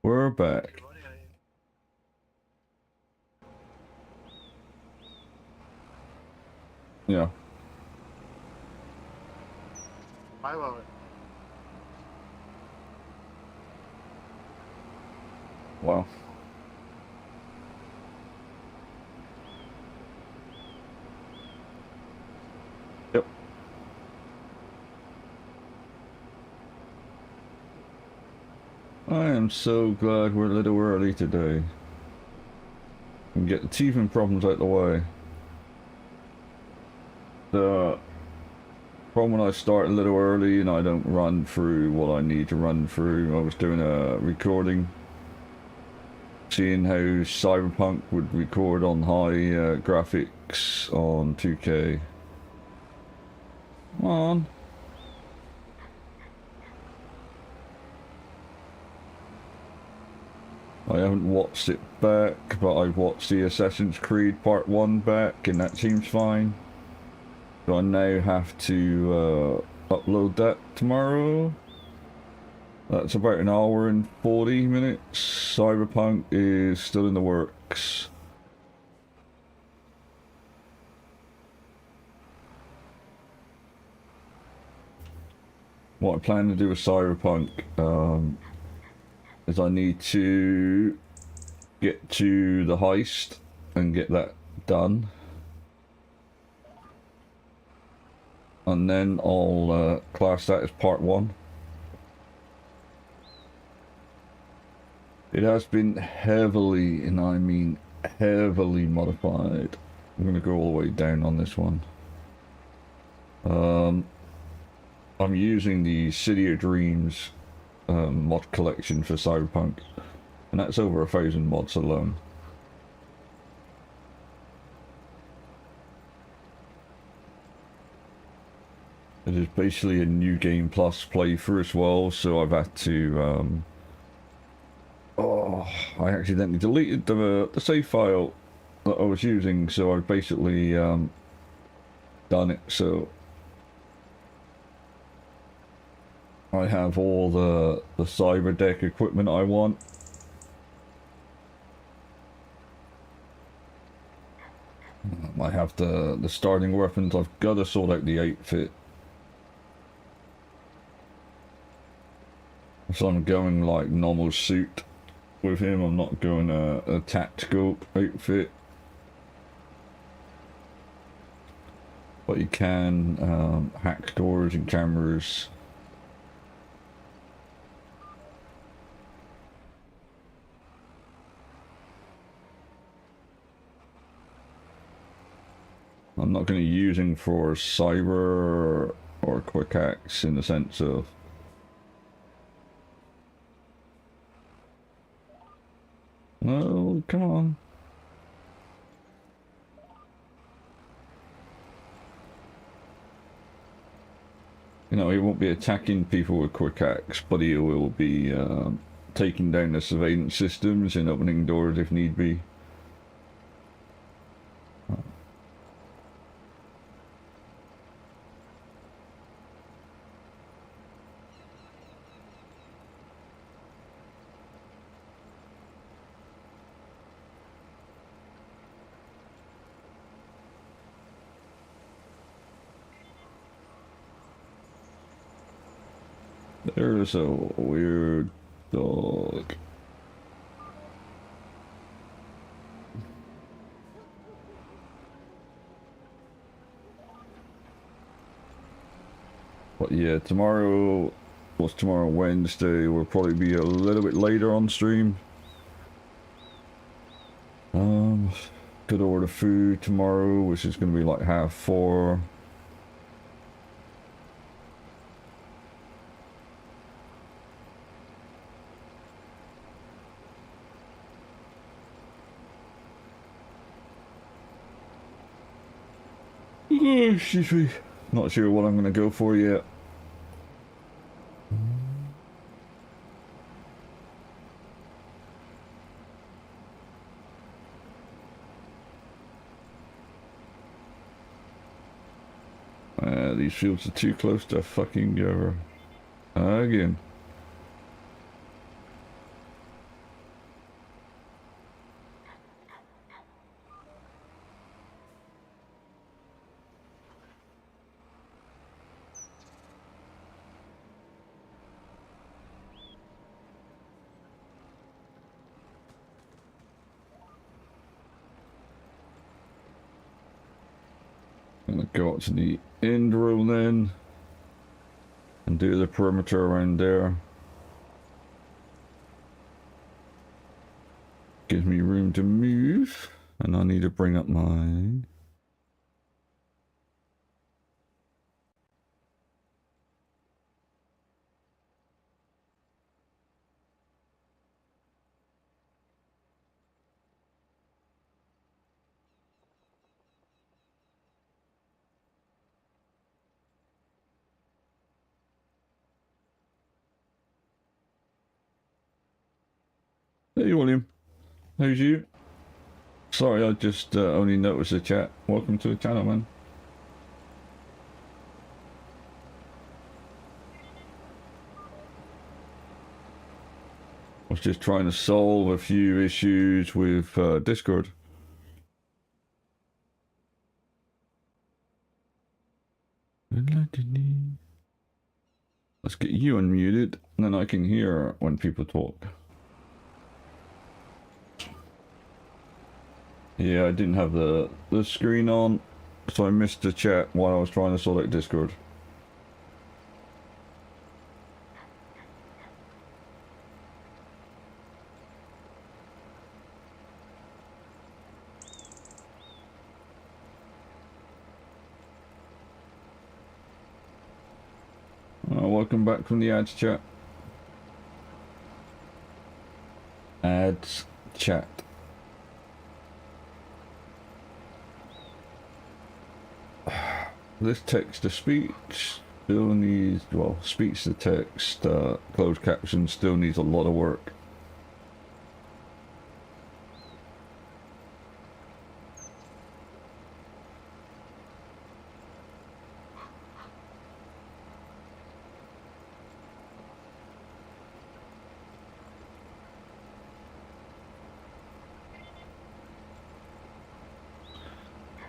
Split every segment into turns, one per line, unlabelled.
We're back. Yeah.
I love it.
Wow. Yep. I am so glad we're a little early today. And get the teething problems out the way. The problem when I start a little early and I don't run through what I need to run through. I was doing a recording, seeing how Cyberpunk would record on high graphics on 2K. Come on. I haven't watched it back, but I've watched the Assassin's Creed Part 1 back, and that seems fine. So I now have to upload that tomorrow. That's about an hour and 40 minutes. Cyberpunk is still in the works. What I plan to do with Cyberpunk is I need to get to the heist and get that done. And then I'll class that as part 1. It has been heavily, and I mean heavily modified. I'm going to go all the way down on this one. I'm using the City of Dreams mod collection for Cyberpunk, and that's over 1,000 mods alone. It is basically a new game plus playthrough as well, so I've had to oh, I accidentally deleted the save file that I was using, so I've basically done it so I have all the cyber deck equipment I want. I have the starting weapons. I've got to sort out the outfit. So I'm going like normal suit with him. I'm not going a tactical outfit. But you can hack doors and cameras. I'm not going to use him for cyber or quick hacks in the sense of no, come on. You know, he won't be attacking people with quick hacks, but he will be taking down the surveillance systems and opening doors if need be. There's a weird dog. But yeah, tomorrow, what's tomorrow, Wednesday, will probably be a little bit later on stream. Could order food tomorrow, which is going to be like 4:30. Oh, excuse me. Not sure what I'm going to go for yet. These fields are too close to fucking go. Again. Gonna go up to the end room then and do the perimeter around there. Gives me room to move, and I need to bring up my... Hey William, how's you? Sorry, I just only noticed the chat. Welcome to the channel, man. I was just trying to solve a few issues with Discord. Let's get you unmuted, and then I can hear when people talk. Yeah, I didn't have the screen on, so I missed the chat while I was trying to sort out Discord. Welcome back from the ads chat. Ads chat. This text to speech still needs, well, speech to text, closed caption still needs a lot of work.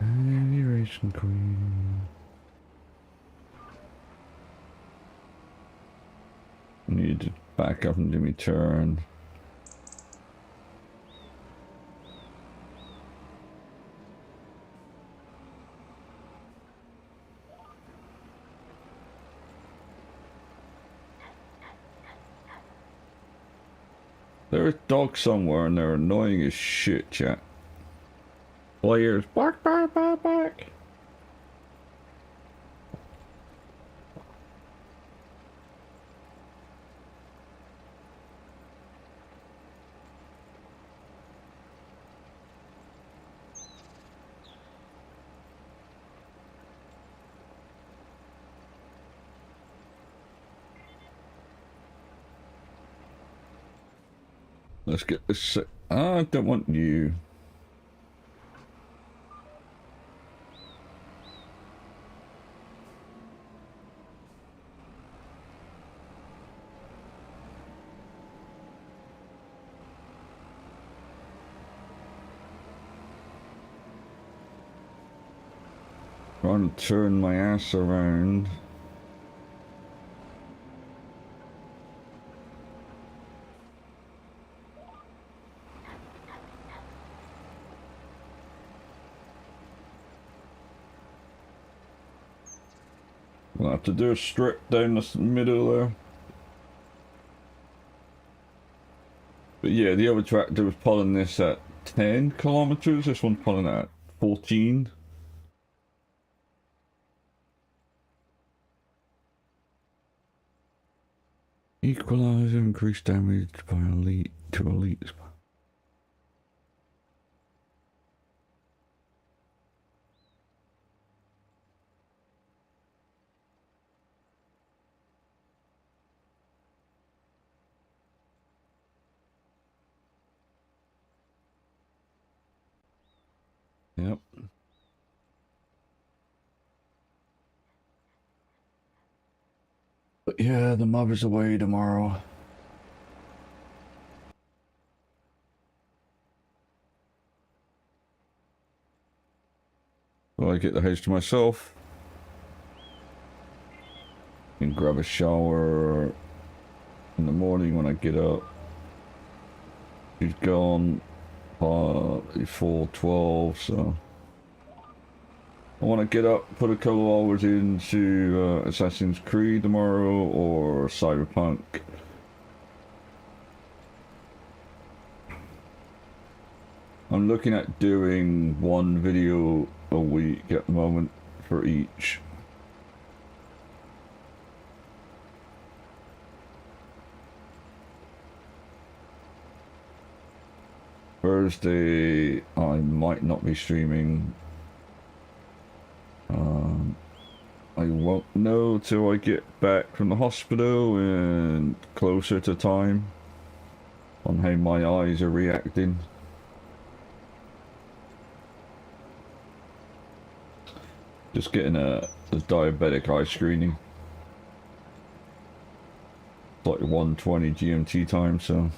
Narration queen. Need to back up and do me turn. There's dogs somewhere and they're annoying as shit, chat. Players bark, bark, bark, bark. Let's get this. I don't want you. Trying to turn my ass around. We'll have to do a strip down the middle there. But yeah, the other tractor was pulling this at 10 kilometers. This one's pulling at 14. Equalizer, increased damage by elite to elite. Yep. But yeah, the mother's away tomorrow. So I get the house to myself. And grab a shower in the morning when I get up. She's gone before 12, so I want to get up, put a couple of hours into Assassin's Creed tomorrow or Cyberpunk. I'm looking at doing one video a week at the moment for each. Thursday, I might not be streaming. I won't know till I get back from the hospital and closer to time on how my eyes are reacting. Just getting a diabetic eye screening. It's like 1:20 GMT time, so.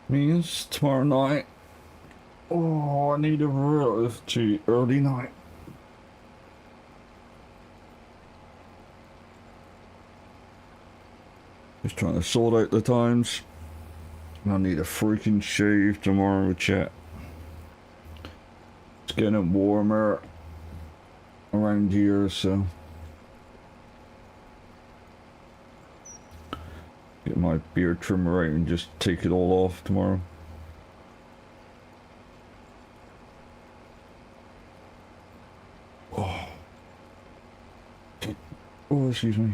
Means tomorrow night. Oh, I need a relatively early night. Just trying to sort out the times. I need a freaking shave tomorrow, chat. It's getting warmer around here, so. Get my beard trimmer out and just take it all off tomorrow. Oh. Oh, excuse me.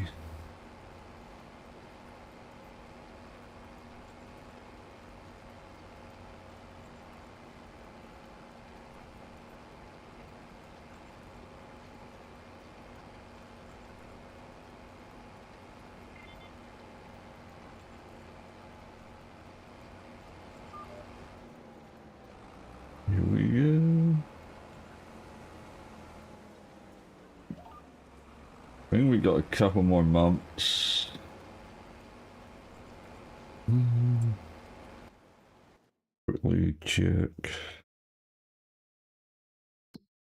Here we go. I think we got a couple more months. Quickly check.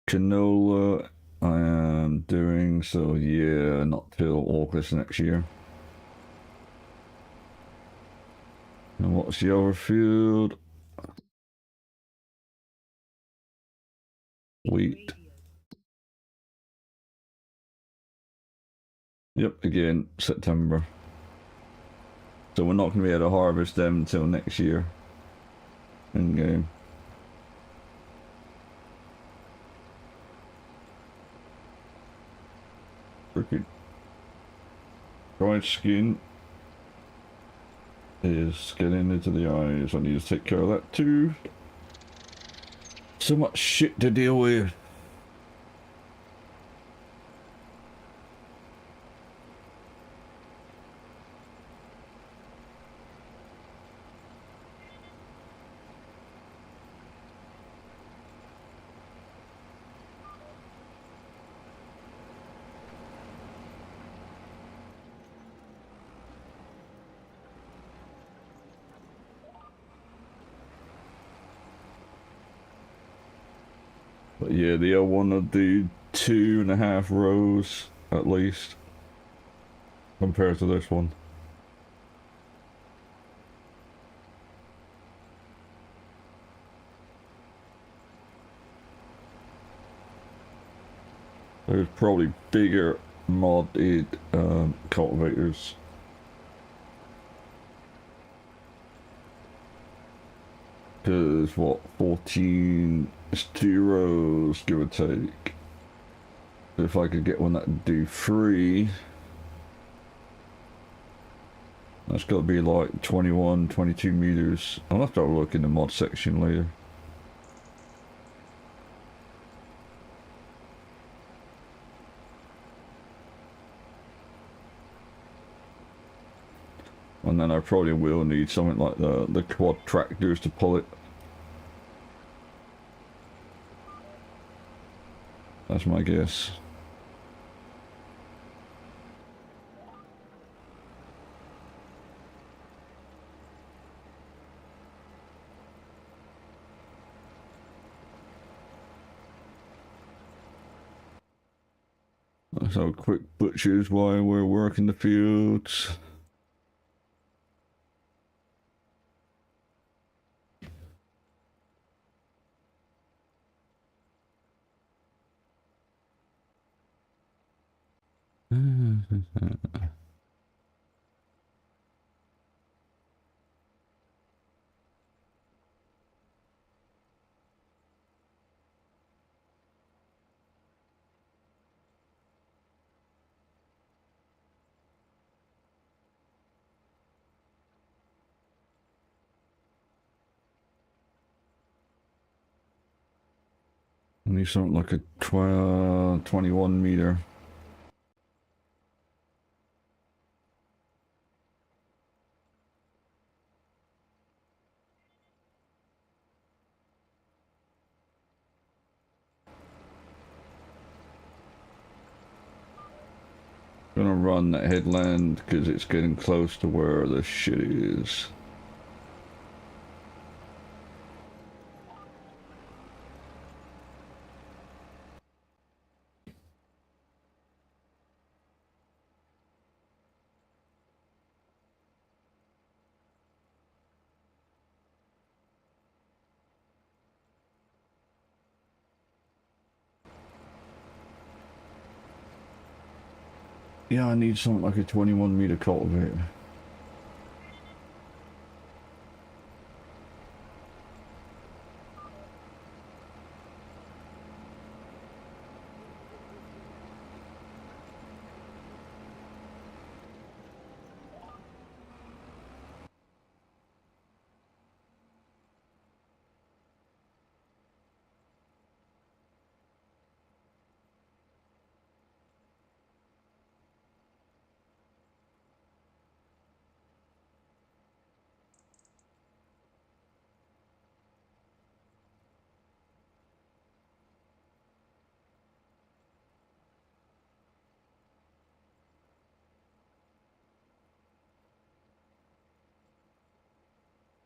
Canola I am doing, so yeah, not till August next year. And what's the other field? Wheat. Yep, again, September. So we're not going to be able to harvest them until next year. In game. Freaking dried skin is getting into the eyes. I need to take care of that too. So much shit to deal with. But yeah, the other one will do 2.5 rows at least compared to this one. There's probably bigger modded cultivators. Because what, 14 steros, give or take. If I could get one that would do 3, that's got to be like 21, 22 meters. I'll have to have a look in the mod section later. And then I probably will need something like the quad tractors to pull it. That's my guess. So quick butchers while we're working the fields. I need something like a 21 meter. Gonna run that headland because it's getting close to where the shit is. Yeah, I need something like a 21 meter cultivator.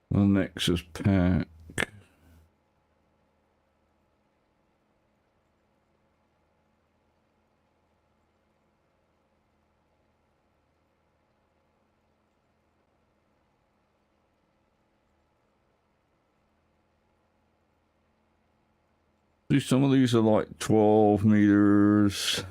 The Nexus pack. See, some of these are like 12 meters.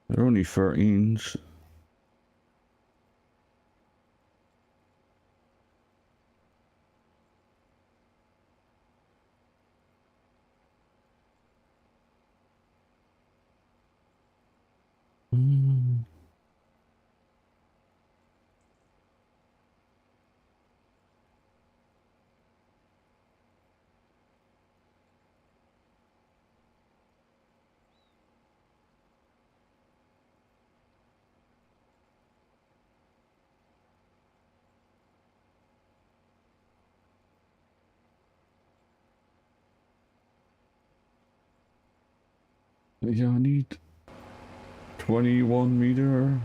They're only 13s. Yeah, I need 21 meter.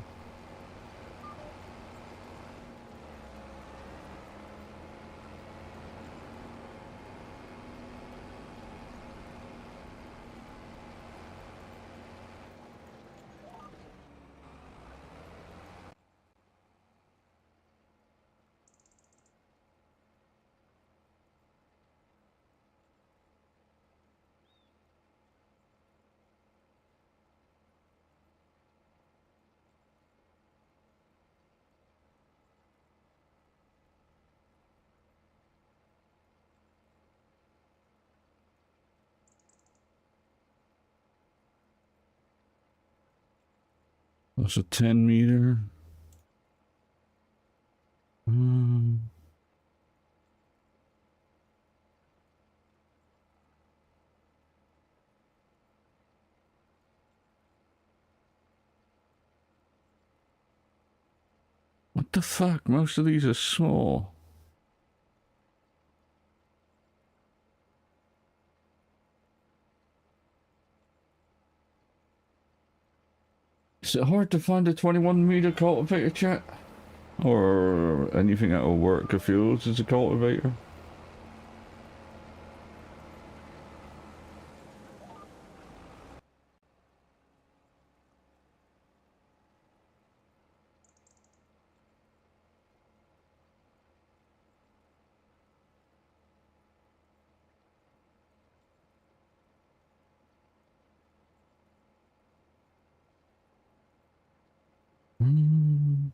That's a 10 meter. What the fuck? Most of these are small. Is it hard to find a 21-meter cultivator, chat? Or anything that'll work the fields as a cultivator? Hmm.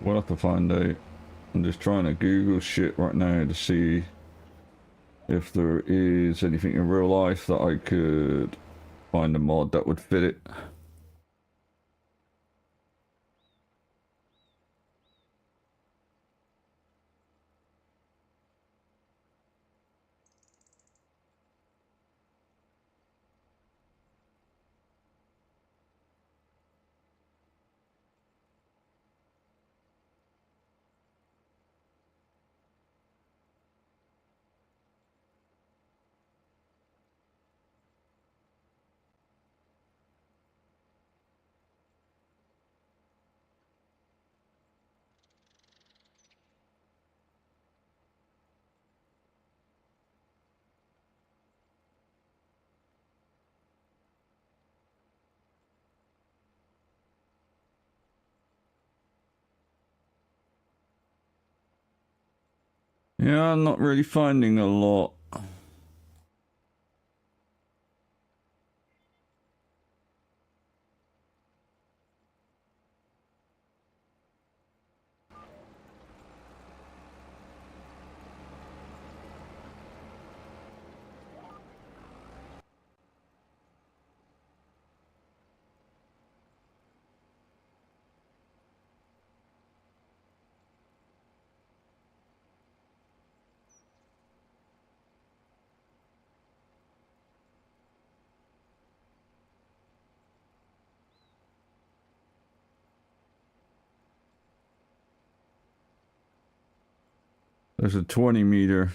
We'll have to find out. I'm just trying to Google shit right now to see if there is anything in real life that I could find a mod that would fit it. Yeah, I'm not really finding a lot. There's a 20-meter.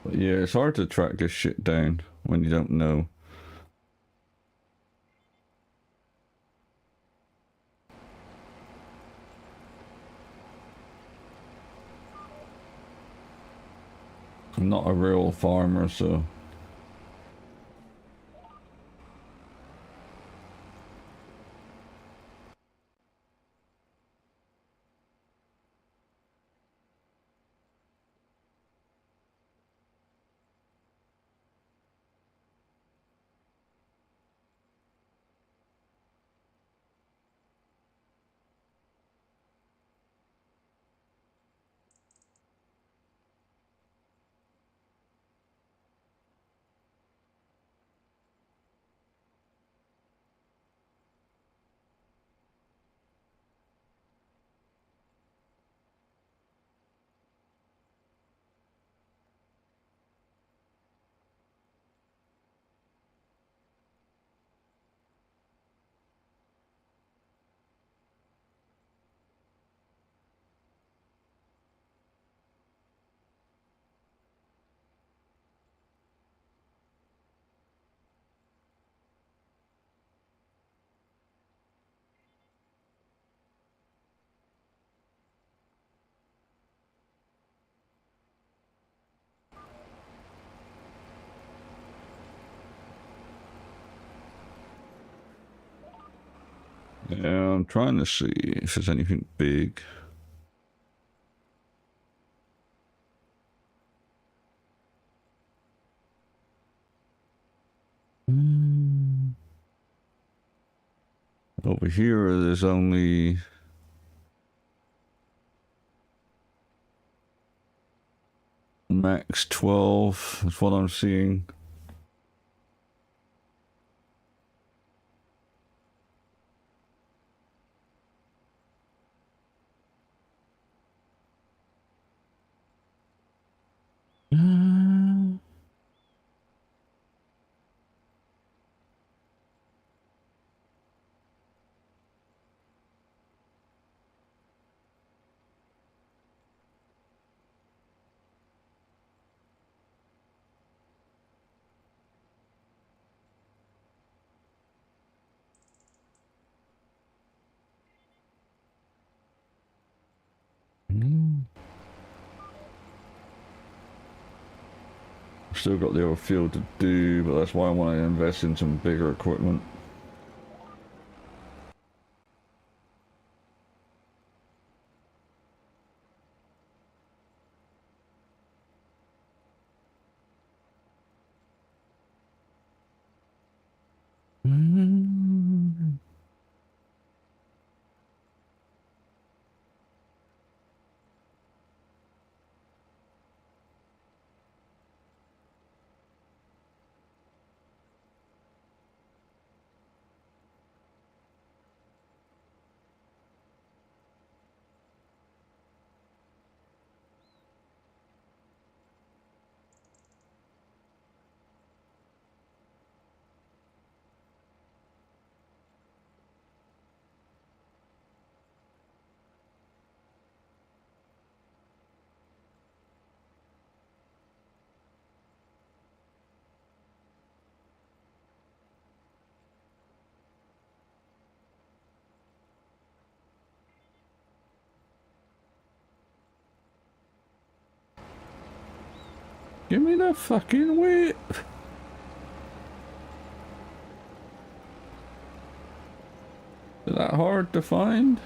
But yeah, it's hard to track this shit down when you don't know. I'm not a real farmer, so... Yeah, I'm trying to see if there's anything big. Over here, there's only max 12. That's what I'm seeing. Still got the other field to do, but that's why I want to invest in some bigger equipment. Give me the fucking whip! Is that hard to find?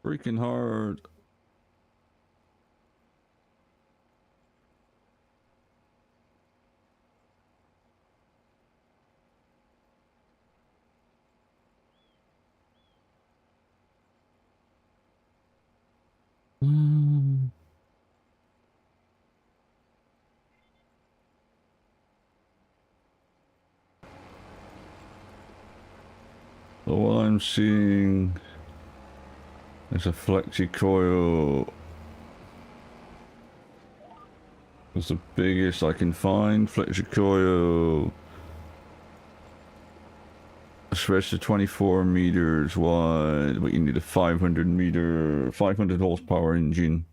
Freaking hard. So what I'm seeing is a flexi coil. It's the biggest I can find. Flexi coil. Stretch to 24 meters wide, but you need a 500 horsepower engine.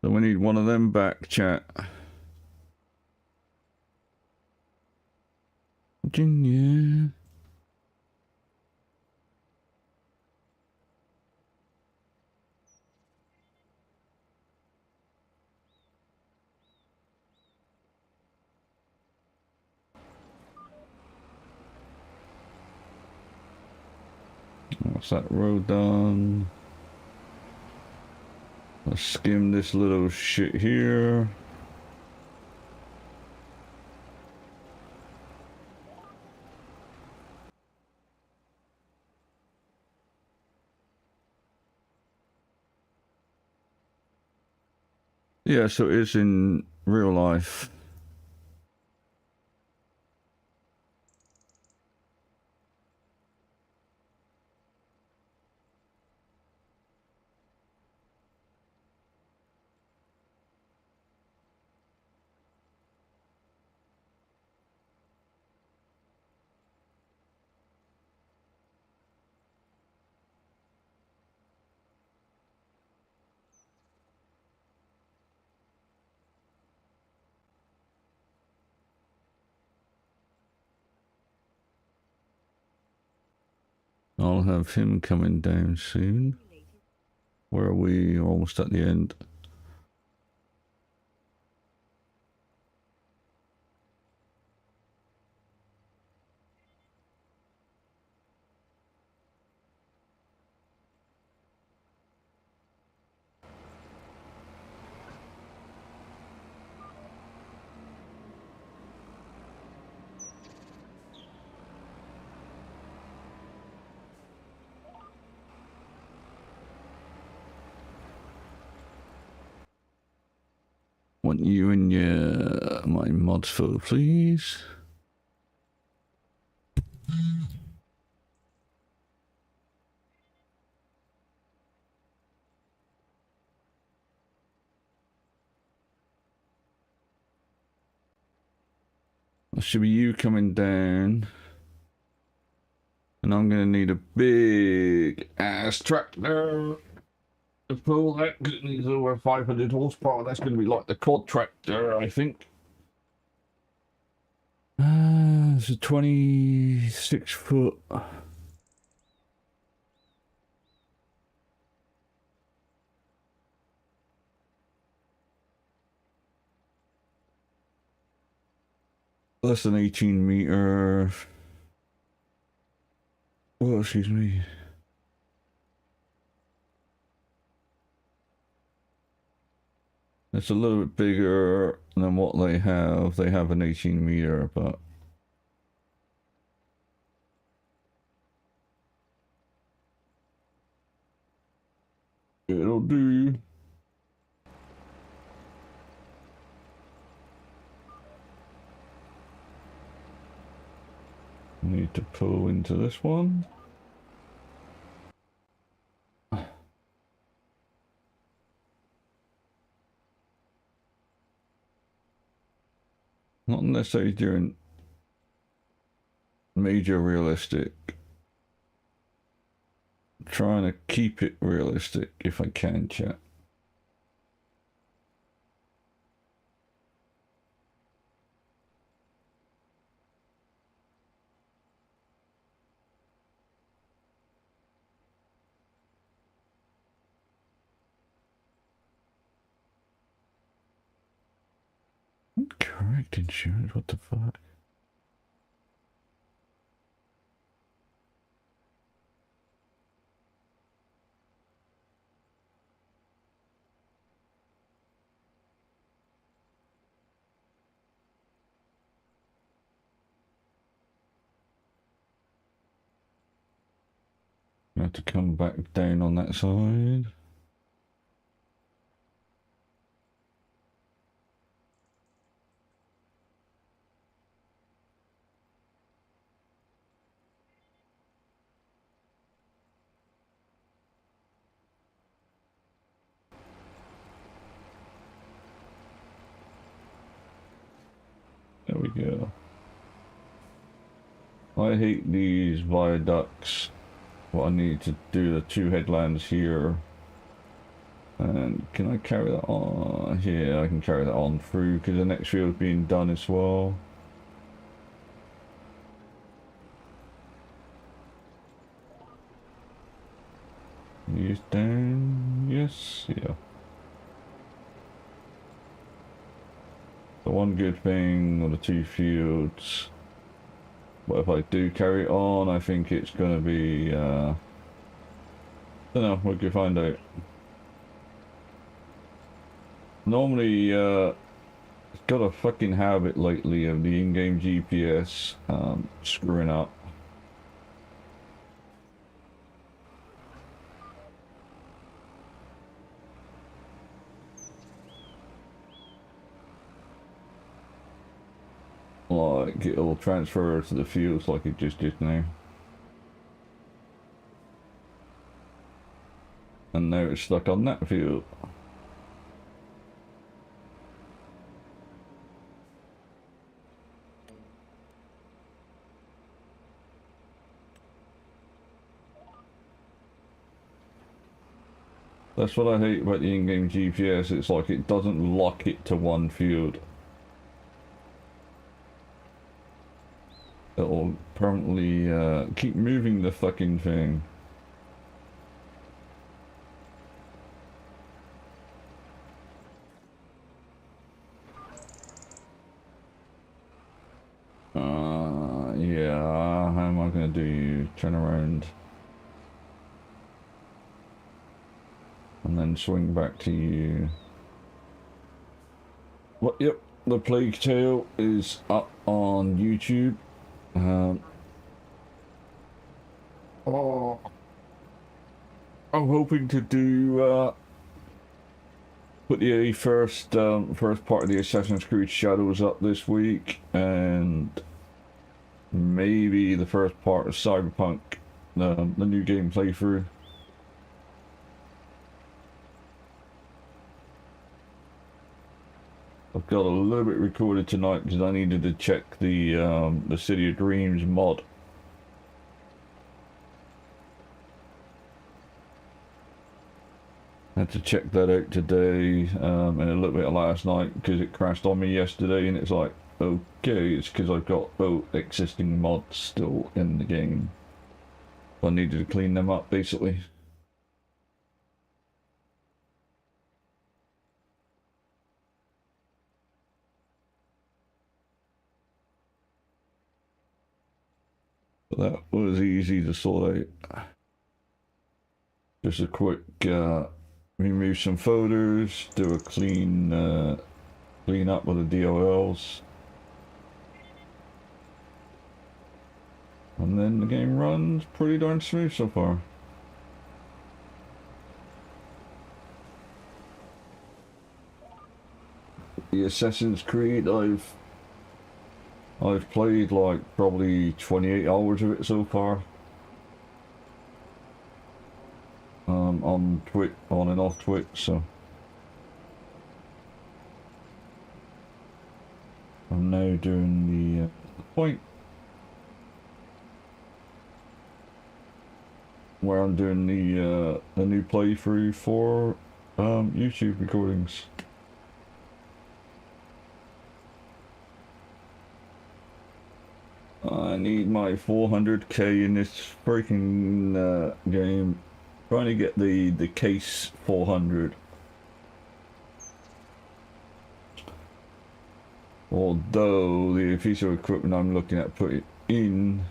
So we need one of them back, chat. Virginia. What's that road done? Let's skim this little shit here. Yeah, so it's in real life. I'll have him coming down soon. Where are we? Almost at the end. Want you and your my mods photo, please. That should be you coming down. And I'm gonna need a big ass tractor to pull that because it needs over 500 horsepower. That's gonna be like the quad tractor, I think. It's a 26-foot. Less than 18 meter. Oh, excuse me. It's a little bit bigger than what they have. They have an 18 meter, but it'll do. Need to pull into this one. Not necessarily during major realistic. Trying to keep it realistic if I can, chat. Correct insurance, what the fuck? I have to come back down on that side. There we go. I hate these viaducts. What I need to do the two headlands here. And can I carry that on? Yeah, I can carry that on through because the next field's being done as well. Use down, yes, yeah. The one good thing of the two fields. But if I do carry it on, I think it's going to be Don't know, we could find out. Normally, it's got a fucking habit lately of the in-game GPS screwing up. Like, it'll transfer to the fields like it just did now. And now it's stuck on that field. That's what I hate about the in-game GPS, it's like it doesn't lock it to one field. It'll permanently keep moving the fucking thing. Yeah, how am I gonna do you? Turn around. And then swing back to you. What? Yep, the Plague Tale is up on YouTube. Oh, I'm hoping to do put the first part of the Assassin's Creed Shadows up this week, and maybe the first part of Cyberpunk, the new game playthrough. I've got a little bit recorded tonight because I needed to check the City of Dreams mod. Had to check that out today and a little bit of last night because it crashed on me yesterday, and it's like, okay, it's because I've got both existing mods still in the game. I needed to clean them up basically. But that was easy to sort out. Just a quick remove some photos, do a clean up with the DLLs, and then the game runs pretty darn smooth so far. The Assassin's Creed, I've played like probably 28 hours of it so far. On Twitch, on and off Twitch, so I'm now doing the point where I'm doing the new playthrough for YouTube recordings. I need my 400k in this freaking game. Trying to get the case 400. Although the piece of equipment I'm looking at putting in,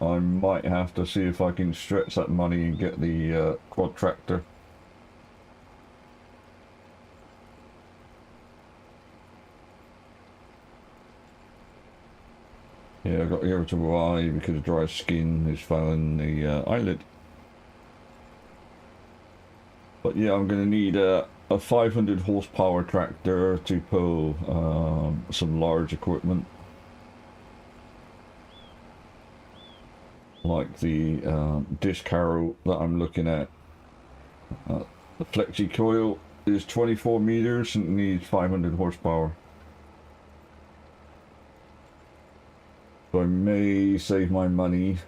I might have to see if I can stretch that money and get the quad tractor. Yeah, I got irritable eye because dry skin is fouling the eyelid. But yeah, I'm going to need a 500 horsepower tractor to pull some large equipment. Like the disc harrow that I'm looking at. The flexi coil is 24 meters and needs 500 horsepower. So I may save my money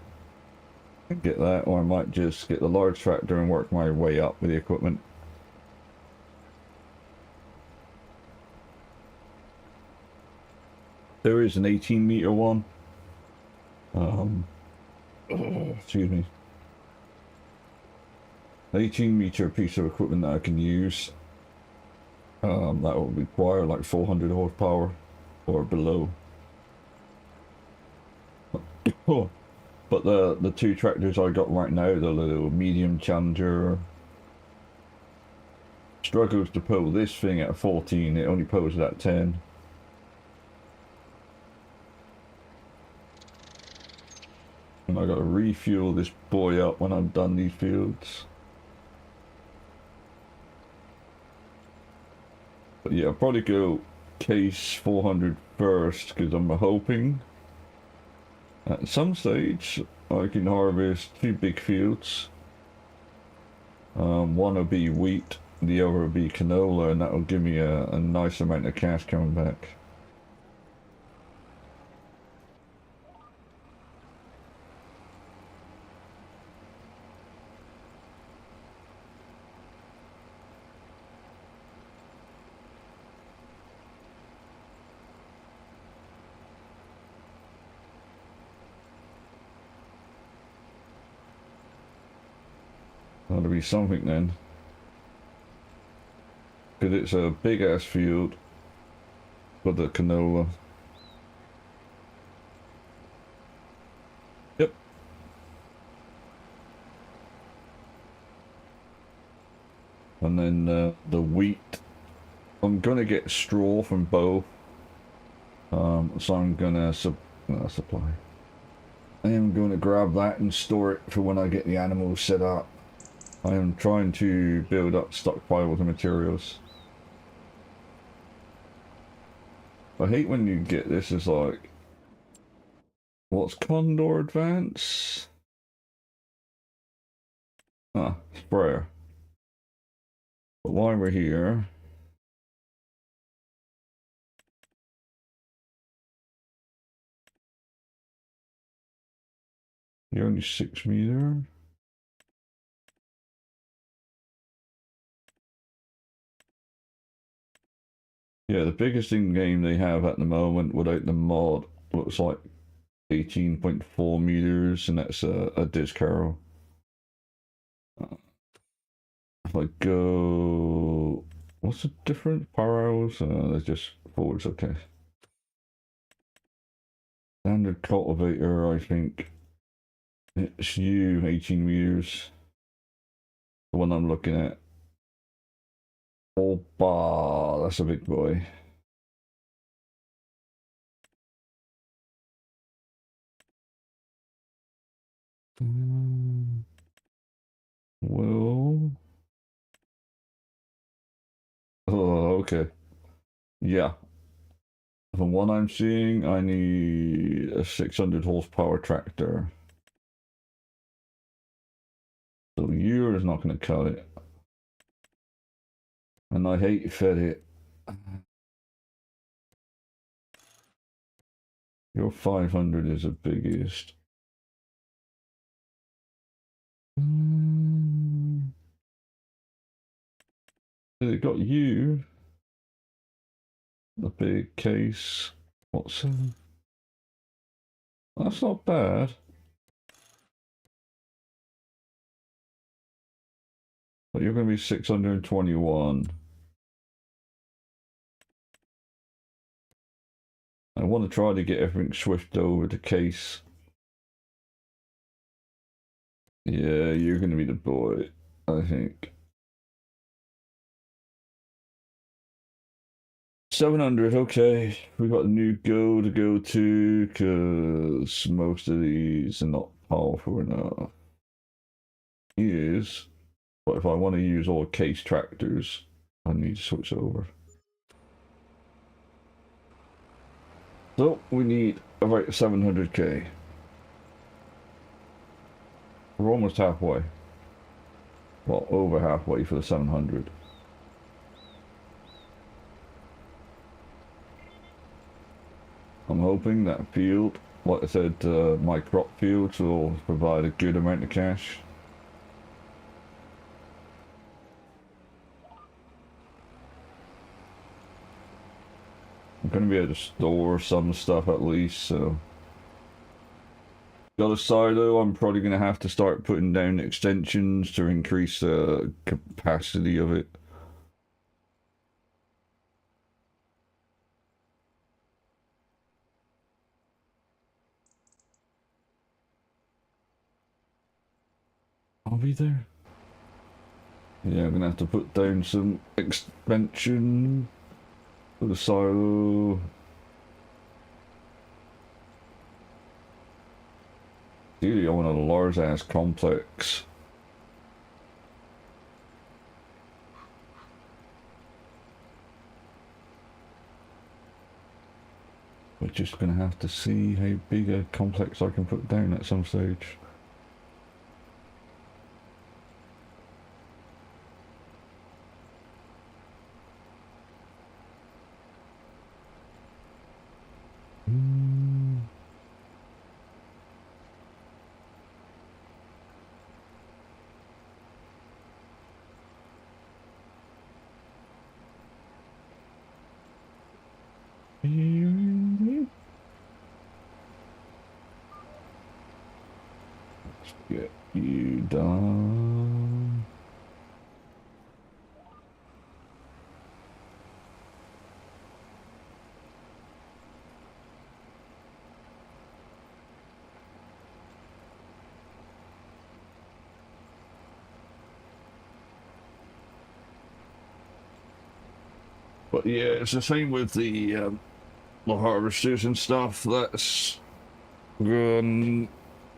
and get that, or I might just get the large tractor and work my way up with the equipment. There is an 18-meter one. Excuse me. 18-meter piece of equipment that I can use. That will require like 400 horsepower or below. But But the two tractors I got right now, the little medium Challenger, struggles to pull this thing at 14. It only pulls it at 10. And I got to refuel this boy up when I'm done these fields. But yeah, I'll probably go case 400 first, because I'm hoping at some stage I can harvest 2 big fields. One will be wheat, the other will be canola, and that will give me a nice amount of cash coming back. That'll be something then. Because it's a big ass field for the canola. Yep. And then the wheat. I'm gonna get straw from both. So I'm gonna supply. I am gonna grab that and store it for when I get the animals set up. I am trying to build up stockpiles of materials. I hate when you get this as like, what's Condor Advance? Ah, sprayer. But while we're here, you're only 6 meter. Yeah, the biggest in-game they have at the moment without the mod looks like 18.4 meters, and that's a disc harrow. If I go... What's the difference? Power hours? They're just forwards, okay. Standard cultivator, I think. It's you, 18 meters. The one I'm looking at. Oh, bah, that's a big boy. Well... Oh, okay. Yeah. From what I'm seeing, I need a 600 horsepower tractor. So you're not going to cut it. And I hate fed it. Your 500 is the biggest. It got you. The big case. What's that's not bad. But you're going to be 621. I want to try to get everything swift over to case. Yeah, you're going to be the boy, I think. 700, okay. We got a new goal to go to, because most of these are not powerful enough. Is, but if I want to use all case tractors, I need to switch over. So we need about 700k. We're almost halfway. Well, over halfway for the 700. I'm hoping that field, like I said, my crop fields will provide a good amount of cash. I'm going to be able to store some stuff at least, so... The other side though, I'm probably going to have to start putting down extensions to increase the capacity of it. I'll be there. Yeah, I'm gonna have to put down some expansion for the silo. Dude, I want a large ass complex. We're just gonna have to see how big a complex I can put down at some stage. Let's get you done. But yeah, it's the same with the harvesters and stuff. That's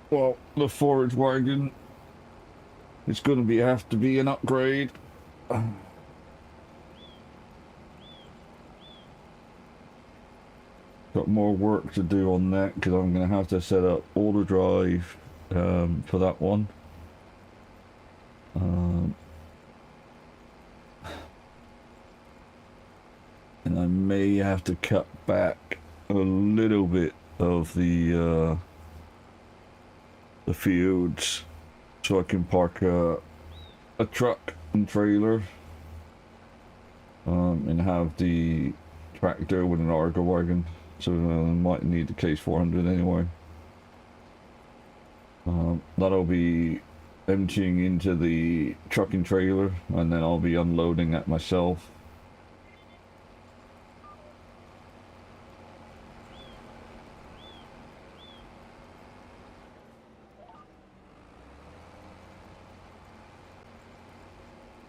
well, the forage wagon is going to have to be an upgrade. Got more work to do on that because I'm going to have to set up auto drive for that one. And I may have to cut back a little bit of the fields so I can park a truck and trailer and have the tractor with an Argo wagon. So I might need the Case 400 anyway. That'll be emptying into the trucking trailer and then I'll be unloading that myself.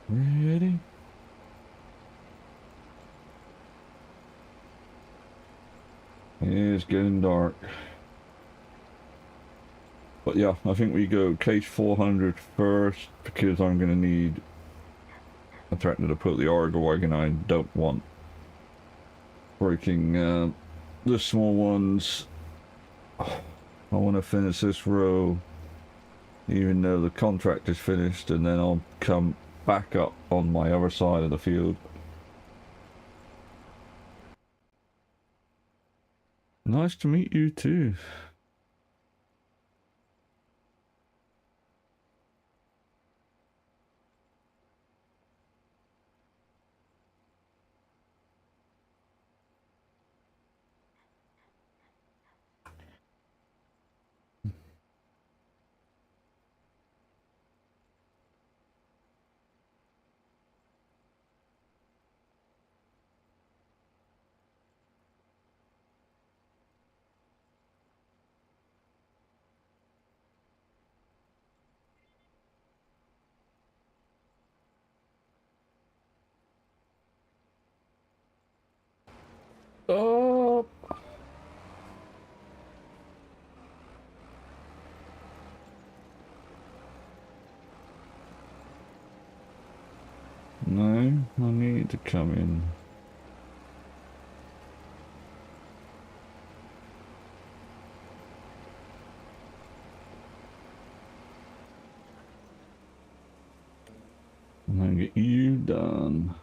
Ready? It's getting dark. But yeah, I think we go Case 400 first because I'm going to need a tractor to put the Argo wagon. I don't want breaking the small ones. I want to finish this row even though the contract is finished, and then I'll come back up on my other side of the field. Nice to meet you too. Oh. No, I need to come in. I'm gonna get you done.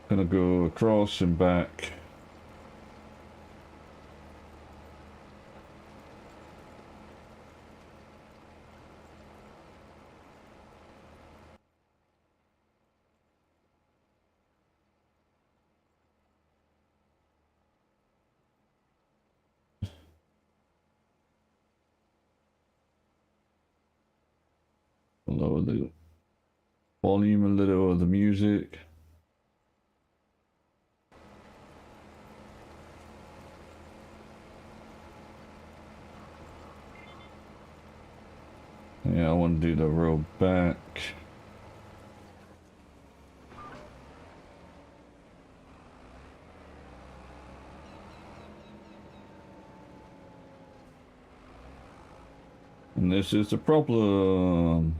Gonna go across and back. Lower the volume a little of the music. Yeah, I want to do the road back. And this is the problem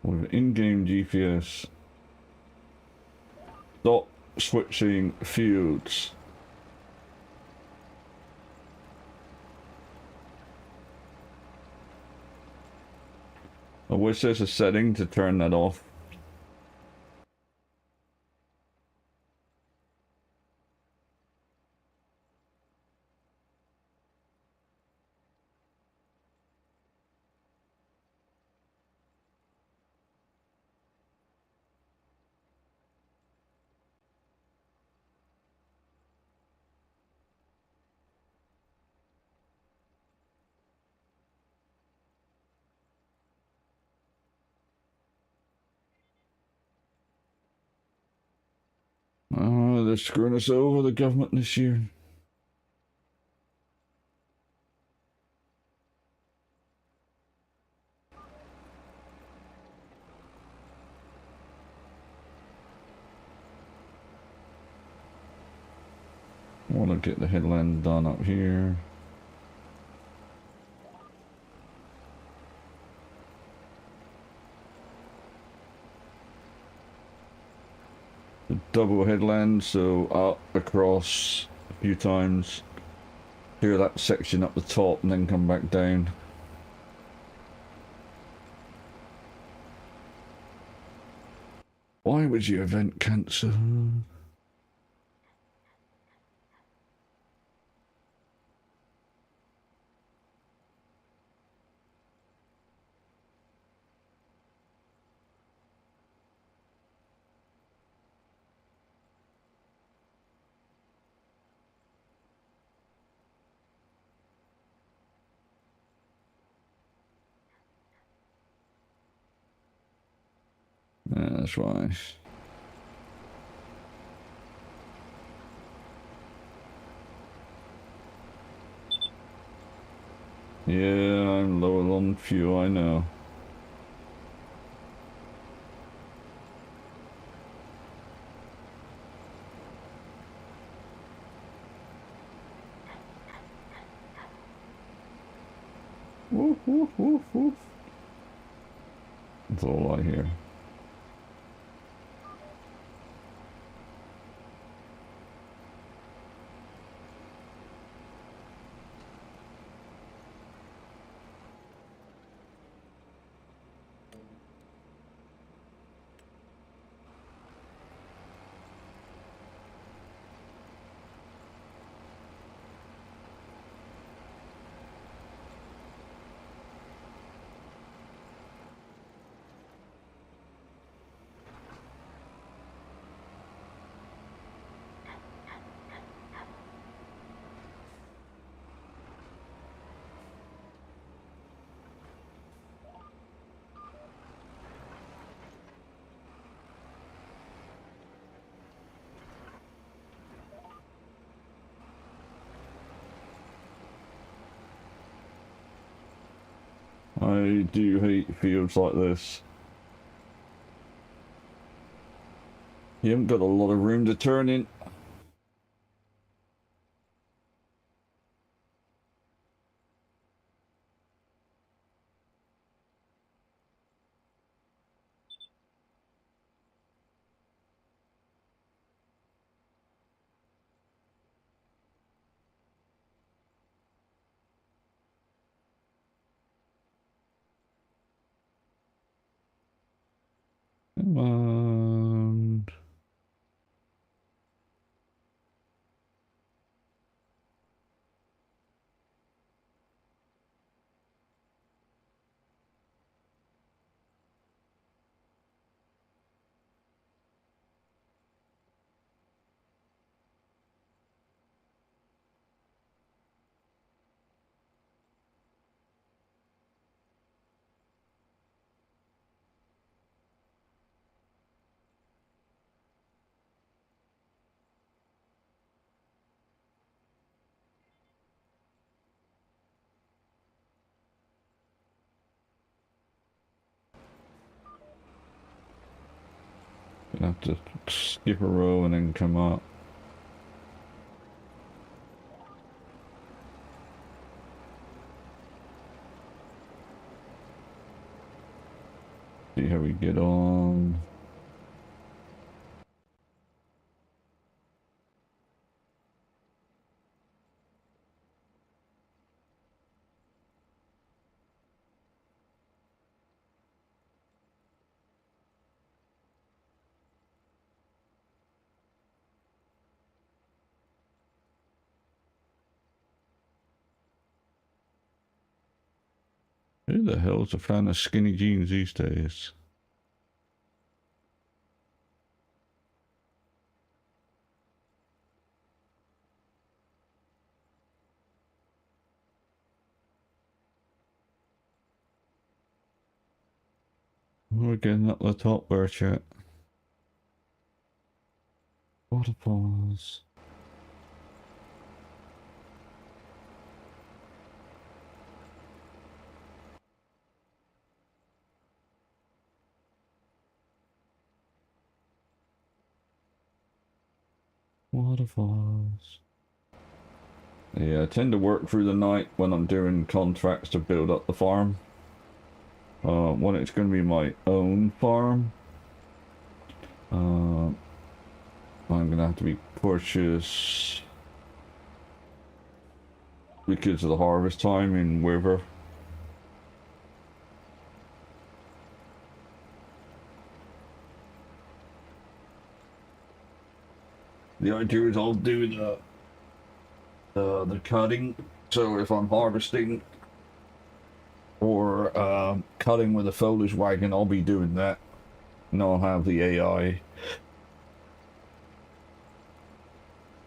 with in-game GPS. Stop switching fields. I wish there's a setting to turn that off. Oh, they're screwing us over, the government this year. I want to get the headland done up here. The double headland, so up, across, a few times. Clear that section up the top and then come back down. Why would you event cancel? Yeah, that's why. Yeah, I'm low on fuel, I know. Woof, woof, woof, woof. That's all I hear. I do hate fields like this. You haven't got a lot of room to turn in. Come on. have to skip a row and then come up. See how we get on. Who the hell's a fan of skinny jeans these days? We're getting up the top there, chat. Waterfalls. Waterfalls. Yeah, I tend to work through the night when I'm doing contracts to build up the farm. When it's going to be my own farm, I'm going to have to be cautious because of the harvest time in Weaver. The idea is I'll do the cutting, so if I'm harvesting or cutting with a foliage wagon, I'll be doing that, and I'll have the AI.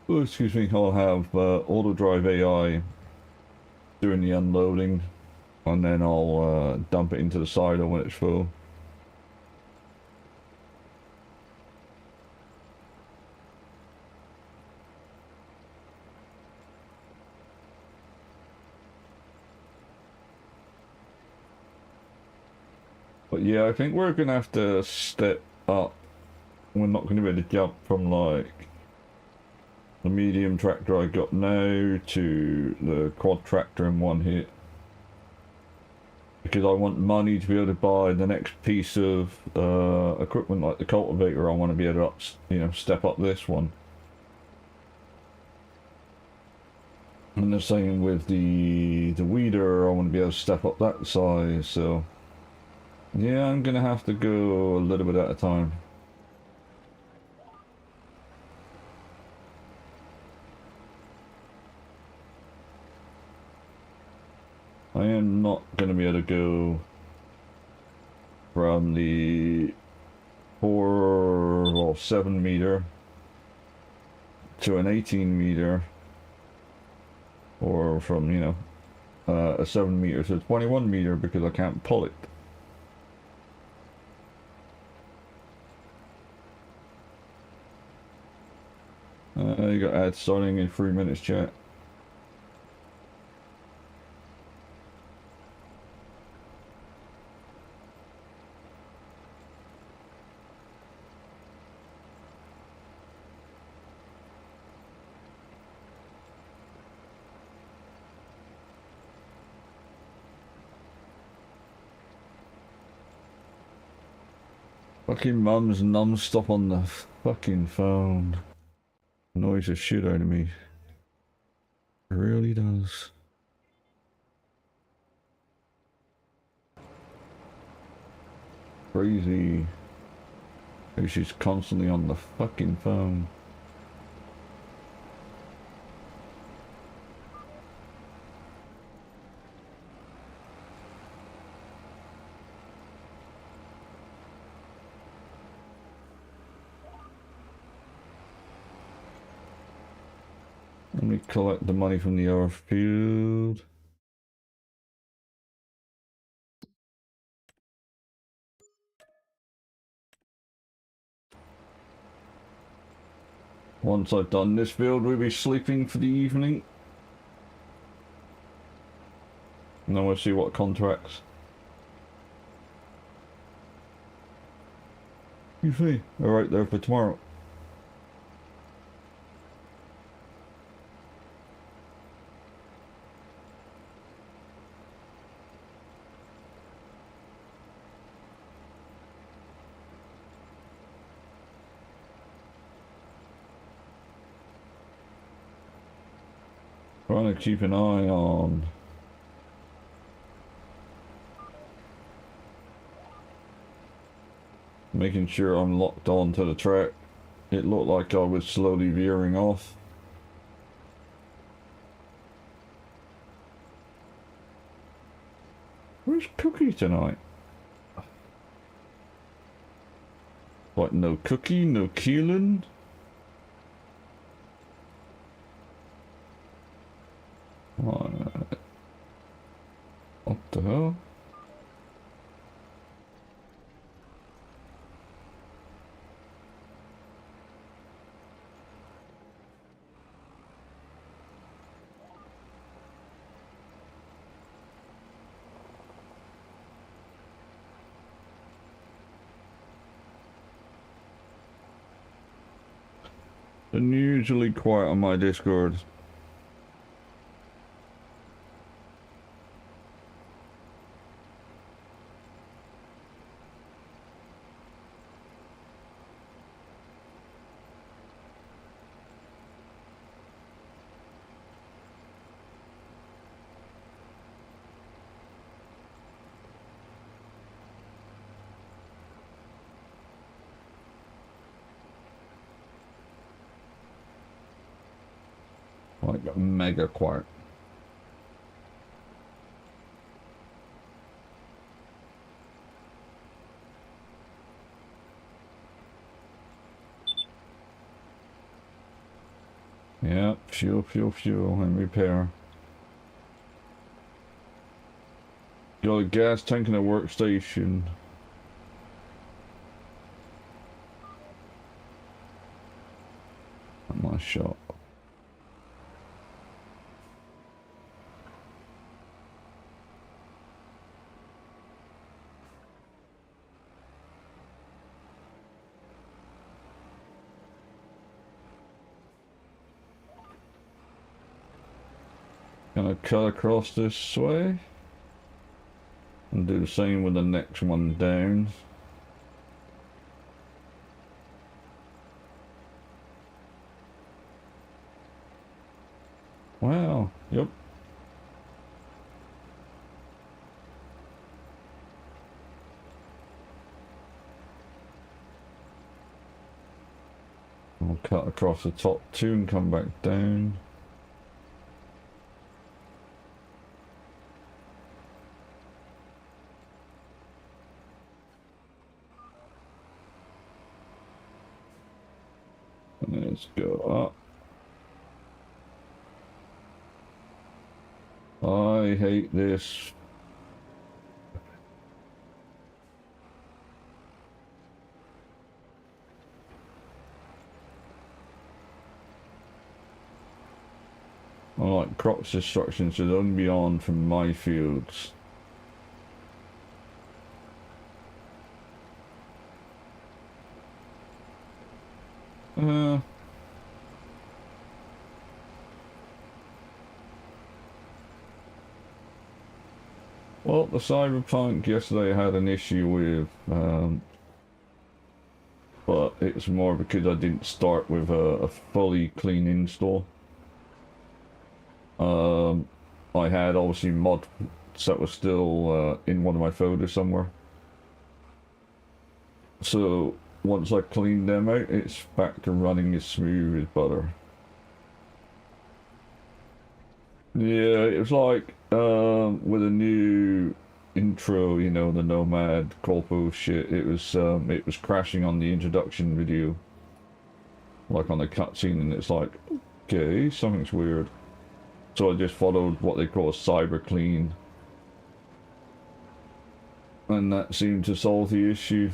Oh, excuse me, I'll have auto drive AI doing the unloading, and then I'll dump it into the silo when it's full. But yeah, I think we're gonna have to step up. We're not gonna be able to jump from like the medium tractor I got now to the quad tractor in one hit. Because I want money to be able to buy the next piece of equipment like the cultivator. I want to be able to step up this one. And the same with the weeder, I want to be able to step up that size, so yeah, I'm gonna have to go a little bit at a time. I am not gonna be able to go from the 7 meter to an 18 meter, or from a 7 meter to 21 meter because I can't pull it. You got ads starting in 3 minutes, chat. Fucking mum's non-stop on the fucking phone. Annoys the shit out of me. It really does. Crazy. Maybe she's constantly on the fucking phone. Let me collect the money from the other field. Once I've done this field, we'll be sleeping for the evening. And then we'll see what contracts. You see? They're right there for tomorrow. Trying to keep an eye on making sure I'm locked onto the track. It looked like I was slowly veering off. Where's Cookie tonight? What, no Cookie, no Keelan? What the hell? Unusually quiet on my Discord. Like mega quiet. Yeah, fuel, and repair. Got a gas tank in a workstation. At my shop. Gonna cut across this way and do the same with the next one down. Wow, yep. I'll cut across the top two and come back down. Let's go up. I hate this. I like Croc's instructions should only be on from my fields. Well, the Cyberpunk yesterday had an issue with, but it was more because I didn't start with a fully clean install. I had obviously mods that was still in one of my folders somewhere. So once I cleaned them out, it's back to running as smooth as butter. Yeah, it was like with a new intro, you know, the Nomad corpo shit. It was crashing on the introduction video, like on the cutscene, and it's like, okay, something's weird. So I just followed what they call a cyber clean, and that seemed to solve the issue.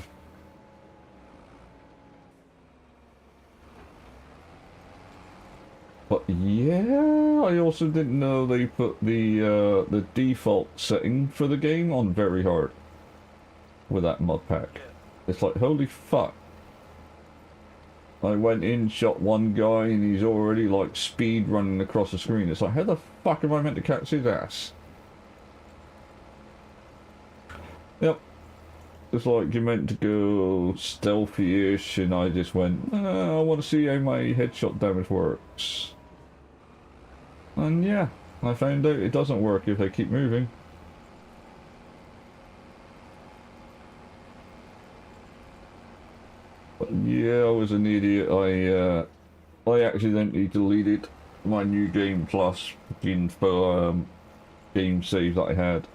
But yeah, I also didn't know they put the default setting for the game on very hard with that mod pack. It's like, holy fuck. I went in, shot one guy, and he's already like speed running across the screen. It's like, how the fuck am I meant to catch his ass? Yep. It's like you're meant to go stealthy-ish, and I just went, I want to see how my headshot damage works. And yeah, I found out it doesn't work if I keep moving. But yeah, I was an idiot. I accidentally deleted my new Game Plus info game save that I had.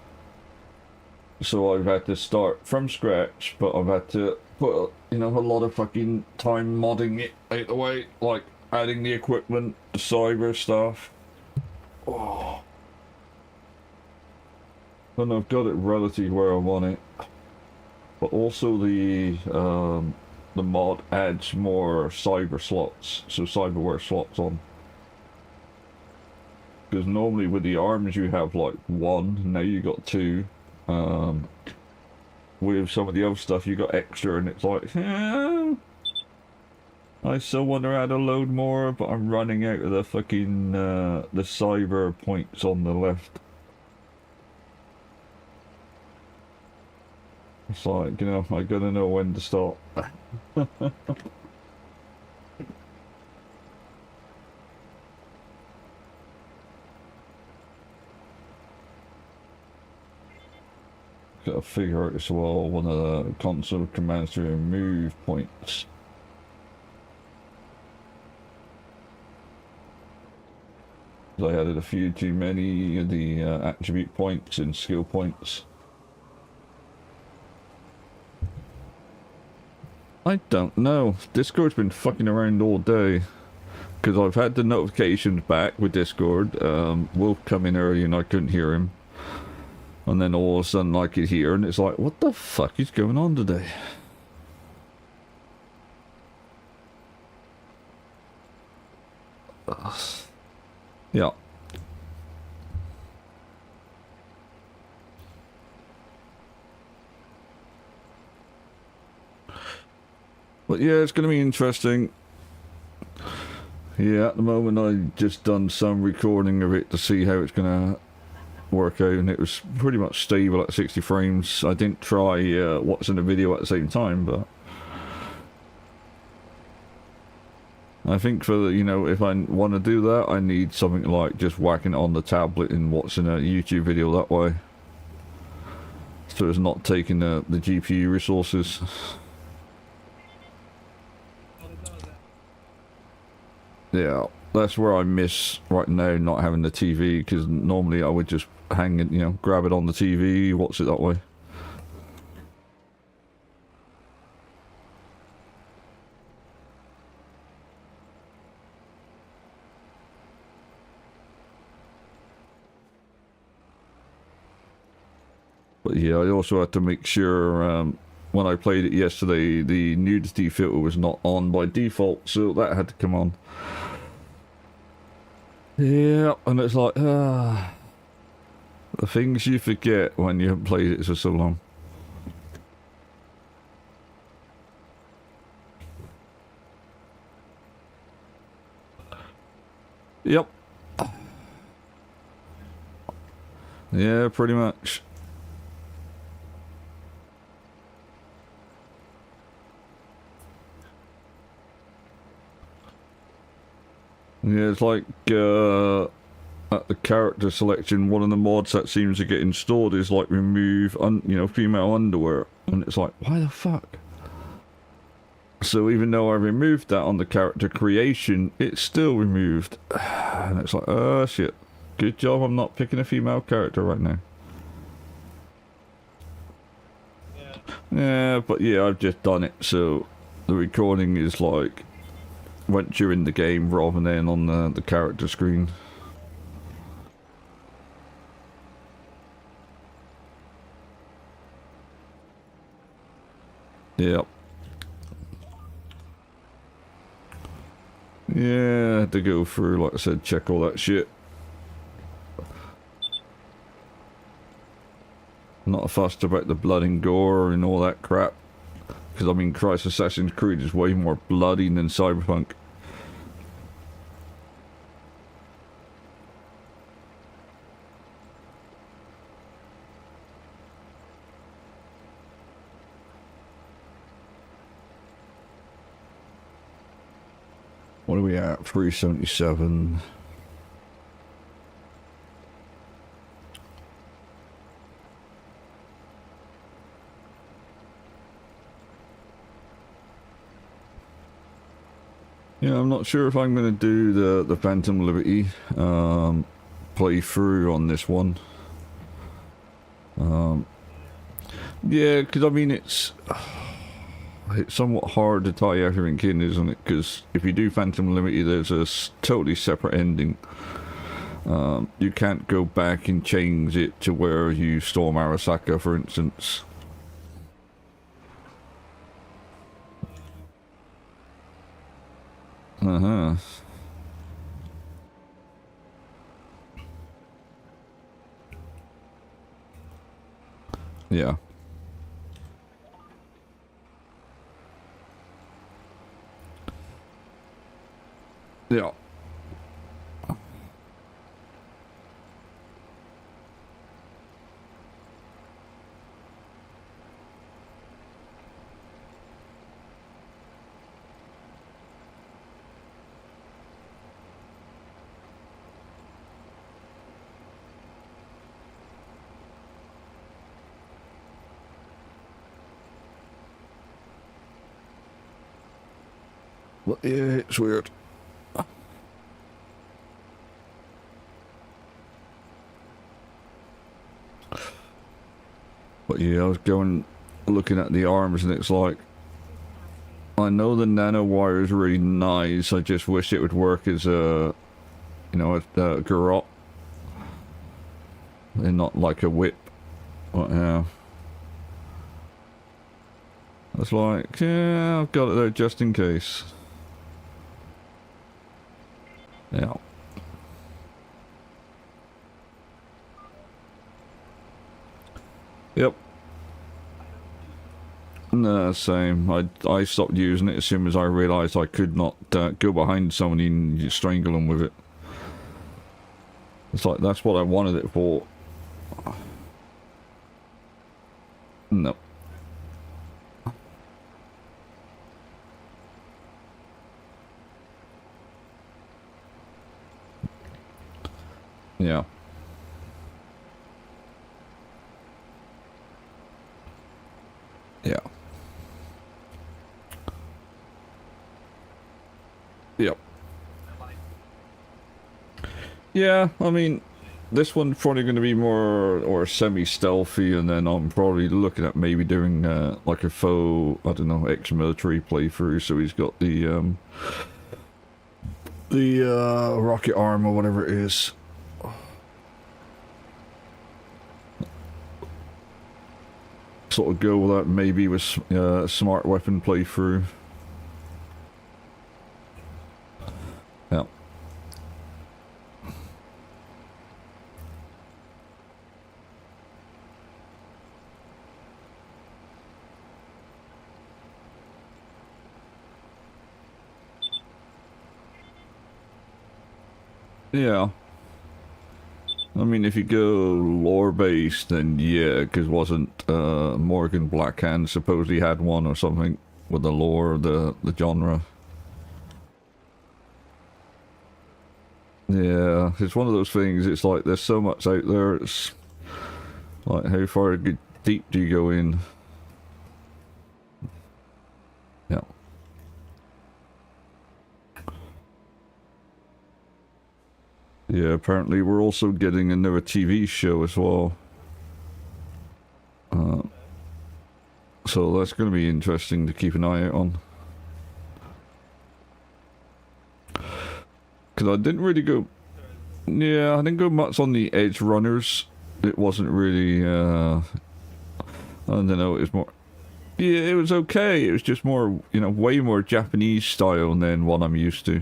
So I've had to start from scratch, but I've had to put, you know, a lot of fucking time modding it out the way, like adding the equipment, the cyber stuff. Oh. And I've got it relatively where I want it. But also the mod adds more cyber slots, so cyberware slots on. Because normally with the arms you have like one, now you got two. With some of the other stuff you got extra, and it's like, I still want to add a load more, but I'm running out of the fucking the cyber points on the left. It's like, you know, I gotta know when to stop. Gotta figure out as well one of the console commands to remove points. I added a few too many of the attribute points and skill points. I don't know. Discord's been fucking around all day. Because I've had the notifications back with Discord. Wolf come in early and I couldn't hear him. And then all of a sudden I could hear, and it's like, what the fuck is going on today? Yeah. But yeah, it's going to be interesting. Yeah, at the moment I just done some recording of it to see how it's going to work out, and it was pretty much stable at 60 frames. I didn't try watching the video at the same time, but I think for the, you know, if I want to do that, I need something like just whacking it on the tablet and watching a YouTube video that way, so it's not taking the GPU resources. Yeah, that's where I miss right now, not having the TV, because normally I would just hang it, you know, grab it on the TV, watch it that way. But yeah, I also had to make sure when I played it yesterday, the nudity filter was not on by default, so that had to come on. Yeah, and it's like, the things you forget when you haven't played it for so long. Yep. Yeah, pretty much. Yeah, it's like at the character selection, one of the mods that seems to get installed is like remove, you know, female underwear, and it's like, why the fuck? So even though I removed that on the character creation, it's still removed, and it's like, oh shit. Good job I'm not picking a female character right now. Yeah, but yeah, I've just done it, so the recording is like went during the game rather than on the character screen. Yep. Yeah, I had to go through, like I said, check all that shit. Not fussed about the blood and gore and all that crap. Because, I mean, Christ, Assassin's Creed is way more bloody than Cyberpunk. What are we at? 377. Yeah, I'm not sure if I'm going to do the Phantom Liberty playthrough on this one. Yeah, because I mean it's somewhat hard to tie everything in, isn't it? Because if you do Phantom Liberty, there's a totally separate ending. You can't go back and change it to where you storm Arasaka, for instance. Uh-huh. Yeah. Yeah. Well, yeah, it's weird. But yeah, I was looking at the arms, and it's like, I know the nanowire is really nice. I just wish it would work as a, a garrote, and not like a whip. But yeah, it's like, yeah, I've got it there just in case. Yeah. Yep. No, same. I stopped using it as soon as I realised I could not go behind somebody and strangle them with it. It's like, that's what I wanted it for. No. Yeah. Yeah. Yep. Yeah, I mean, this one's probably going to be more or semi-stealthy, and then I'm probably looking at maybe doing like a faux, I don't know, ex-military playthrough. So he's got the rocket arm or whatever it is. Sort of go with that maybe with smart weapon playthrough. Yeah. Yeah. I mean, if you go lore-based, then yeah, because wasn't Morgan Blackhand supposedly had one or something with the lore of the genre? Yeah, it's one of those things, it's like there's so much out there, it's like how far deep do you go in? Yeah. Yeah, apparently we're also getting another TV show as well. So that's going to be interesting to keep an eye out on. Because I didn't really go... Yeah, I didn't go much on the Edge Runners. It wasn't really... I don't know, it was more... Yeah, it was okay. It was just more, way more Japanese style than what I'm used to.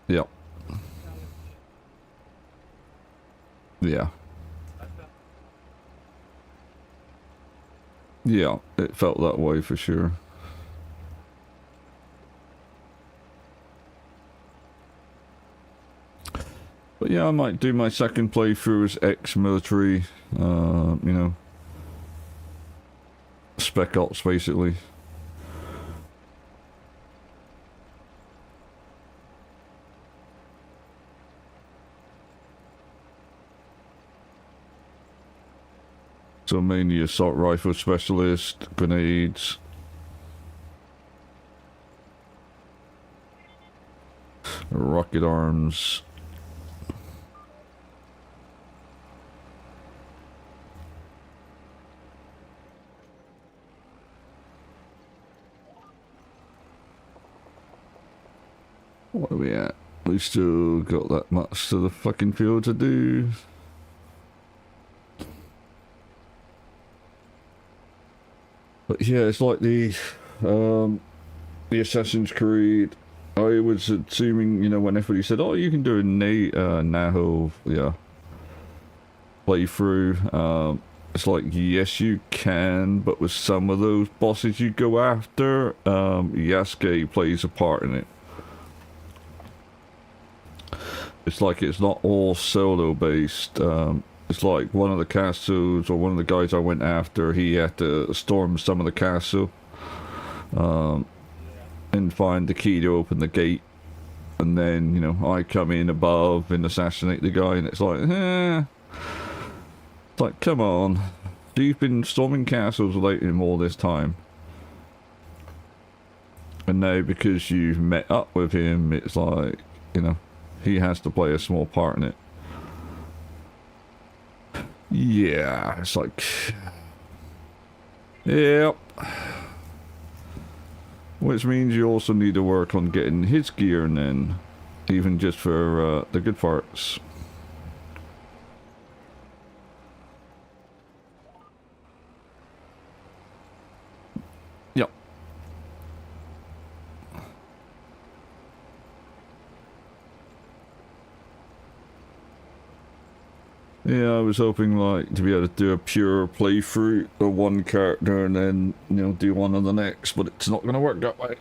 Yeah. Yeah. Yeah, it felt that way for sure. But yeah, I might do my second playthrough as ex-military, you know, spec ops basically. So mainly assault rifle specialist, grenades. Rocket arms. What are we at? We still got that much to the fucking field to do. But yeah, it's like the Assassin's Creed. I was assuming, you know, when everybody said, "Oh, you can do a Naho, yeah, playthrough," it's like, yes, you can, but with some of those bosses you go after, Yasuke plays a part in it. It's like it's not all solo based. It's like one of the castles or one of the guys I went after, he had to storm some of the castle and find the key to open the gate. And then, you know, I come in above and assassinate the guy, and it's like, come on. You've been storming castles without him all this time. And now because you've met up with him, it's like, you know, he has to play a small part in it. Yeah, it's like... Yep. Which means you also need to work on getting his gear and then, even just for the good parts. Yep. Yeah, I was hoping like to be able to do a pure playthrough of one character and then, you know, do one on the next, but it's not going to work that way.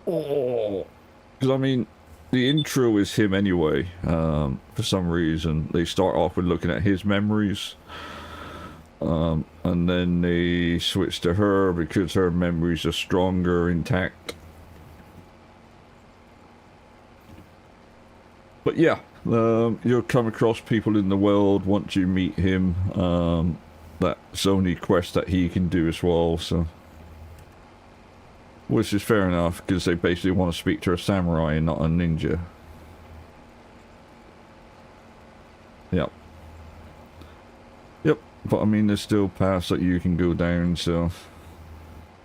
Oh, because I mean, the intro is him anyway. For some reason, they start off with looking at his memories, and then they switch to her because her memories are stronger, intact. But yeah. You'll come across people in the world once you meet him. That's only quest that he can do as well, so... Which is fair enough, because they basically want to speak to a samurai and not a ninja. Yep. Yep, but I mean, there's still paths that you can go down, so...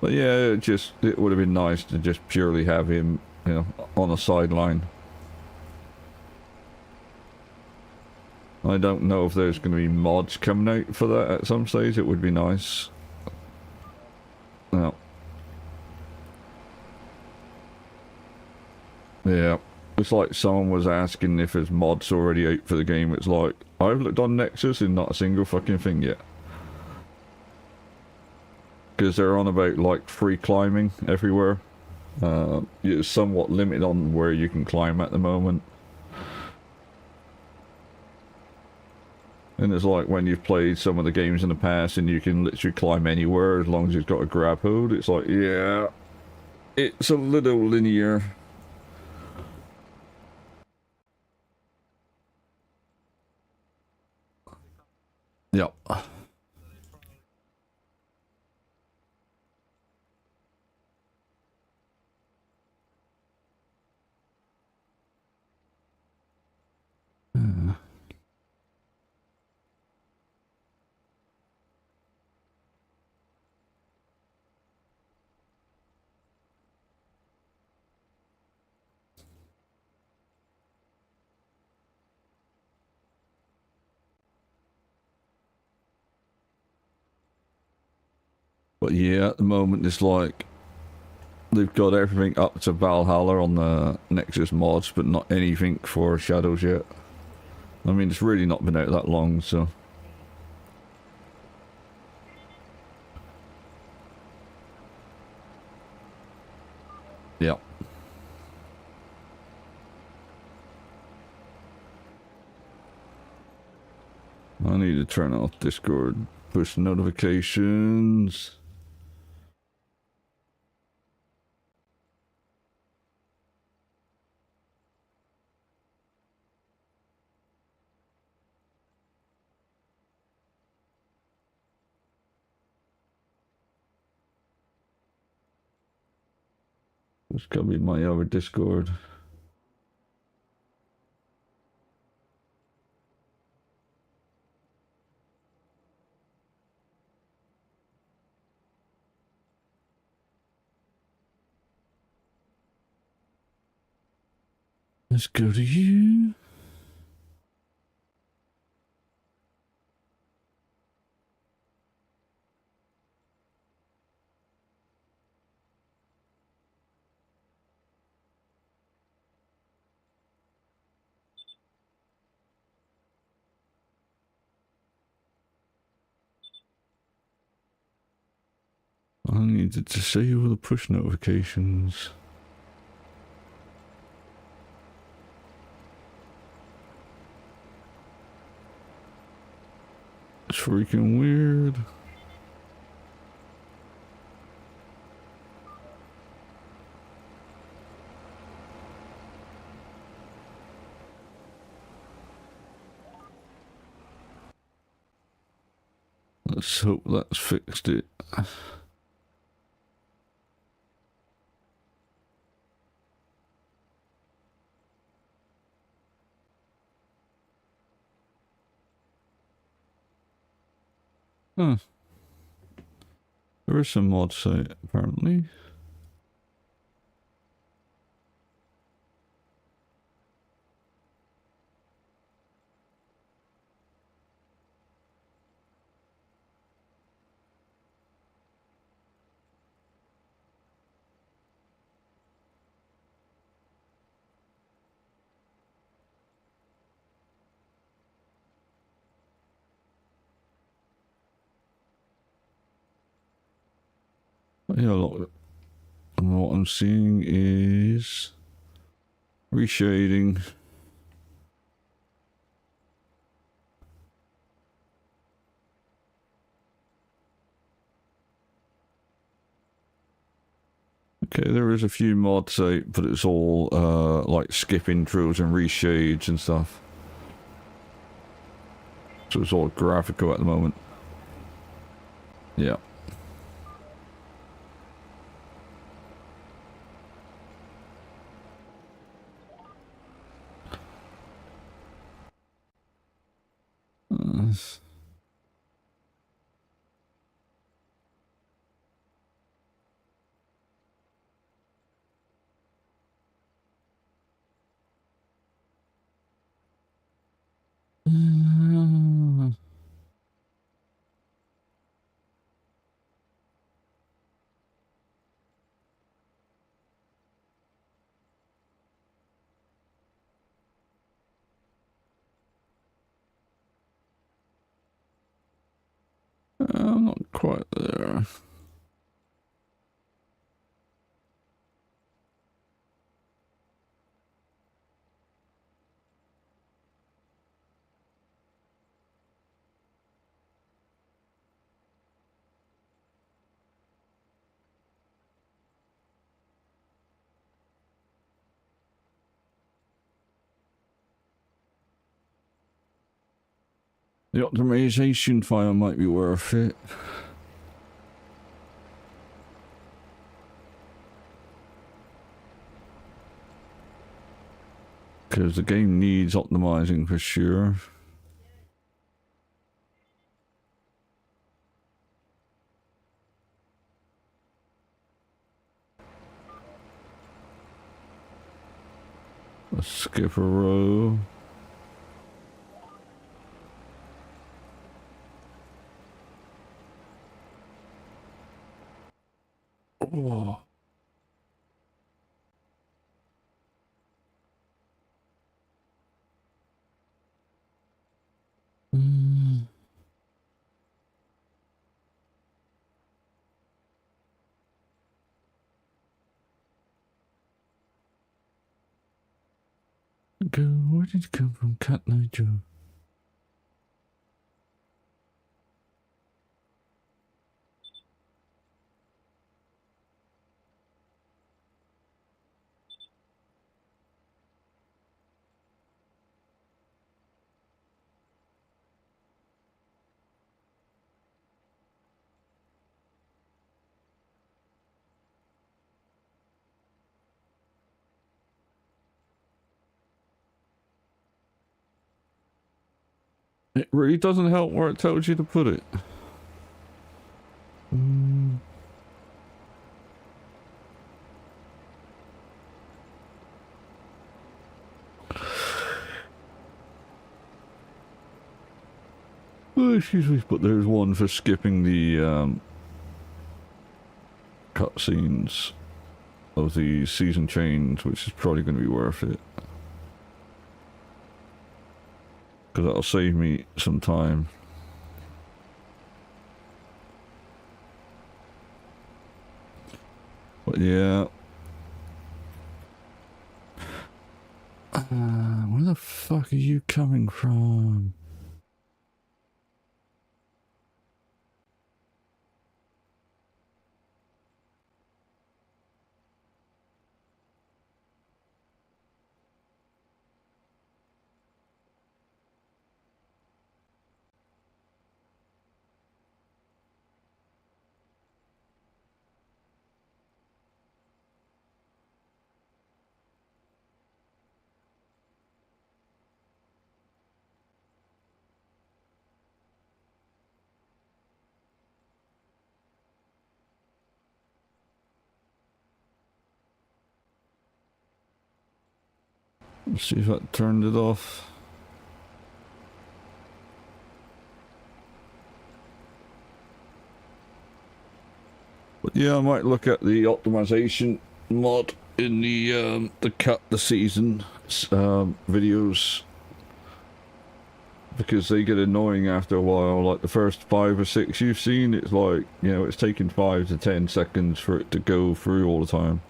But yeah, it would have been nice to just purely have him, you know, on a sideline. I don't know if there's going to be mods coming out for that at some stage. It would be nice. No. Yeah. It's like someone was asking if there's mods already out for the game. It's like, I've looked on Nexus and not a single fucking thing yet. Because they're on about, like, free climbing everywhere. You're somewhat limited on where you can climb at the moment. And it's like when you've played some of the games in the past and you can literally climb anywhere as long as you've got a grab hold. It's like, yeah, it's a little linear. Yep. But yeah, at the moment it's like they've got everything up to Valhalla on the Nexus mods, but not anything for Shadows yet. I mean, it's really not been out that long, so... turn off Discord push notifications. This could be my other Discord. Let's go to you. I need to disable the push notifications. It's freaking weird. Let's hope that's fixed it. Huh. There is some mod site, apparently. Yeah, what I'm seeing is reshading. Okay, there is a few mod site, but it's all like skipping drills and reshades and stuff. So it's all graphical at the moment. Yeah. Uh, I'm not quite there. The optimization file might be worth it. Because the game needs optimizing for sure. Let's skip a row. Oh. Go, where did it come from? Cat Nigel. It really doesn't help where it tells you to put it. Oh, excuse me, but there's one for skipping the cutscenes of the season change, which is probably going to be worth it. Because that'll save me some time. But yeah. Where the fuck are you coming from? Let's see if that turned it off. But yeah, I might look at the optimization mod in the cut the season videos, because they get annoying after a while. Like the first 5 or 6 you've seen, it's like, you know, it's taking 5 to 10 seconds for it to go through all the time.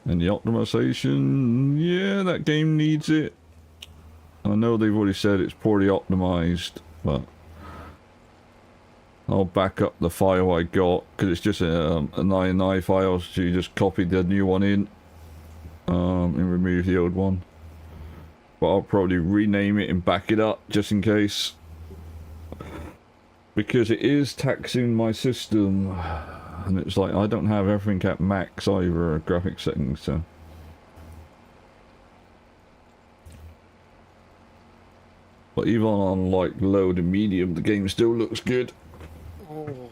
And the optimization, yeah, that game needs it. I know they've already said it's poorly optimized, but I'll back up the file I got, because it's just an INI file, so you just copy the new one in and remove the old one. But I'll probably rename it and back it up just in case, because it is taxing my system, and it's like I don't have everything at max either, graphic settings, so. But even on like low to medium, the game still looks good.
Oh.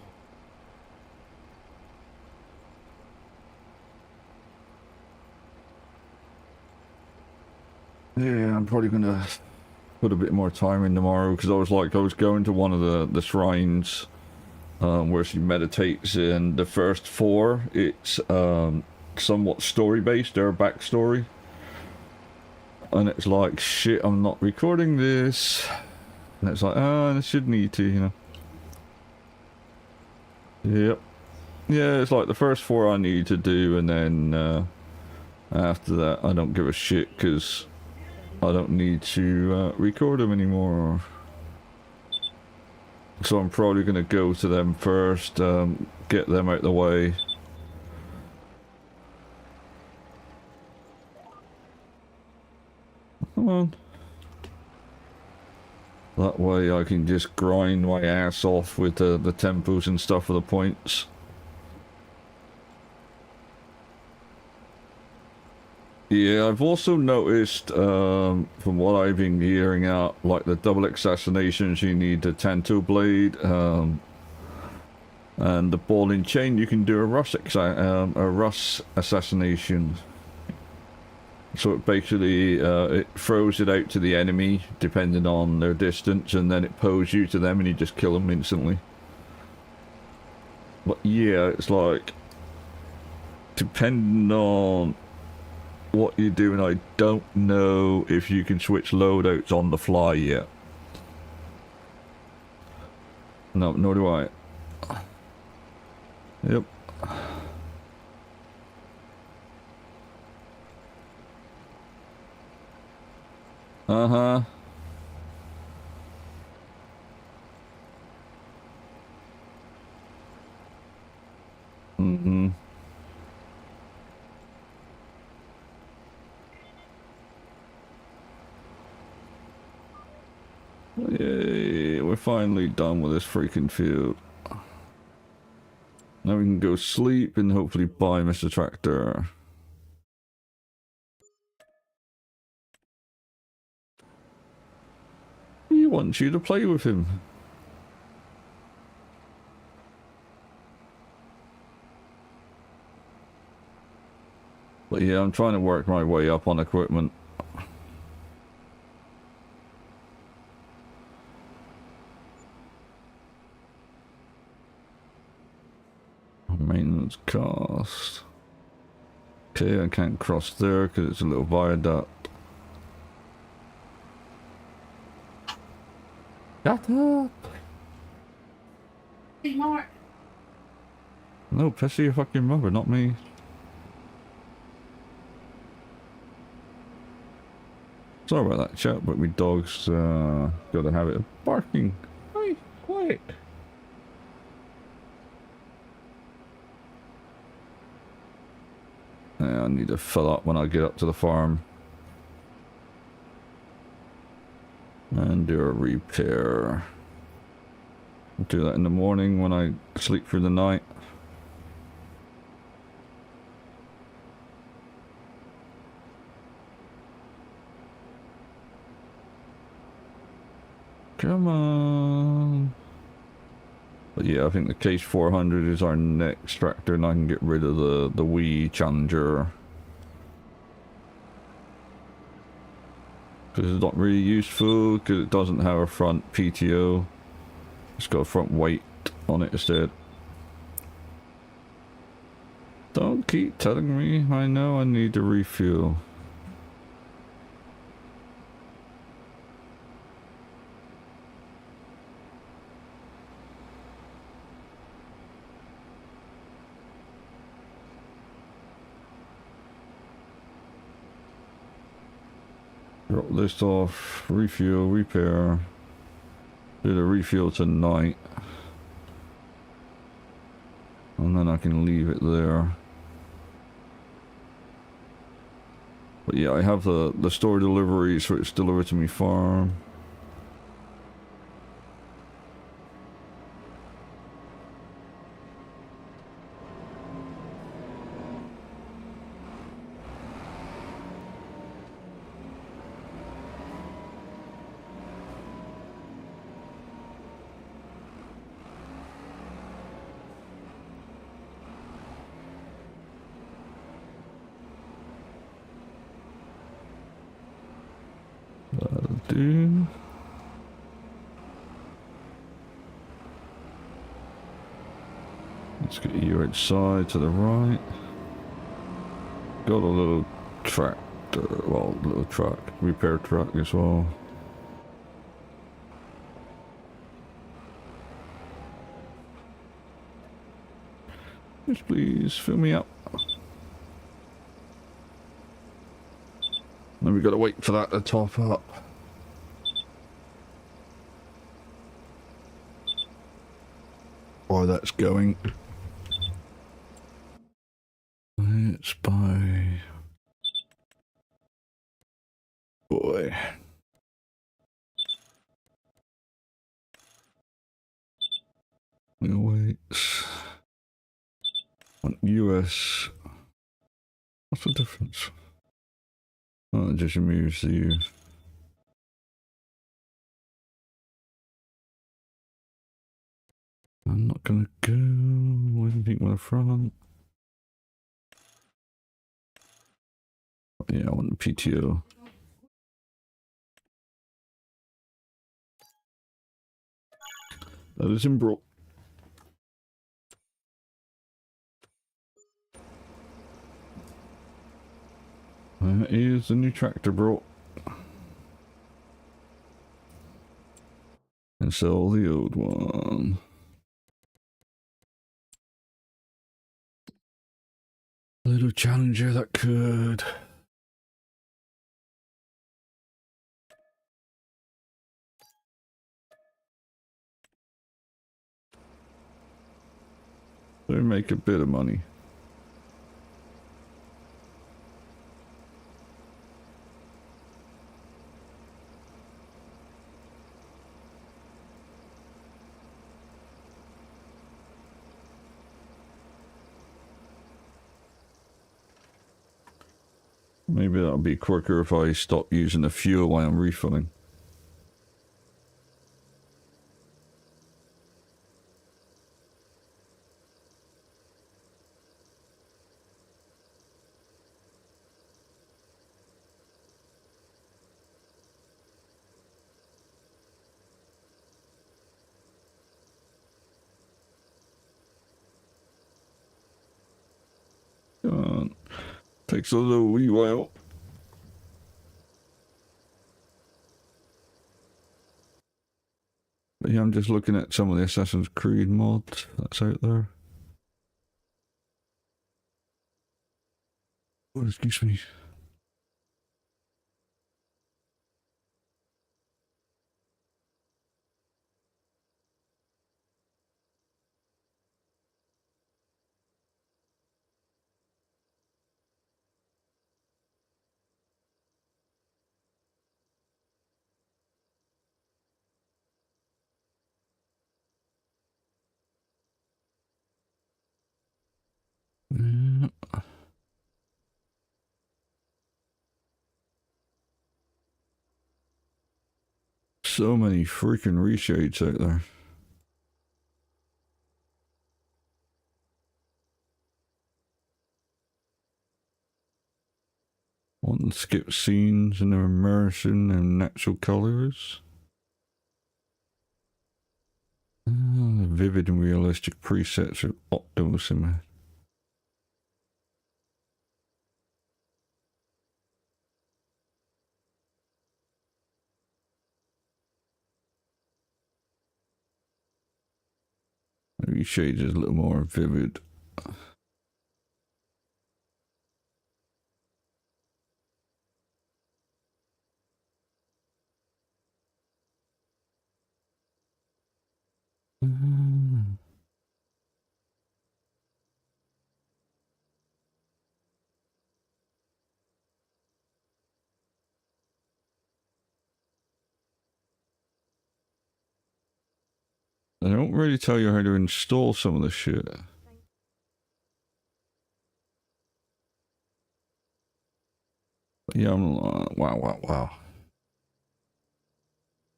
Yeah, I'm probably gonna put a bit more time in tomorrow, because I was going to one of the shrines where she meditates, and the first 4, it's somewhat story based, their backstory. And it's like, shit, I'm not recording this. And it's like, I should need to, you know. Yep. Yeah, it's like the first 4 I need to do, and then after that I don't give a shit, because I don't need to record them anymore. So I'm probably going to go to them first, get them out the way. Come on. That way I can just grind my ass off with the tempos and stuff for the points. Yeah, I've also noticed, from what I've been hearing out, like the double assassinations, you need the Tanto Blade, and the ball and chain, you can do a rush assassination. So it basically, it throws it out to the enemy, depending on their distance, and then it poses you to them, and you just kill them instantly. But yeah, it's like, depending on what you're doing, I don't know if you can switch loadouts on the fly yet. No, nor do I. Yep. Uh-huh. Mm-hmm. Yay, we're finally done with this freaking field. Now we can go sleep and hopefully buy Mr. Tractor. wants you to play with him. But yeah, I'm trying to work my way up on equipment. Maintenance cost. Okay, I can't cross there because it's a little viaduct. Shut up!
Hey, Mark.
No, pissy your fucking mother, not me. Sorry about that chat, but my dog's got a habit of barking. Hey, quiet. Yeah, I need to fill up when I get up to the farm. And do a repair. I'll do that in the morning when I sleep through the night. Come on. But yeah, I think the Case 400 is our next tractor, and I can get rid of the wee Challenger. Because it's not really useful, because it doesn't have a front PTO. It's got a front weight on it instead. Don't keep telling me, I know I need to refuel. Drop this off, refuel, repair. Do the refuel tonight. And then I can leave it there. But yeah, I have the store delivery, so it's delivered to me farm. That'll do. Let's get you outside to the right. Got a little tractor, well, little truck, repair truck as well. Yes, please, fill me up. Then we gotta wait for that to top up. While that's going. It's by... Boy. Wait. US. What's the difference? Oh, it just removes the... I'm not gonna go with anything with the front. Yeah, I want the PTO. That is in bro. That is the new tractor brought. And sell the old one. Little Challenger that could. They make a bit of money. Maybe that'll be quicker if I stop using the fuel while I'm refilling. Takes a little wee while. But yeah, I'm just looking at some of the Assassin's Creed mods that's out there. Oh, excuse me. Yeah. So many freaking reshades out there. Want to skip scenes and immersion and natural colors. Vivid and realistic presets are optimal in there. Reshades is a little more vivid. They don't really tell you how to install some of the shit. But yeah, wow.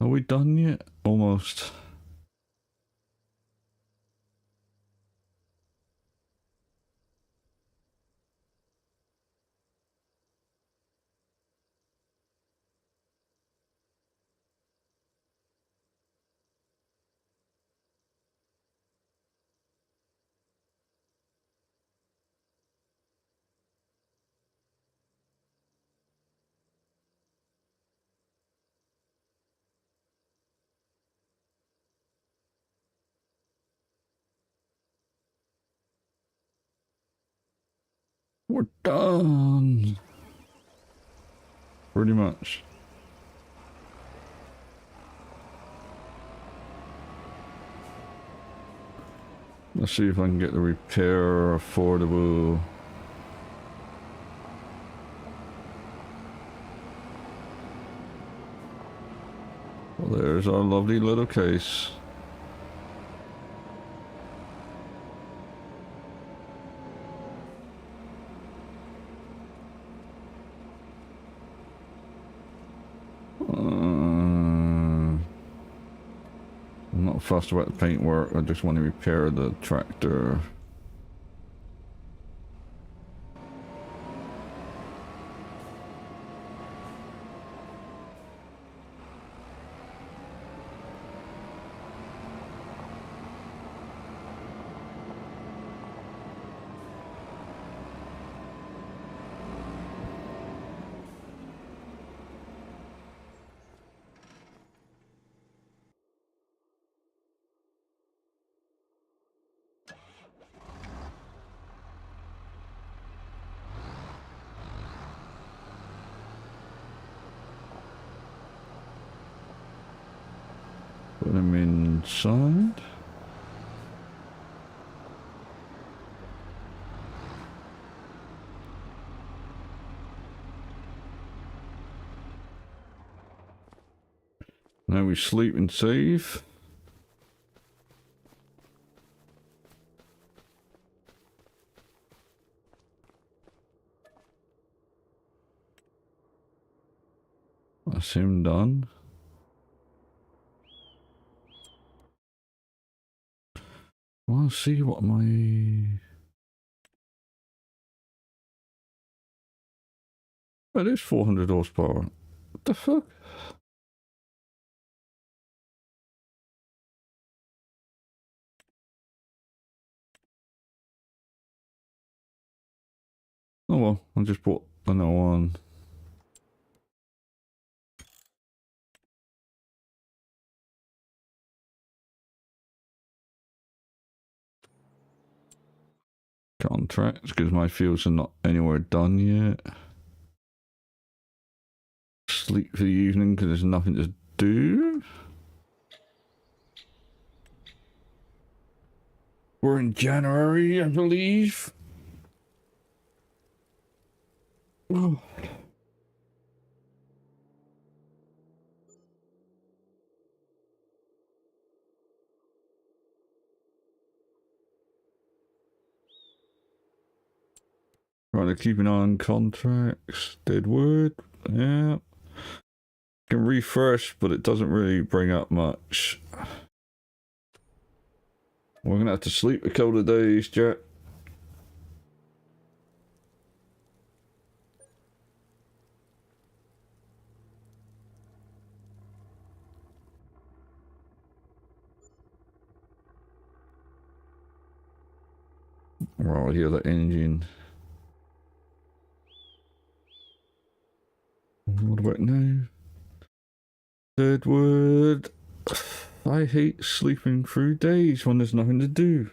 Are we done yet? Almost. We're done. Pretty much. Let's see if I can get the repair affordable. Well, there's our lovely little case. I'm not fussed about the paintwork, I just want to repair the tractor. Put them inside. Now we sleep and save. That's him done. I want to see what my... That is 400 horsepower. What the fuck? Oh well, I just bought another one. Contracts, because my fields are not anywhere done yet. Sleep for the evening because there's nothing to do. We're in January, I believe. Oh. Trying to keep an eye on contracts. Deadwood, yeah. Can refresh, but it doesn't really bring up much. We're gonna have to sleep a couple of days, Jack. Right here, the engine. What about now? Deadwood. I hate sleeping through days when there's nothing to do.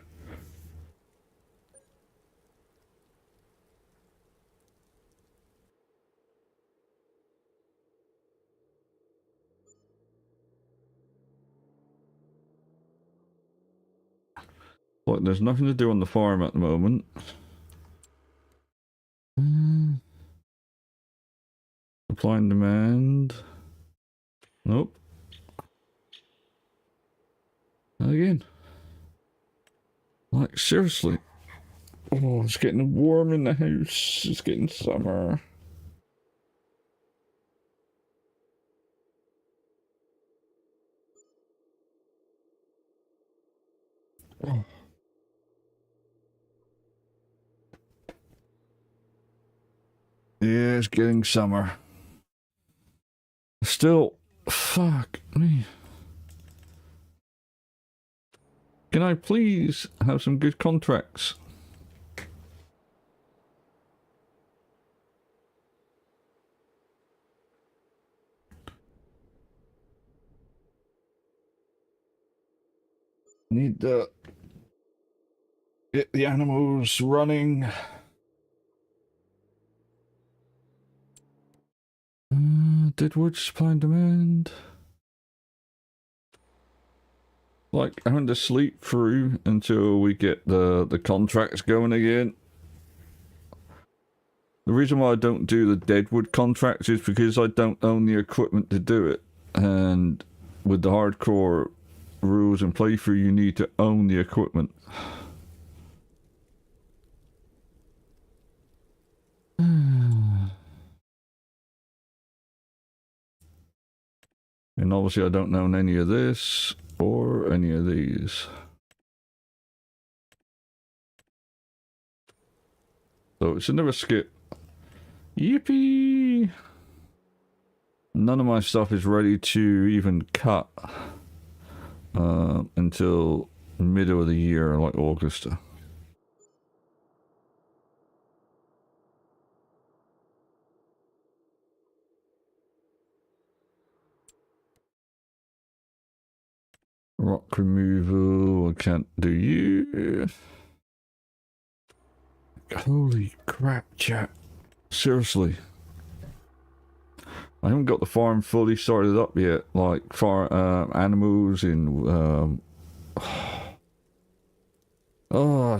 Like, there's nothing to do on the farm at the moment. Supply and demand. Nope. Again. Like, seriously. Oh, it's getting warm in the house. It's getting summer. Oh. Yeah, it's getting summer. Still, fuck me. Can I please have some good contracts? Need to get the animals running. Deadwood supply and demand. Like, having to sleep through until we get the contracts going again. The reason why I don't do the Deadwood contracts is because I don't own the equipment to do it. And with the hardcore rules and playthrough, you need to own the equipment. And obviously I don't own any of this or any of these. So it's another skip. Yippee! None of my stuff is ready to even cut until middle of the year, like August. Rock removal, I can't do you. Holy crap, chat. Seriously. I haven't got the farm fully started up yet, like animals in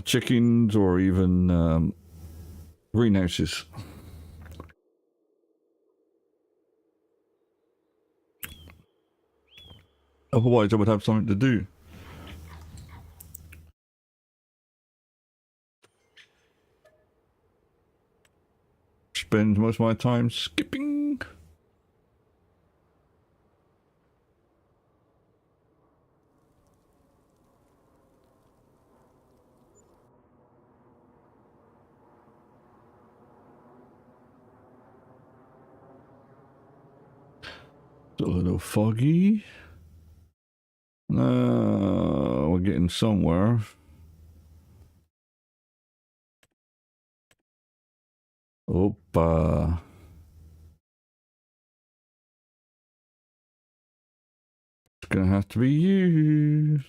chickens or even greenhouses. Otherwise I would have something to do. Spend most of my time skipping. It's a little foggy. We're getting somewhere. Opa. It's gonna have to be you.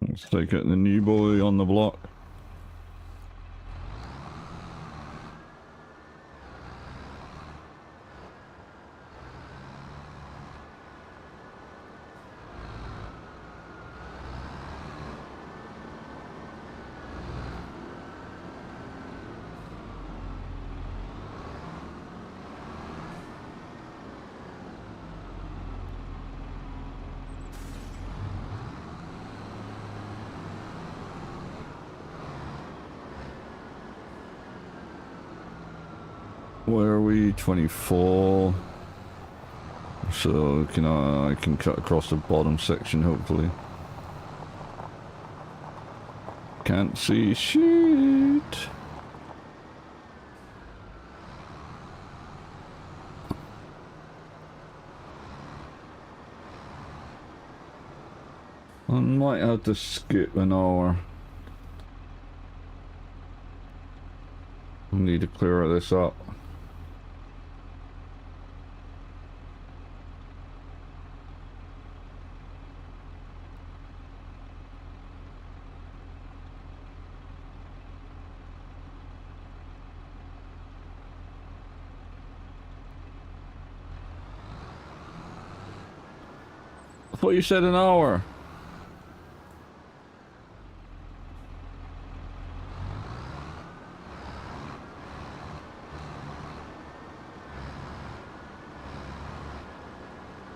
Let's take out the new boy on the block. Where are we? 24. So I can cut across the bottom section hopefully. Can't see shit. I might have to skip an hour. I need to clear this up. I thought you said an hour.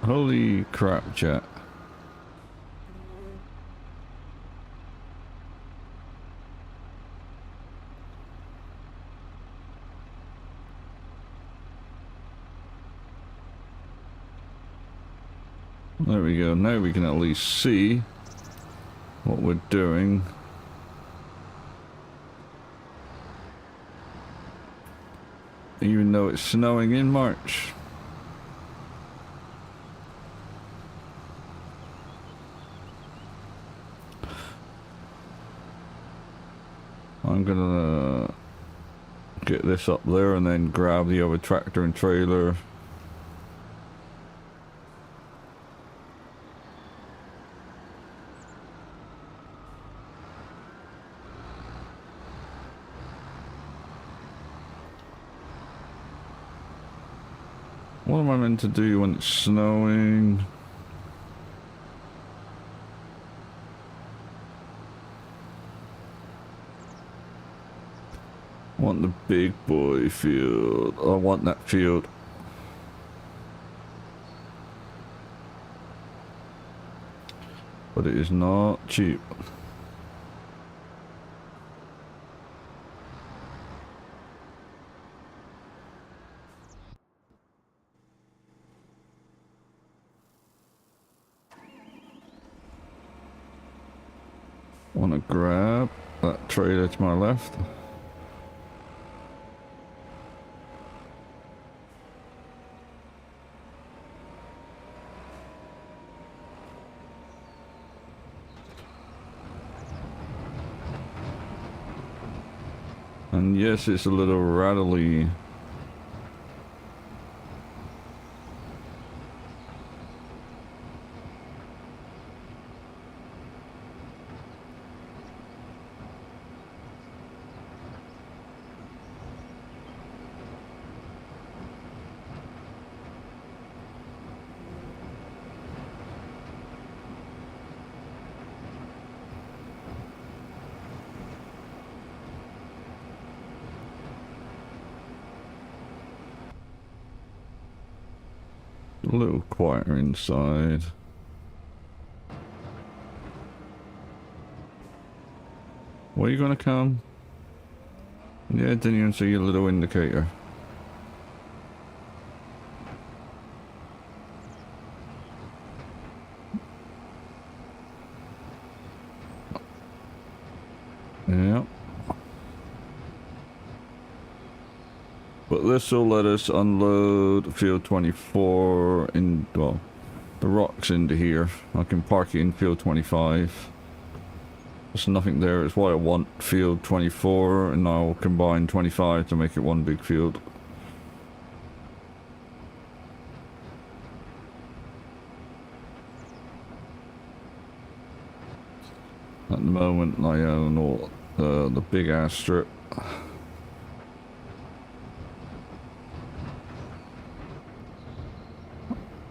Holy crap, chat. There we go. Now we can at least see what we're doing. Even though it's snowing in March. I'm gonna get this up there and then grab the other tractor and trailer. What am I meant to do when it's snowing? I want the big boy field. I want that field. But it is not cheap. Want to grab that trailer to my left. And yes, it's a little rattly. A little quieter inside. Where are you gonna come? Yeah, didn't even see your little indicator. Yep. But this will let us unload field 24 in, well, the rocks into here. I can park it in field 25. There's nothing there. It's why I want field 24, and I'll combine 25 to make it one big field. At the moment, I own all the big ass strip.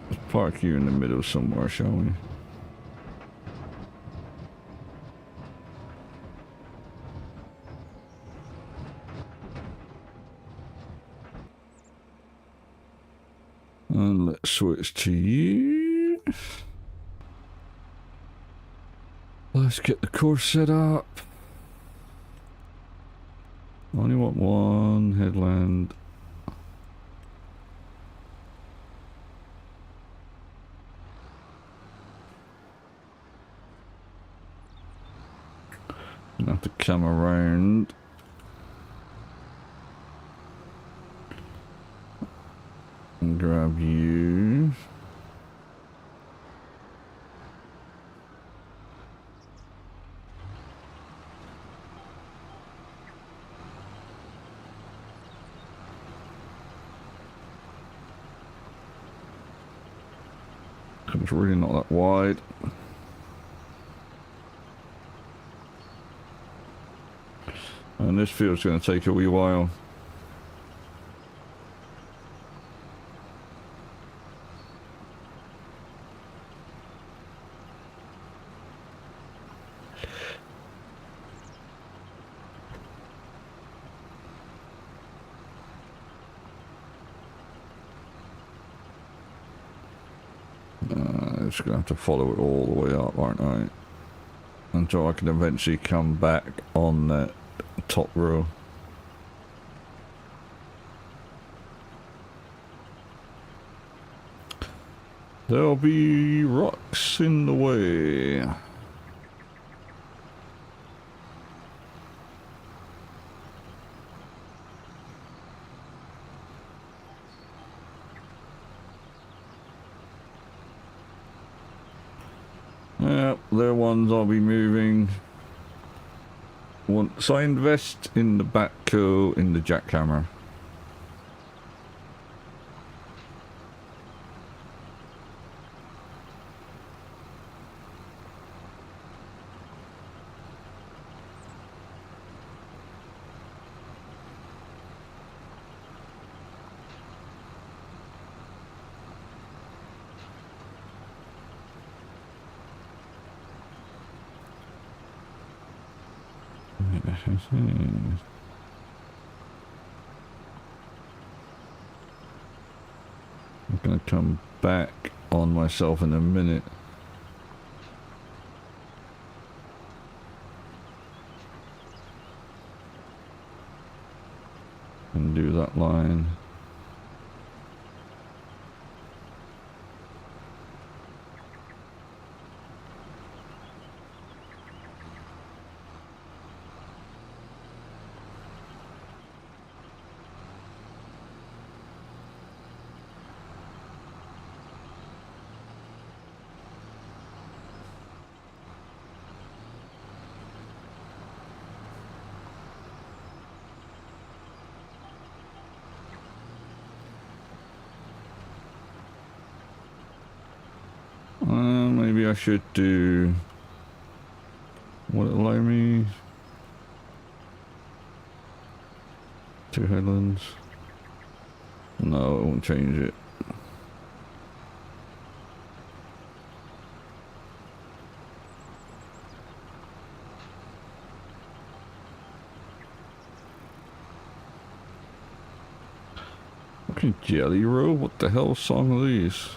Let's park you in the middle somewhere, shall we? And let's switch to you. Let's get the course set up. Only want one headland. I have to come around. And grab you. It's really not that wide. And this field's going to take a wee while. Just going to have to follow it all the way up, aren't I? Until I can eventually come back on that top row. There'll be rocks in the way. Yep, they're ones I'll be moving. Once I invest in the backhoe in the jackhammer. I'm gonna come back on myself in a minute. And do that line. Maybe I should do... Will it allow me? 2 headlands? No, it won't change it. Okay, Jelly Roll? What the hell song are these?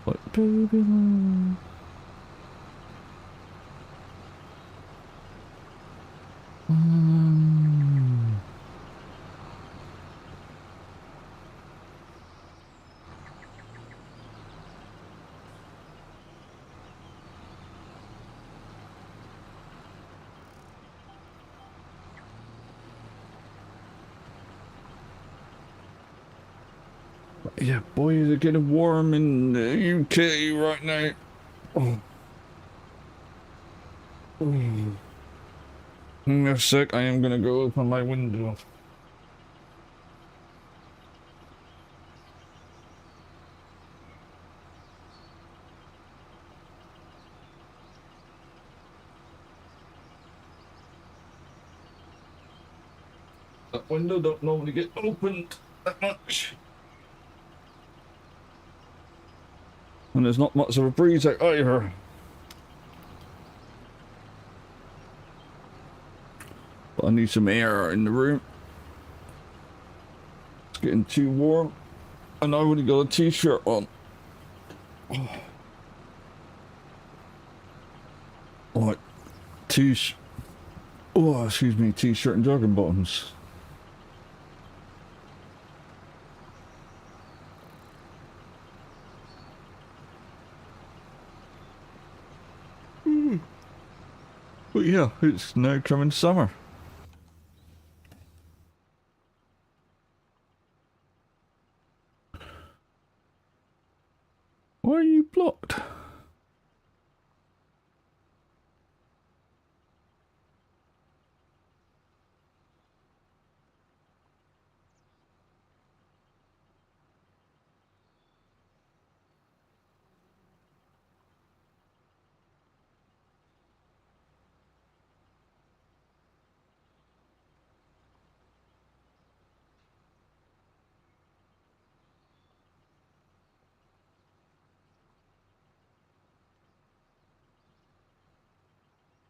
Like, baby love. Yeah, boy, is it getting warm in the UK right now. Oh. Oh. In a sec, I am gonna go open my window. That window don't normally get opened that much. And there's not much of a breeze out either. But I need some air in the room. It's getting too warm. And I already got a t-shirt on. Like, excuse me, t-shirt and jogging bottoms. But yeah, it's now coming summer. Why are you blocked?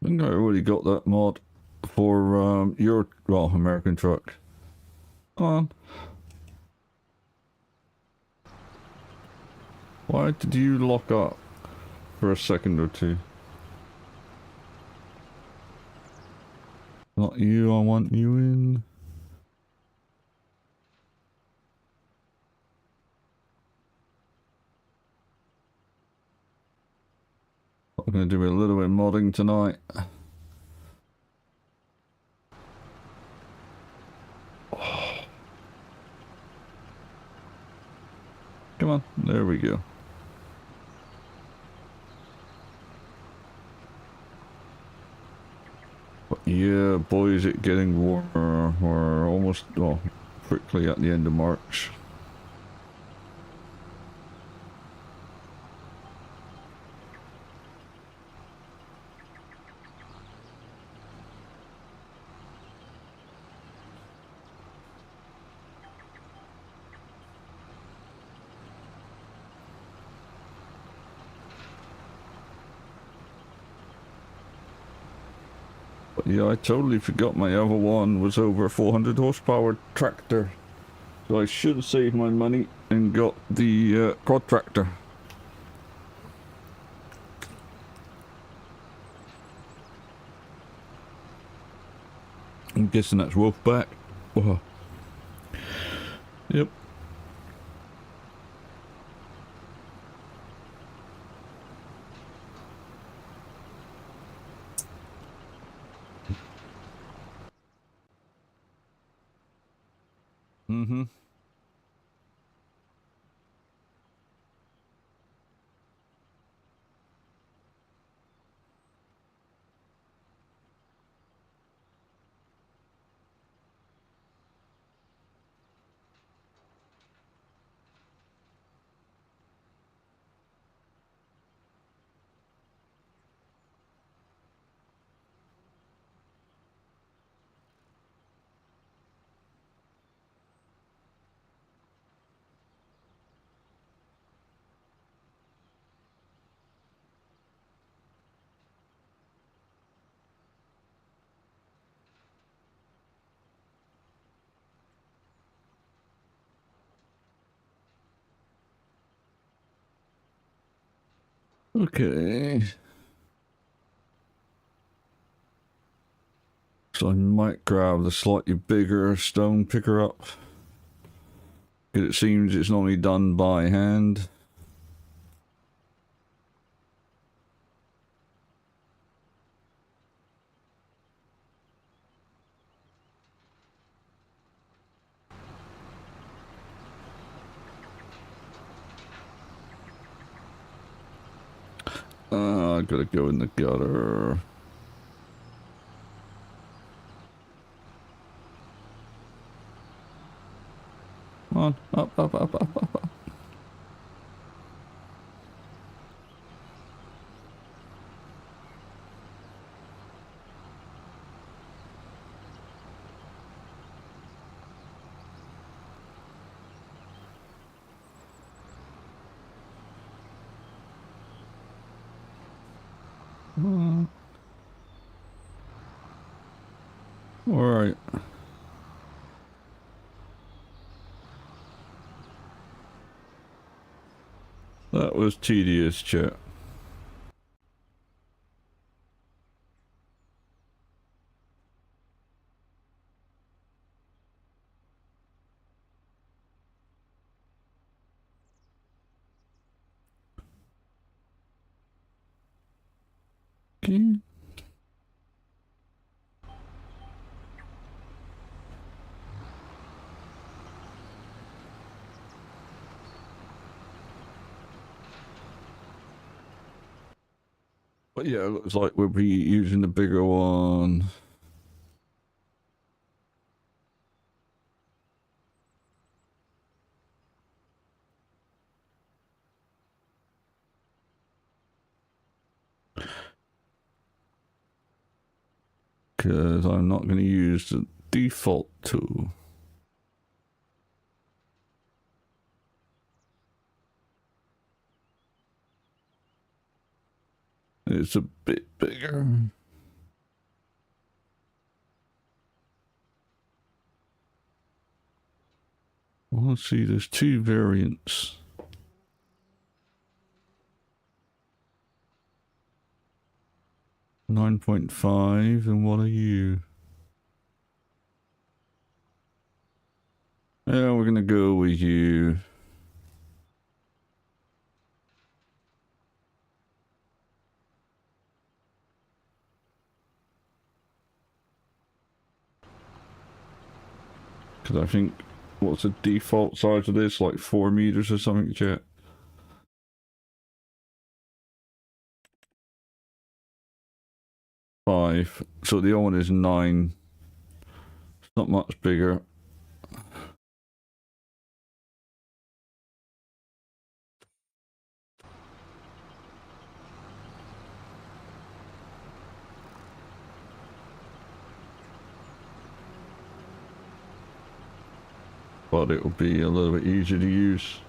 I think I already got that mod for your, well, American truck. Come on. Why did you lock up for a second or two? Not you, I want you in. I'm gonna do a little bit of modding tonight. Come on, there we go. But yeah, boy, is it getting warmer. We're almost, well, quickly at the end of March. But yeah, I totally forgot my other one was over 400 horsepower tractor. So I should have saved my money and got the quad tractor. I'm guessing that's Wolfpack. Whoa. Yep. Mm-hmm. Okay. So I might grab the slightly bigger stone picker up. It seems it's normally done by hand. I gotta go in the gutter. Come on, up, up, up, up, up, up. All right. That was tedious, chat. Okay. But yeah, it looks like we'll be using the bigger one. Because I'm not going to use the default tool. It's a bit bigger. Well, let's see, there's two variants. 9.5, and what are you? Yeah, we're gonna go with you. Because I think, what's the default size of this? Like 4 meters or something, chat? Five. So the other one is 9. It's not much bigger. But it'll be a little bit easier to use.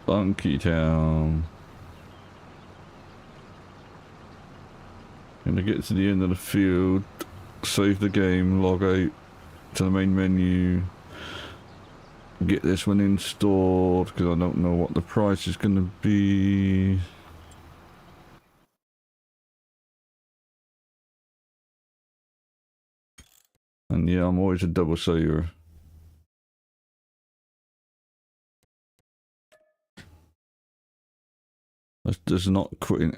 Funky Town. Gonna get to the end of the field, save the game, log out to the main menu, get this one installed because I don't know what the price is gonna be. And yeah, I'm always a double saver. That's just not quitting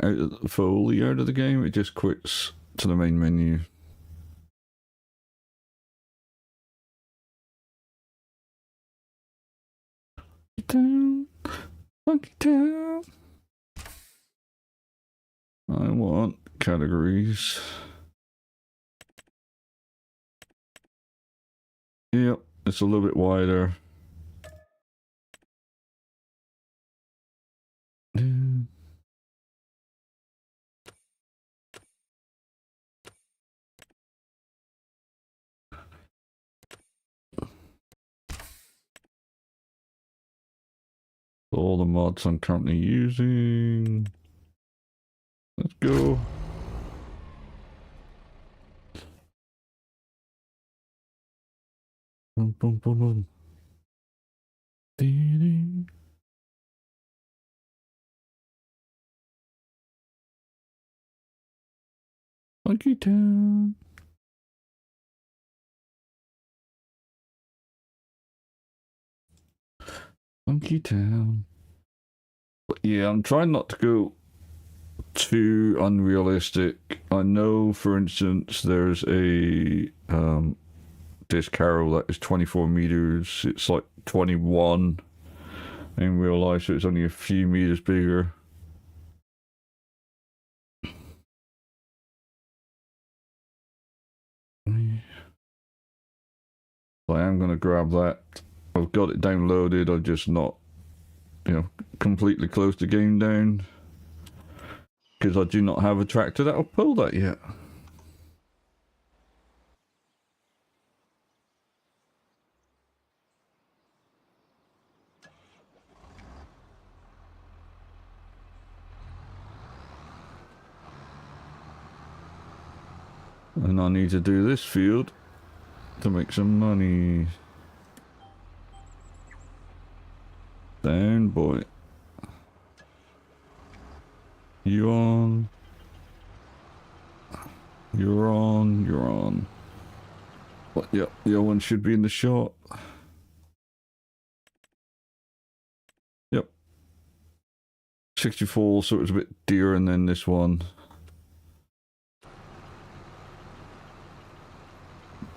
fully out of the game, it just quits to the main menu. Town, funky town. I want categories. Yep, it's a little bit wider. All the mods I'm currently using. Let's go. Boom, boom, boom, boom. Dee-dee. Funky Town. Monkey Town. But yeah, I'm trying not to go too unrealistic. I know, for instance, there's a this carol that is 24 meters. It's like 21 in real life, so it's only a few meters bigger. I am going to grab that. I've got it downloaded. I've just not, completely closed the game down because I do not have a tractor that'll pull that yet. And I need to do this field to make some money. Down, boy. You on? You're on. You're on. But yep, the other one should be in the shot. Yep. 64, so it was a bit dearer than this one.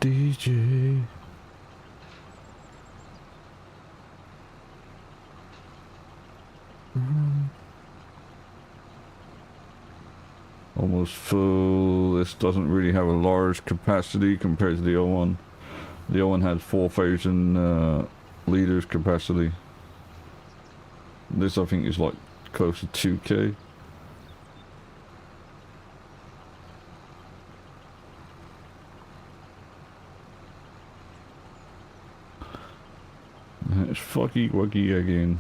DJ. Almost full. This doesn't really have a large capacity compared to the other one. The other one had 4,000 liters capacity. This I think is like close to 2K. It's fucky wuggy again.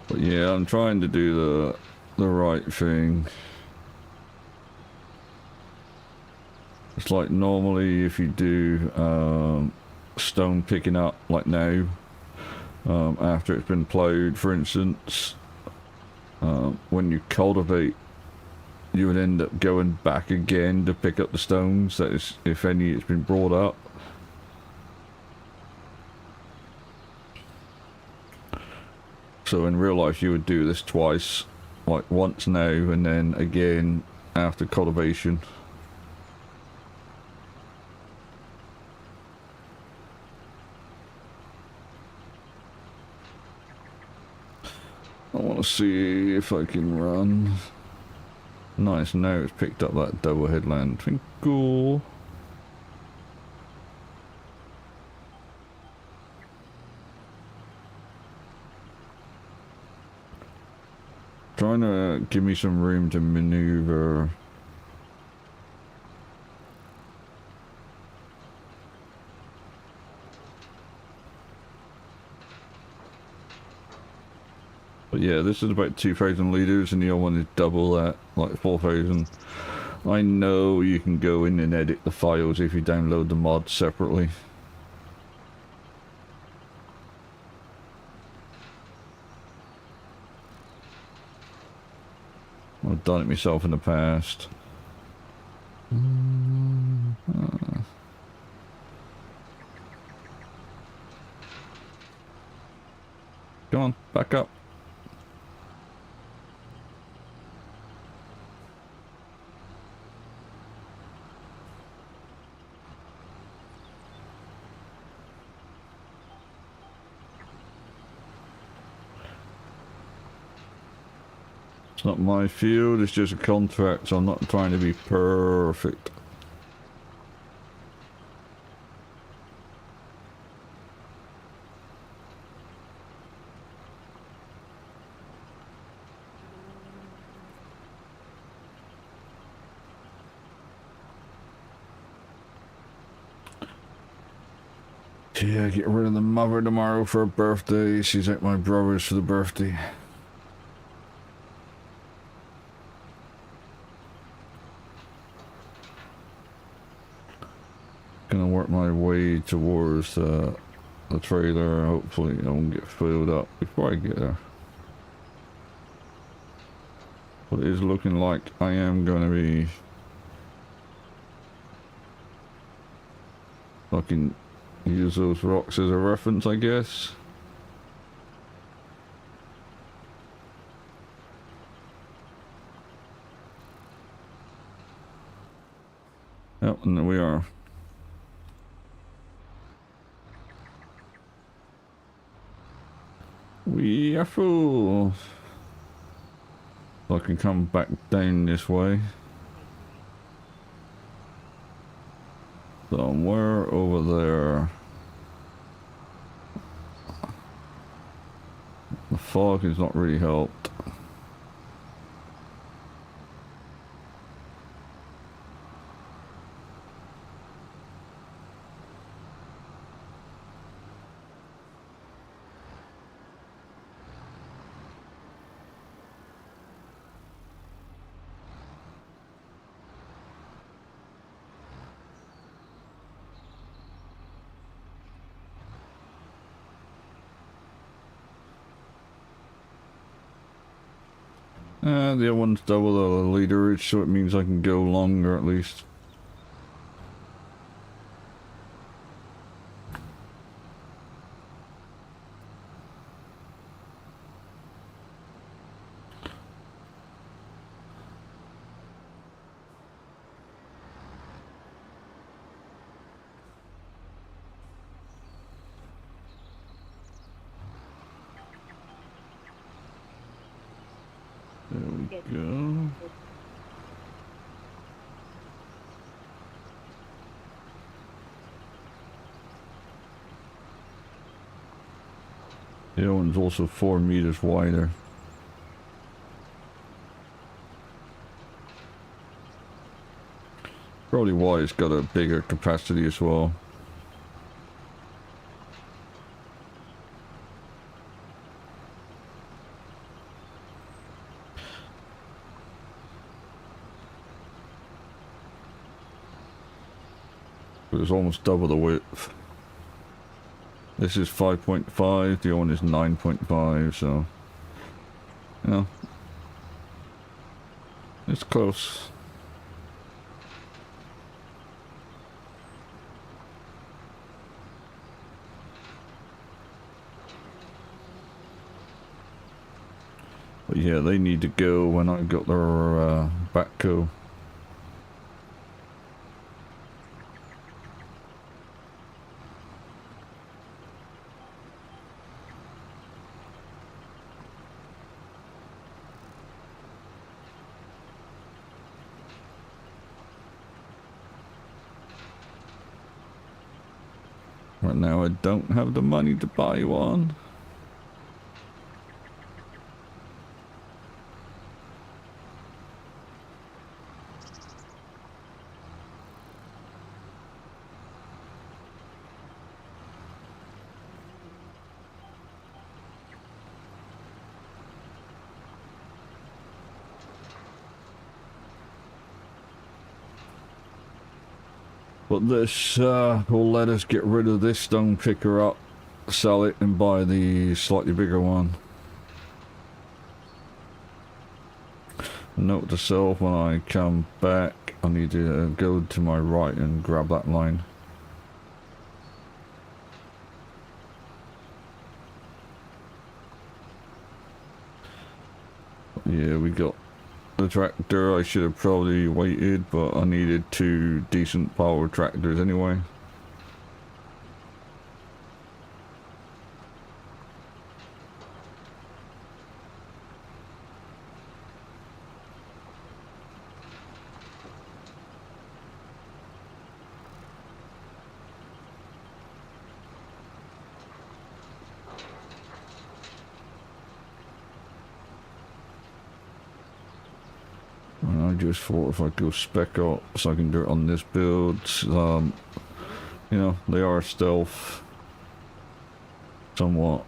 But yeah, I'm trying to do the right thing. It's like normally if you do stone picking up like now, after it's been plowed, for instance, when you cultivate, you would end up going back again to pick up the stones that is, if any, it's been brought up. So in real life you would do this twice, like once now and then again after cultivation. I want to see if I can run. Nice, now it's picked up that double headland. Twinkle. Trying to give me some room to maneuver. But yeah, this is about 2,000 liters and the other one is double that, like 4,000. I know you can go in and edit the files if you download the mods separately. I've done it myself in the past. Come on, back up. It's not my field, it's just a contract, so I'm not trying to be perfect. Yeah, get rid of the mother tomorrow for her birthday. She's at my brother's for the birthday. gonna work my way towards the trailer. Hopefully I won't get filled up before I get there. But it is looking like I am gonna be fucking use those rocks as a reference, I guess. Yep, and there we are. We are full. So I can come back down this way. Somewhere over there. The fog has not really helped. The other one's double the literage, so it means I can go longer at least. There we go. The other one's also 4 meters wider. Probably why it's got a bigger capacity as well. But it's almost double the width. This is 5.5, the other one is 9.5, so... you know, it's close. But yeah, they need to go when I got their backhoe. Right now I don't have the money to buy one. But this will let us get rid of this stone picker up, sell it, and buy the slightly bigger one. Note to self, when I come back, I need to go to my right and grab that line. Yeah, we got the tractor. I should have probably waited, but I needed 2 decent power tractors anyway. I just thought if I go spec up so I can do it on this build, you know, they are stealth somewhat.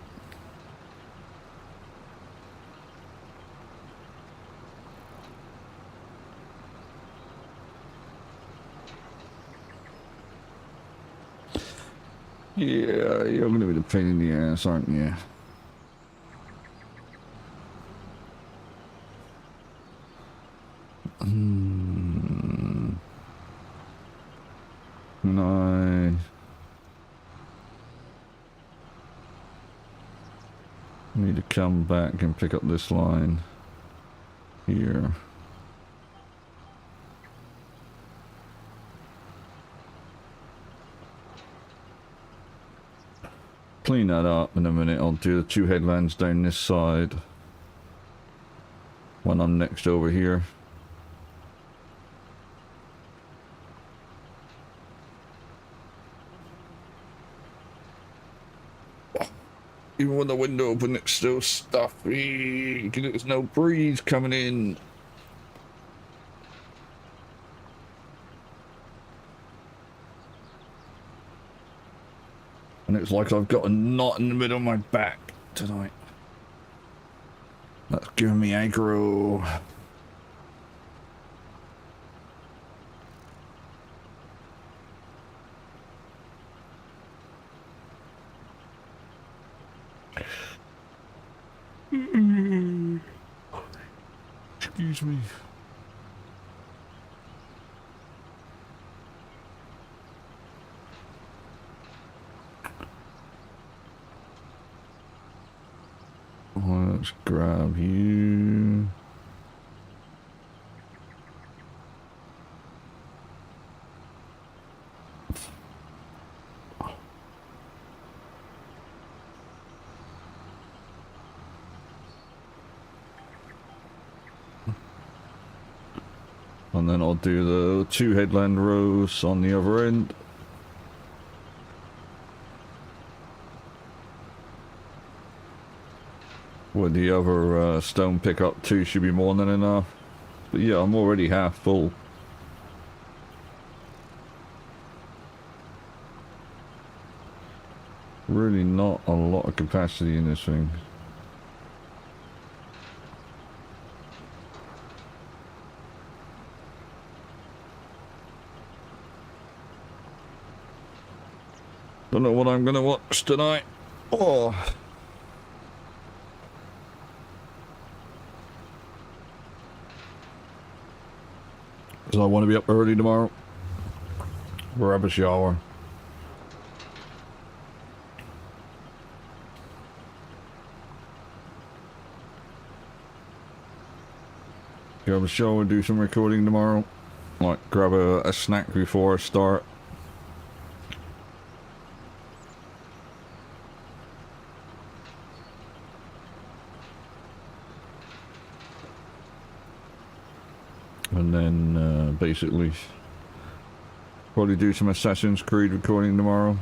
Yeah, you're gonna be the pain in the ass, aren't you? Hmm. No. Need to come back and pick up this line here. Clean that up in a minute. I'll do the 2 headlands down this side when I'm next over here. Even with the window open, it's still stuffy because there's no breeze coming in. And it's like I've got a knot in the middle of my back tonight. That's giving me aggro. Excuse me. Let's grab you. And then I'll do the 2 headland rows on the other end. With the other stone pickup 2 should be more than enough. But yeah, I'm already half full. Really not a lot of capacity in this thing. Don't know what I'm gonna watch tonight. Oh. Because I want to be up early tomorrow. Grab a shower. Grab a shower, do some recording tomorrow. Like, grab a snack before I start. And then, basically, probably do some Assassin's Creed recording tomorrow.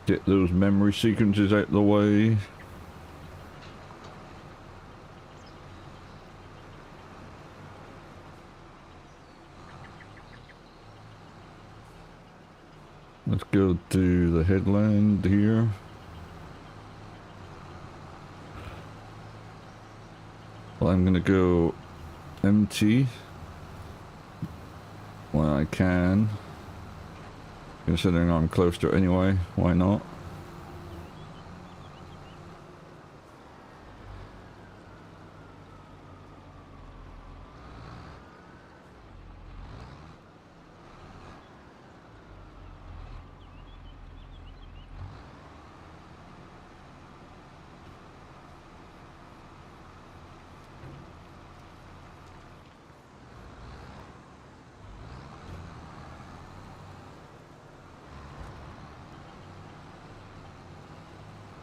Get those memory sequences out the way. Let's go to the headland here. Well, I'm gonna go empty when I can. Considering I'm close to it anyway, why not?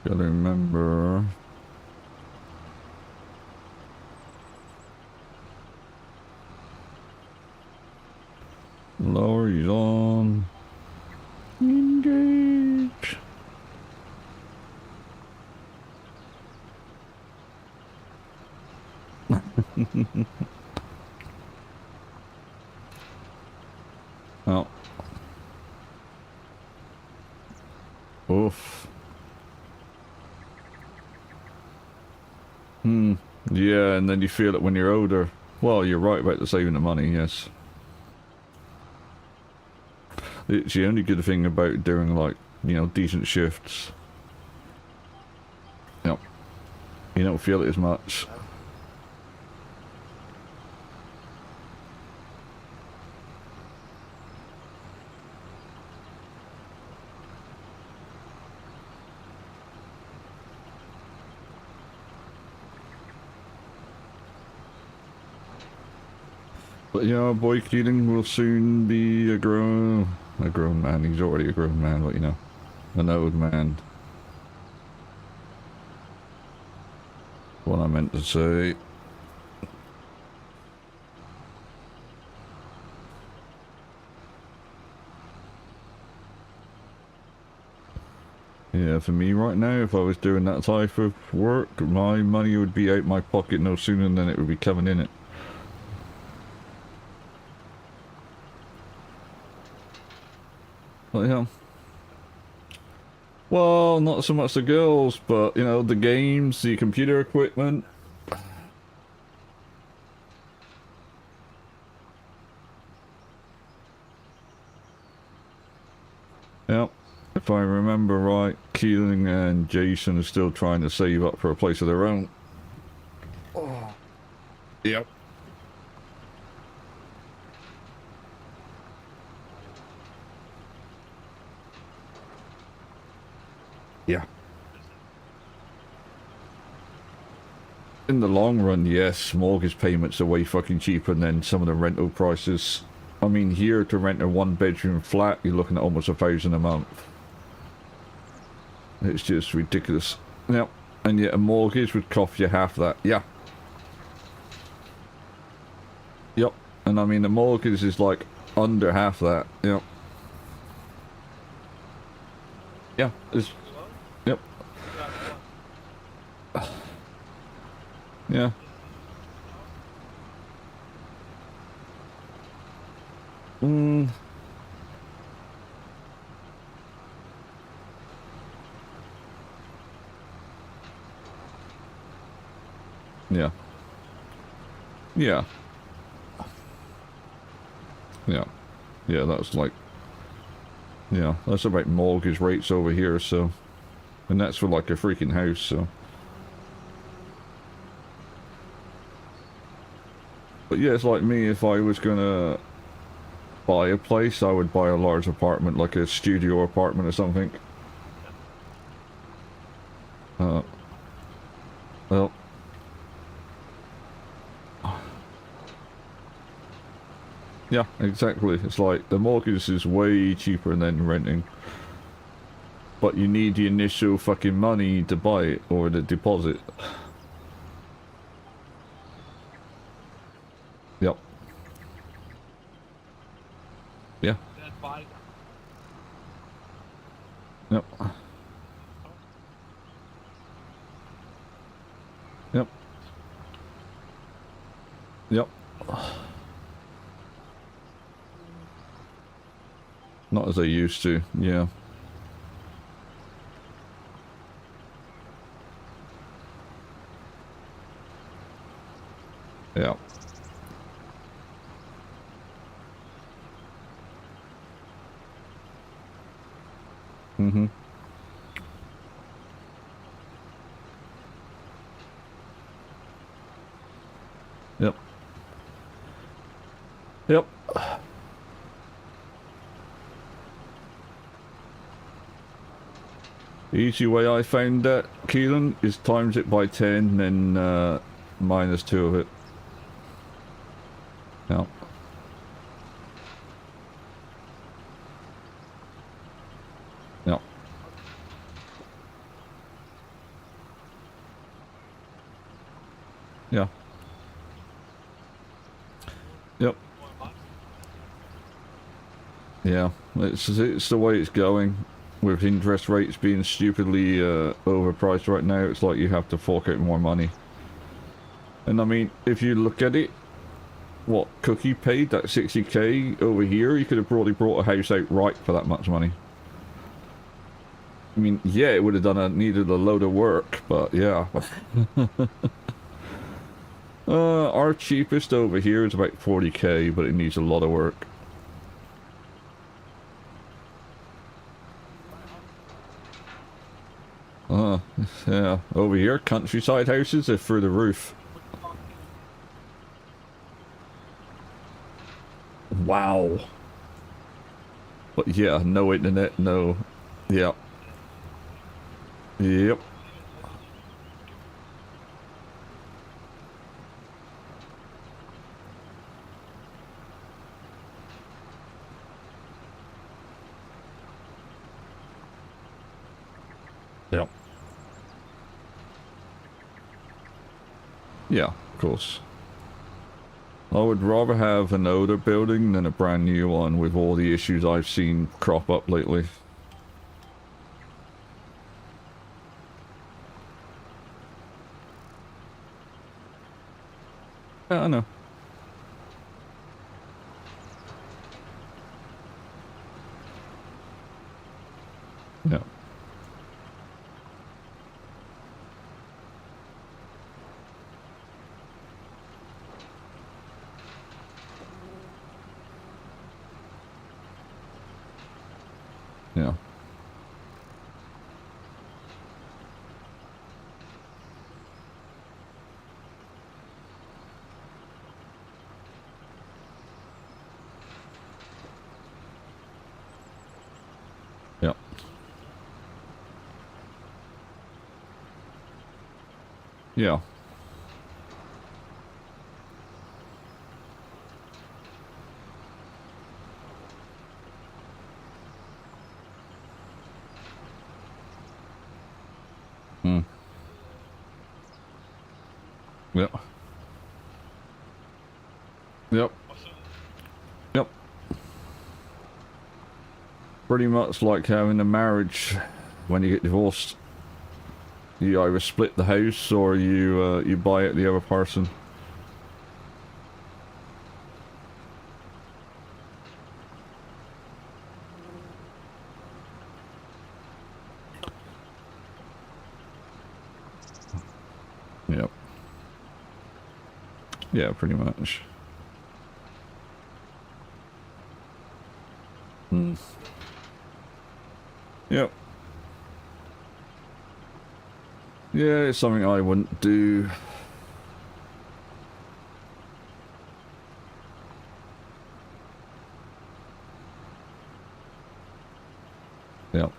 Gotta remember. Lower, he's on. Engage. Oh. Oof. Yeah, and then you feel it when you're older. Well, you're right about the saving the money, yes. It's the only good thing about doing, like, you know, decent shifts. Yep. You don't feel it as much. But yeah, our boy Keating will soon be a grown man. He's already a grown man, but you know, an old man. What I meant to say. Yeah, for me right now, if I was doing that type of work, my money would be out my pocket no sooner than it would be coming in it. But yeah. Well, not so much the girls, but, you know, the games, the computer equipment. Yep. If I remember right, Keeling and Jason are still trying to save up for a place of their own. Oh. Yep. Yeah. In the long run, yes, mortgage payments are way fucking cheaper than some of the rental prices. I mean, here to rent a one-bedroom flat, you're looking at almost $1,000 a month. It's just ridiculous. Yep. And yet a mortgage would cost you half that. Yeah. Yep. And I mean, the mortgage is like under half that. Yep. Yeah. It's... Yep. Yeah. Mm. Yeah. Yeah. Yeah. Yeah, that's like... Yeah, that's about mortgage rates over here, so... And that's for like a freaking house, so... But yeah, it's like me, if I was gonna buy a place, I would buy a large apartment, like a studio apartment or something. Well... Yeah, exactly. It's like, the mortgage is way cheaper than renting. But you need the initial fucking money to buy it, or the deposit. Yep. Yeah. Yep. Yep. Yep. Not as they used to, yeah. Yeah. Mm-hmm. Yep. Yep. The easy way I found that, Keelan, is times it by 10, then minus 2 of it. Yep. Yep. Yeah. Yep. Yeah, it's the way it's going. With interest rates being stupidly overpriced right now, it's like you have to fork out more money. And I mean, if you look at it, what Cookie paid, that 60k over here, you could have probably brought a house outright for that much money. I mean, yeah, it would have needed a load of work, but yeah. Our cheapest over here is about 40k, but it needs a lot of work. Uh, yeah. Over here, countryside houses are through the roof. Wow. But yeah, no internet, no. Yeah. Yep. Yep. Yeah, of course. I would rather have an older building than a brand new one with all the issues I've seen crop up lately. Yeah, I know. Yeah. Yeah. Yeah. Yeah. Hmm. Yep. Yep. Yep. Pretty much like having a marriage when you get divorced. You either split the house or you buy it the other person. Yep. Yeah, pretty much. Hmm. Yep. Yeah, it's something I wouldn't do. Yep.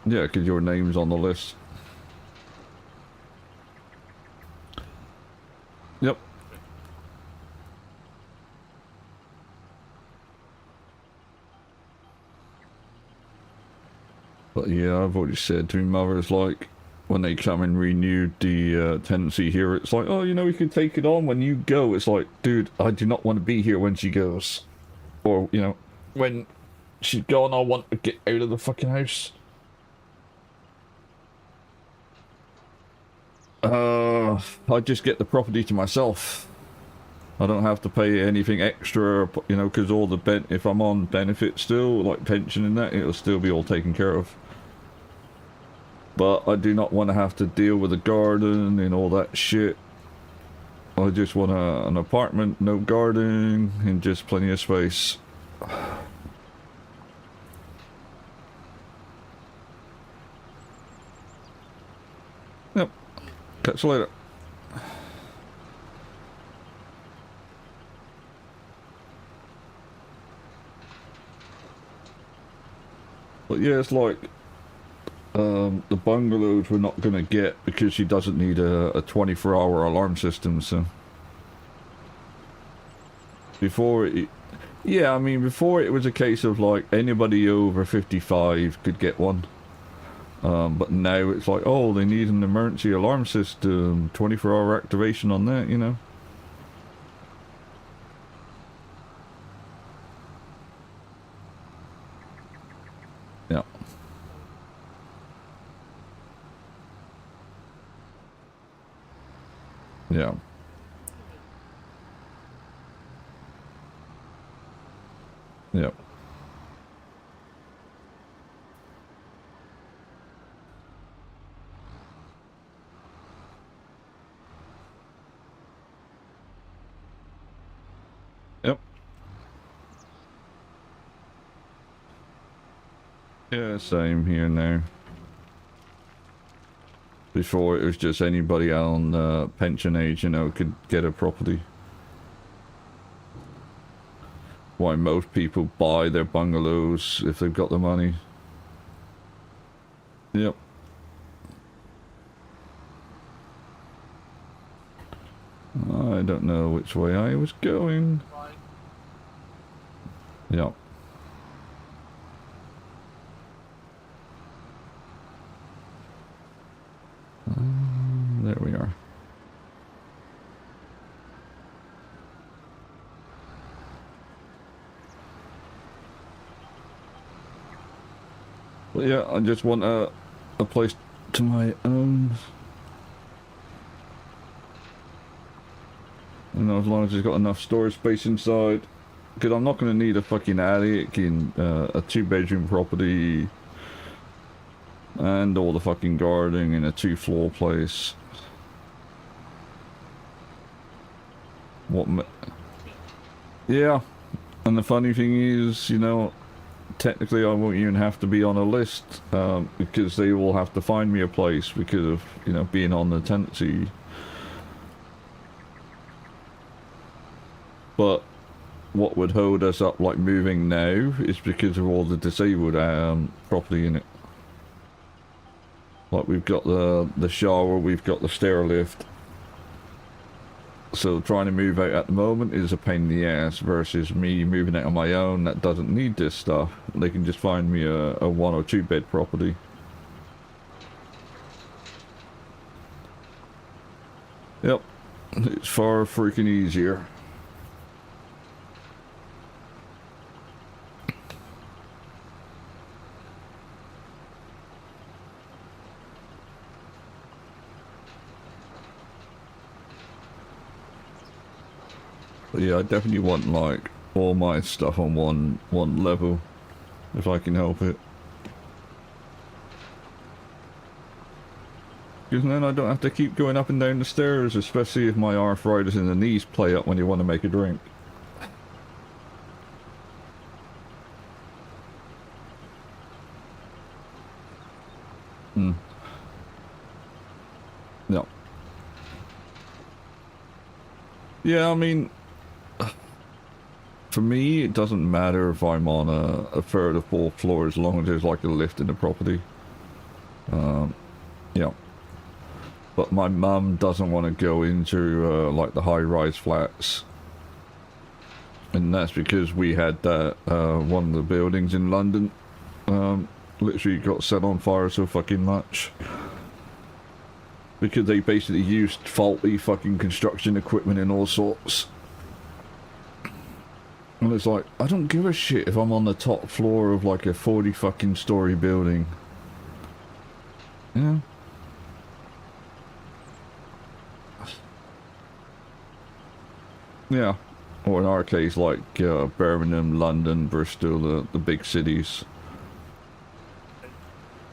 Yeah, because your name's on the list. Yep. But yeah, I've already said to my mother, it's like, when they come and renew the tenancy here, it's like, oh, you know, we can take it on when you go. It's like, dude, I do not want to be here when she goes. Or, you know, when she's gone, I want to get out of the fucking house. I just get the property to myself. I don't have to pay anything extra, you know, because all the if I'm on benefits still, like pension and that, it'll still be all taken care of. But I do not want to have to deal with a garden and all that shit. I just want an apartment, no garden, and just plenty of space. Yep. Catch you later. But yeah, it's like the bungalows we're not gonna get because she doesn't need a 24-hour alarm system. So before it, yeah, I mean before it was a case of like anybody over 55 could get one. But now it's like, oh, they need an emergency alarm system, 24-hour activation on that, you know? Yeah. Yeah. Yeah. Yep. Yeah, same here now. Before it was just anybody on pension age, you know, could get a property. Why most people buy their bungalows if they've got the money. Yep. I don't know which way I was going.
Fine.
Yep. There we are. But yeah, I just want a place to my own. You know, as long as it's got enough storage space inside. Because I'm not going to need a fucking attic in a 2-bedroom property. And all the fucking gardening in a 2-floor place. Yeah. And the funny thing is, you know, technically I won't even have to be on a list. Because they will have to find me a place because of, you know, being on the tenancy. But what would hold us up like moving now is because of all the disabled property in it. Like we've got the shower, we've got the stair lift. So trying to move out at the moment is a pain in the ass versus me moving out on my own that doesn't need this stuff. They can just find me a 1 or 2 bed property. Yep, it's far freaking easier. But yeah, I definitely want like all my stuff on one level, if I can help it. Because then I don't have to keep going up and down the stairs, especially if my arthritis in the knees play up when you want to make a drink. No. Yeah, I mean, for me, it doesn't matter if I'm on a 3rd or 4th floor as long as there's like a lift in the property. Yeah. But my mum doesn't want to go into like the high-rise flats. And that's because we had that one of the buildings in London literally got set on fire so fucking much. Because they basically used faulty fucking construction equipment and all sorts. And it's like, I don't give a shit if I'm on the top floor of like a 40 fucking story building. Yeah. Yeah. Or in our case, like Birmingham, London, Bristol, the big cities.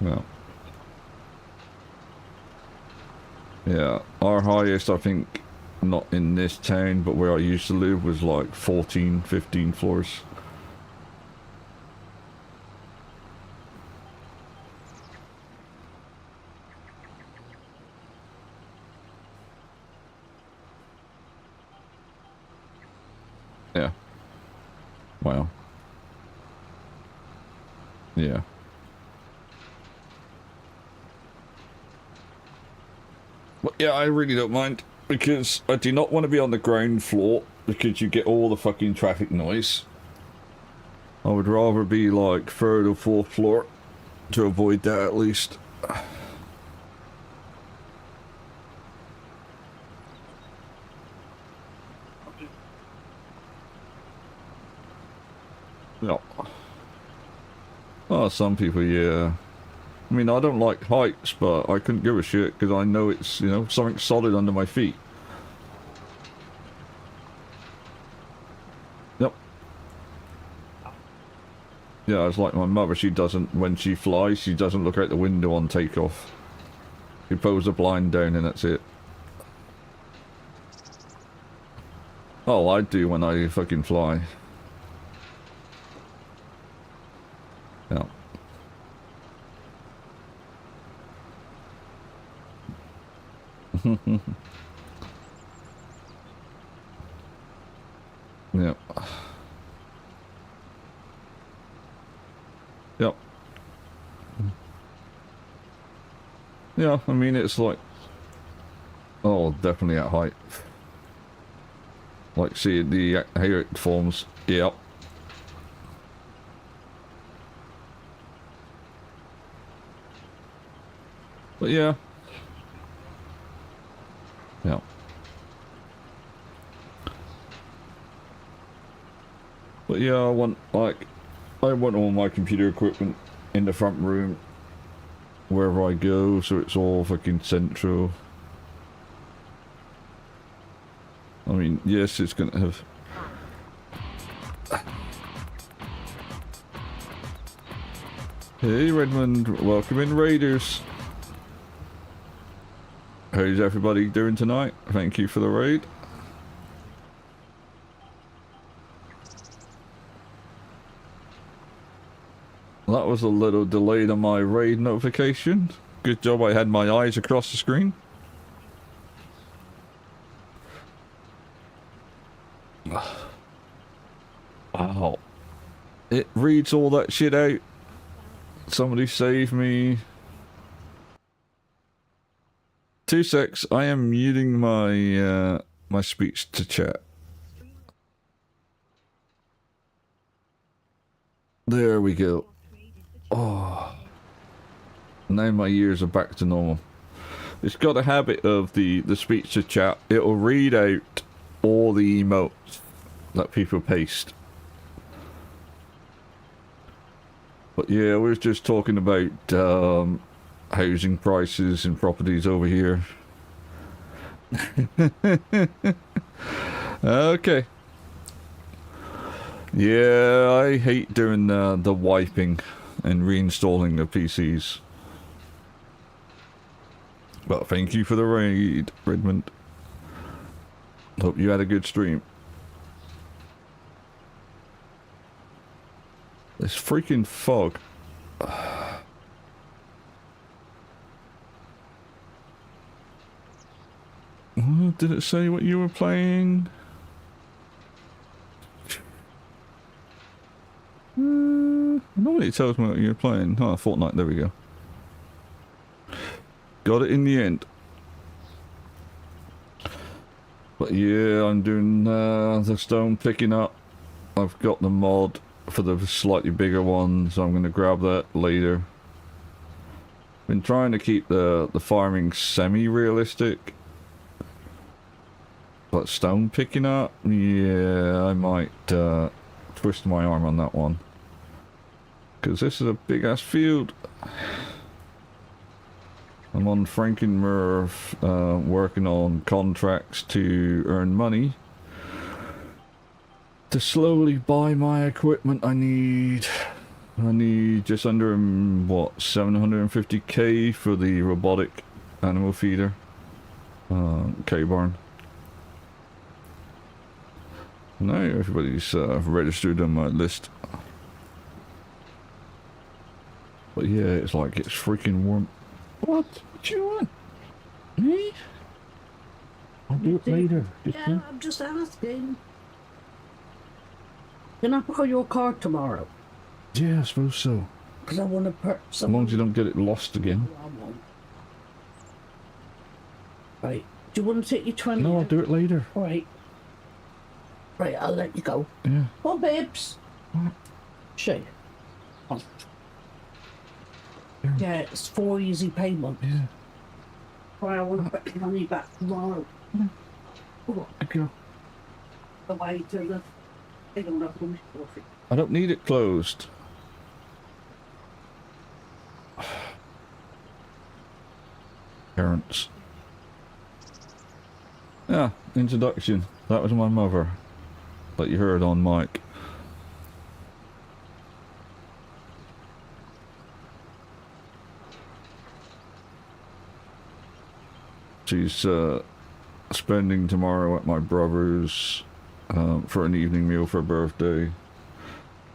Yeah. Yeah. Our highest, I think, not in this town, but where I used to live, was like 14, 15 floors. Yeah. Wow. Yeah. But yeah, I really don't mind, because I do not want to be on the ground floor, because you get all the fucking traffic noise. I would rather be like 3rd or 4th floor, to avoid that at least. No. Oh, some people, yeah. I mean, I don't like heights, but I couldn't give a shit because I know it's, you know, something solid under my feet. Yep. Yeah, it's like my mother, she doesn't, when she flies, she doesn't look out the window on takeoff. She pulls the blind down and that's it. Oh, I do when I fucking fly. Yeah. Yep. Yep. Yeah, I mean, it's like... Oh, definitely at height. Like, see the how it forms. Yep. But yeah. Yeah. But yeah, I want all my computer equipment in the front room wherever I go, so it's all fucking central. I mean, yes, it's gonna have... Hey Redmond, welcome in Raiders. How's everybody doing tonight? Thank you for the raid. That was a little delayed on my raid notification. Good job I had my eyes across the screen. Wow. It reads all that shit out. Somebody save me. 2 secs. I am muting my my speech to chat. There we go. Oh. Now my ears are back to normal. It's got a habit of the speech to chat. It'll read out all the emotes that people paste. But yeah, we were just talking about housing prices and properties over here. Okay. Yeah, I hate doing the wiping and reinstalling the PCs. But thank you for the raid, Redmond. Hope you had a good stream. This freaking fog. Did it say what you were playing? Normally it tells me what you're playing. Oh, Fortnite, there we go. Got it in the end. But yeah, I'm doing the stone picking up. I've got the mod for the slightly bigger one, so I'm going to grab that later. Been trying to keep the farming semi-realistic. But stone picking up? Yeah, I might twist my arm on that one. Because this is a big-ass field. I'm on Frankenmuir, working on contracts to earn money. To slowly buy my equipment I need just under, what, 750k for the robotic animal feeder. K-barn. Now everybody's registered on my list. But yeah, it's like it's freaking warm. What? What you want? Me? I'll do it later.
Yeah, I'm just asking. Can I borrow your car tomorrow?
Yeah, I suppose so.
Because I want to purchase
As long as you don't get it lost again.
I won't. Right. Do you want to take your 20?
No, I'll do it later.
Right. Right, I'll let you go.
Yeah.
Oh, babes.
What?
Shit. Oh. Yeah, it's 4 easy payments.
Yeah.
Right, I want to put the money back tomorrow. Oh,
Okay.
the way to the... They don't have money for it.
I don't need it closed. Parents. Yeah, introduction. That was my mother. That you heard on mic. She's spending tomorrow at my brother's for an evening meal for her birthday.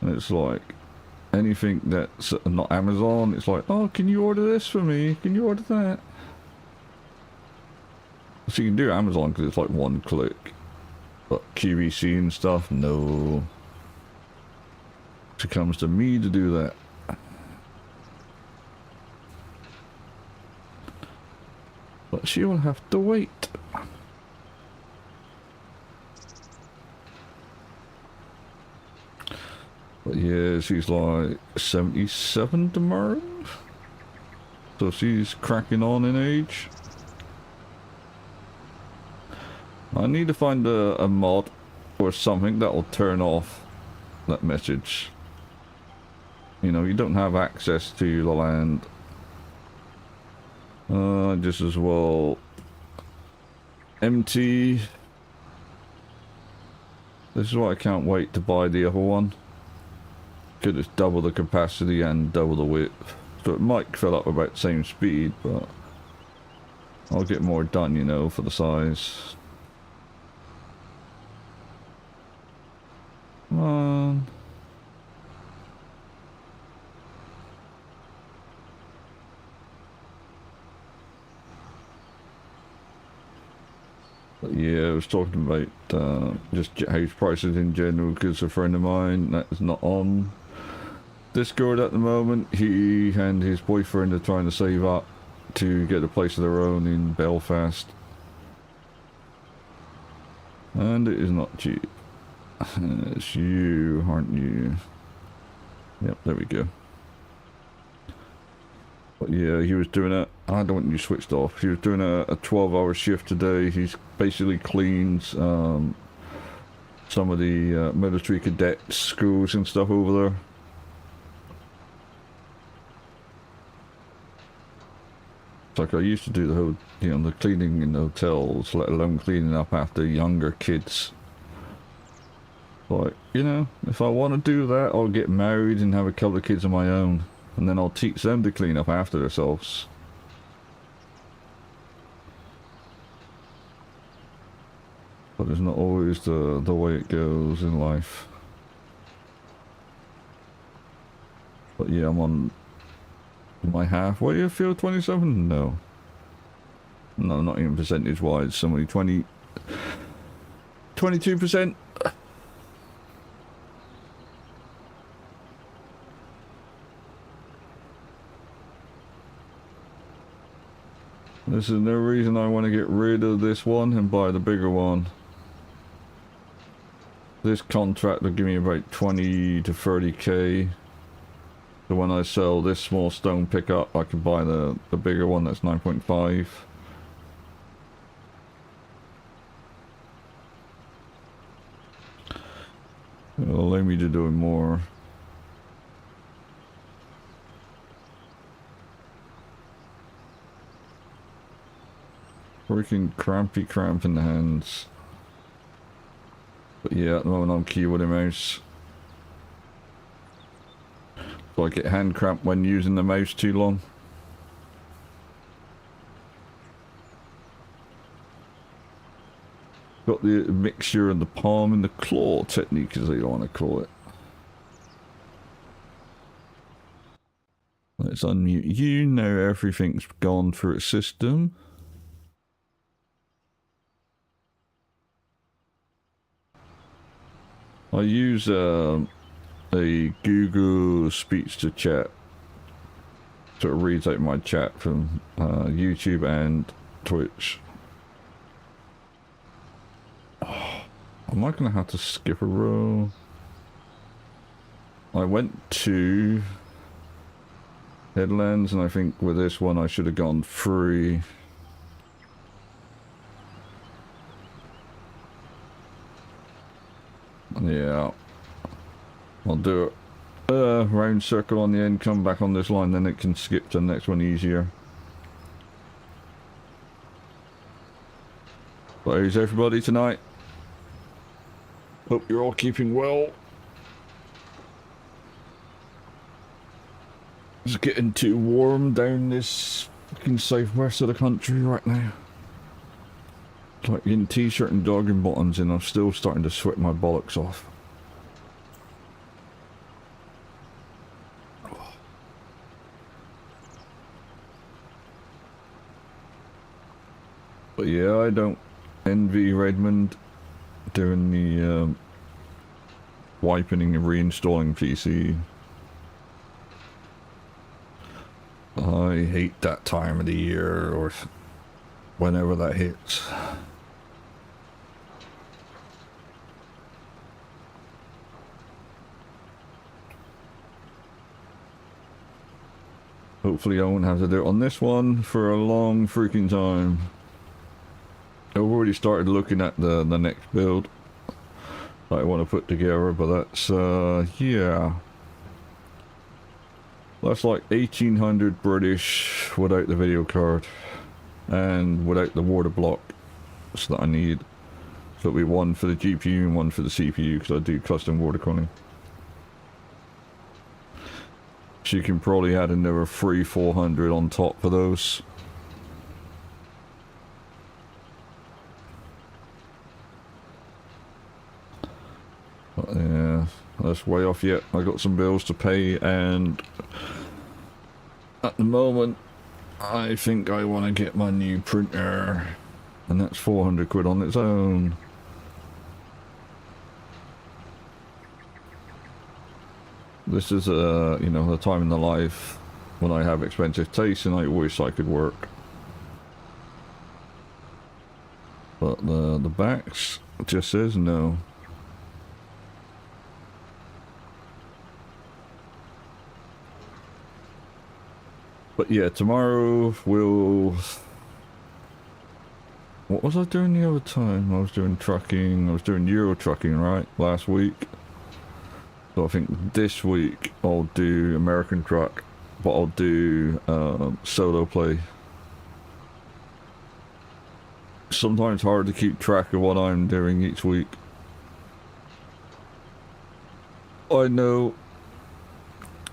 And it's like anything that's not Amazon, it's like, oh, can you order this for me? Can you order that? So you can do Amazon because it's like one click. But QVC and stuff, no. It comes to me to do that. But she will have to wait. But yeah, she's like 77 tomorrow. So she's cracking on in age. I need to find a mod or something that will turn off that message. You know, you don't have access to the land. Just as well empty. This is why I can't wait to buy the other one. Because it's double the capacity and double the width. So it might fill up about the same speed, but I'll get more done, you know, for the size. Come on. But yeah, I was talking about just house prices in general because a friend of mine that is not on Discord at the moment, he and his boyfriend are trying to save up to get a place of their own in Belfast. And it is not cheap. It's you, aren't you? Yep, there we go. But yeah, he was doing it. I don't want you switched off. He was doing a 12-hour shift today. He's basically cleans some of the military cadet schools and stuff over there. It's like I used to do the whole, you know, the cleaning in the hotels, let alone cleaning up after younger kids. Like, you know, if I want to do that, I'll get married and have a couple of kids of my own. And then I'll teach them to clean up after themselves. But it's not always the way it goes in life. But yeah, I'm on... Am I halfway of field 27? No. No, not even percentage-wise. Somebody 22%. This is no reason I want to get rid of this one and buy the bigger one. This contract will give me about 20 to 30k. So when I sell this small stone pickup, I can buy the bigger one that's 9.5. It'll allow me to do more. Freaking cramp in the hands. But yeah, at the moment I'm keyboarding mouse. So I get hand cramp when using the mouse too long. Got the mixture of the palm and the claw technique, as they want to call it. Let's unmute you. Now everything's gone through its system. I use a Google speech to chat, so it reads out my chat from YouTube and Twitch. Oh, am I gonna have to skip a row? I went to Headlands, and I think with this one I should have gone free. Yeah, I'll do it. Round circle on the end, come back on this line, then it can skip to the next one easier. But how's everybody tonight? Hope you're all keeping well. It's getting too warm down this fucking southwest of the country right now. Like in t-shirt and jogging bottoms, and I'm still starting to sweat my bollocks off. But yeah, I don't envy Redmond doing the wiping and reinstalling PC. I hate that time of the year, or whenever that hits. Hopefully I won't have to do it on this one for a long freaking time. I've already started looking at the next build that I want to put together, but that's, yeah. That's like 1800 British without the video card and without the water block that I need. So it'll be one for the GPU and one for the CPU because I do custom water cooling. So you can probably add another 400 on top for those. But yeah, that's way off yet. I got some bills to pay, and at the moment I think I want to get my new printer, and that's 400 quid on its own. This is you know, the time in the life when I have expensive tastes and I wish I could work. But the backs just says no. But yeah, tomorrow we'll... What was I doing the other time? I was doing trucking, I was doing Euro trucking, right? Last week. So I think this week I'll do American truck, but I'll do solo play. Sometimes hard to keep track of what I'm doing each week. I know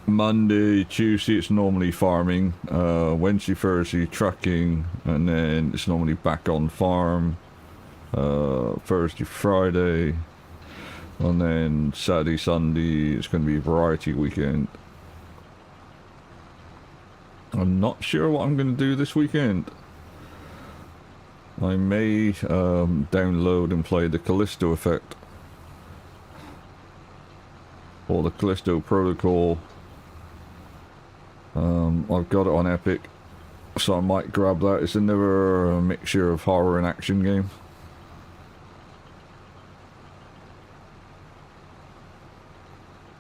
Monday, Tuesday it's normally farming, Wednesday, Thursday trucking, and then it's normally back on farm, Thursday, Friday, and then Saturday, Sunday it's going to be variety weekend. I'm not sure what I'm going to do this weekend. I may download and play the Callisto Effect, or the Callisto Protocol. I've got it on Epic, so I might grab that. It's another mixture of horror and action game.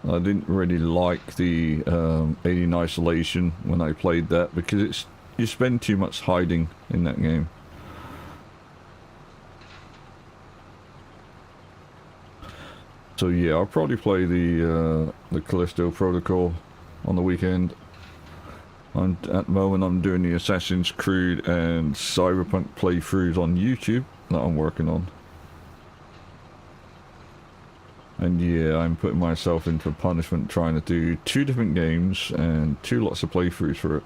I didn't really like the Alien Isolation when I played that, because you spend too much hiding in that game. So yeah, I'll probably play the Callisto Protocol on the weekend. At the moment I'm doing the Assassin's Creed and Cyberpunk playthroughs on YouTube that I'm working on. And yeah, I'm putting myself into punishment trying to do 2 different games and 2 lots of playthroughs for it.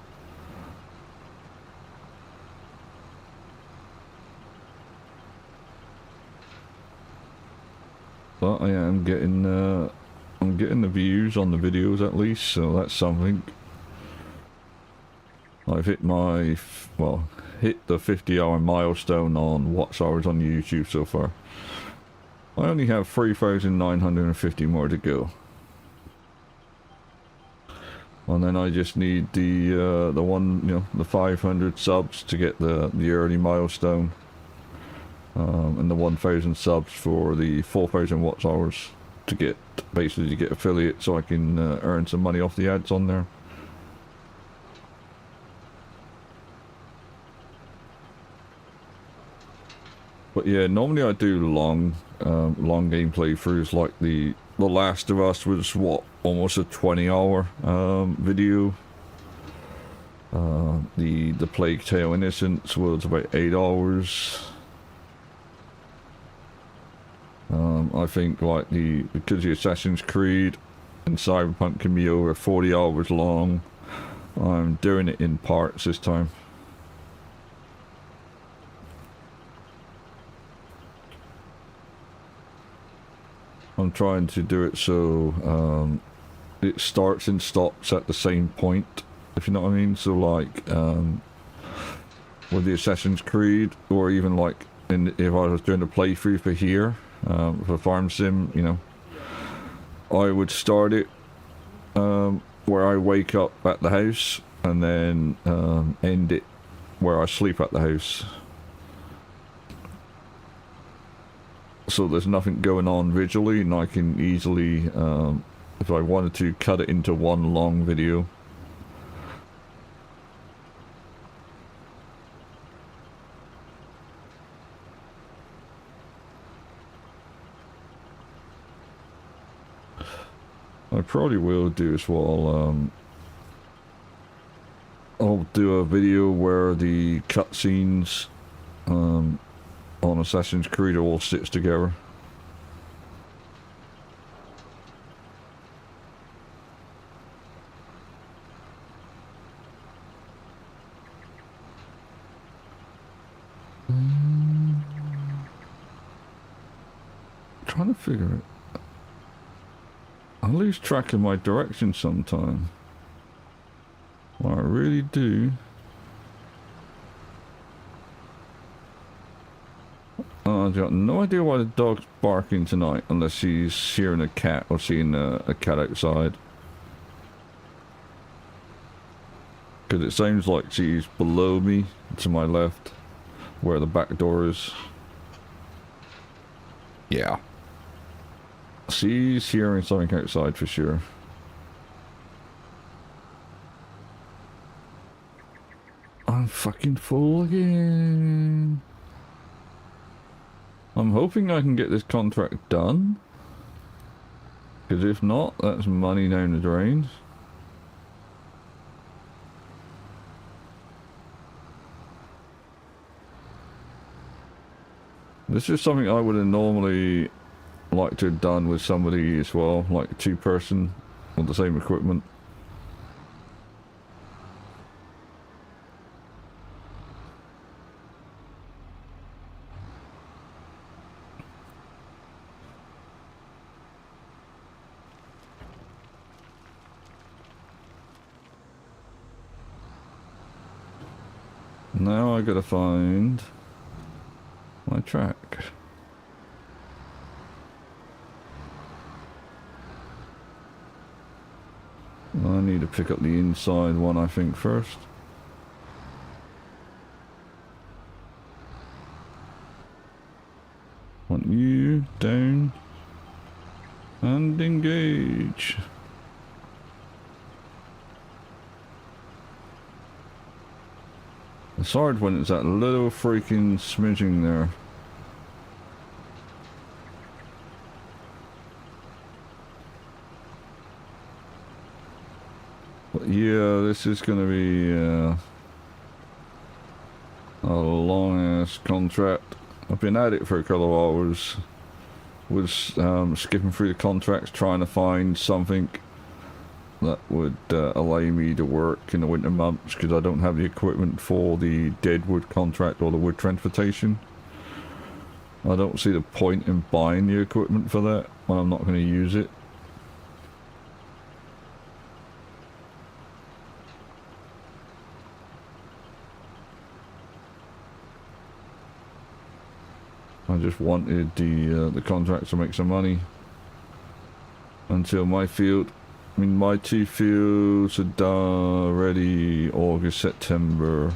But I am getting I'm getting the views on the videos at least, so that's something. I've hit my, well, hit the 50-hour milestone on watch hours on YouTube so far. I only have 3,950 more to go. And then I just need the one, you know, the 500 subs to get the early milestone. And the 1,000 subs for the 4,000 watch hours to get, basically to get affiliate, so I can earn some money off the ads on there. But yeah, normally I do long game playthroughs. Like the Last of Us was what, almost a 20-hour video. The Plague Tale Innocence was about 8 hours. I think like because the Assassin's Creed and Cyberpunk can be over 40 hours long, I'm doing it in parts this time. I'm trying to do it so it starts and stops at the same point, if you know what I mean. So like with the Assassin's Creed, or even like if I was doing a playthrough for here, for Farm Sim, you know, I would start it where I wake up at the house, and then end it where I sleep at the house. So there's nothing going on visually, and I can easily, if I wanted to, cut it into one long video. I probably will do as well, I'll do a video where the cutscenes on Assassin's Creed all sits together. Trying to figure it. I lose track of my direction sometime. Well, I really do. I've got no idea why the dog's barking tonight, unless he's hearing a cat or seeing a cat outside. Because it sounds like she's below me, to my left, where the back door is. Yeah. She's hearing something outside for sure. I'm fucking full again. I'm hoping I can get this contract done. Because if not, that's money down the drain. This is something I would have normally liked to have done with somebody as well, like a two-person with the same equipment. Now I gotta find my track. I need to pick up the inside one, I think, first. Want you down and engage. It's hard when it's that little freaking smidging there. But yeah, this is gonna be a long ass contract. I've been at it for a couple of hours. Was skipping through the contracts trying to find something that would allow me to work in the winter months, because I don't have the equipment for the deadwood contract or the wood transportation. I don't see the point in buying the equipment for that when I'm not going to use it. I just wanted the contract to make some money until my field. I mean, my two fields are done already August, September.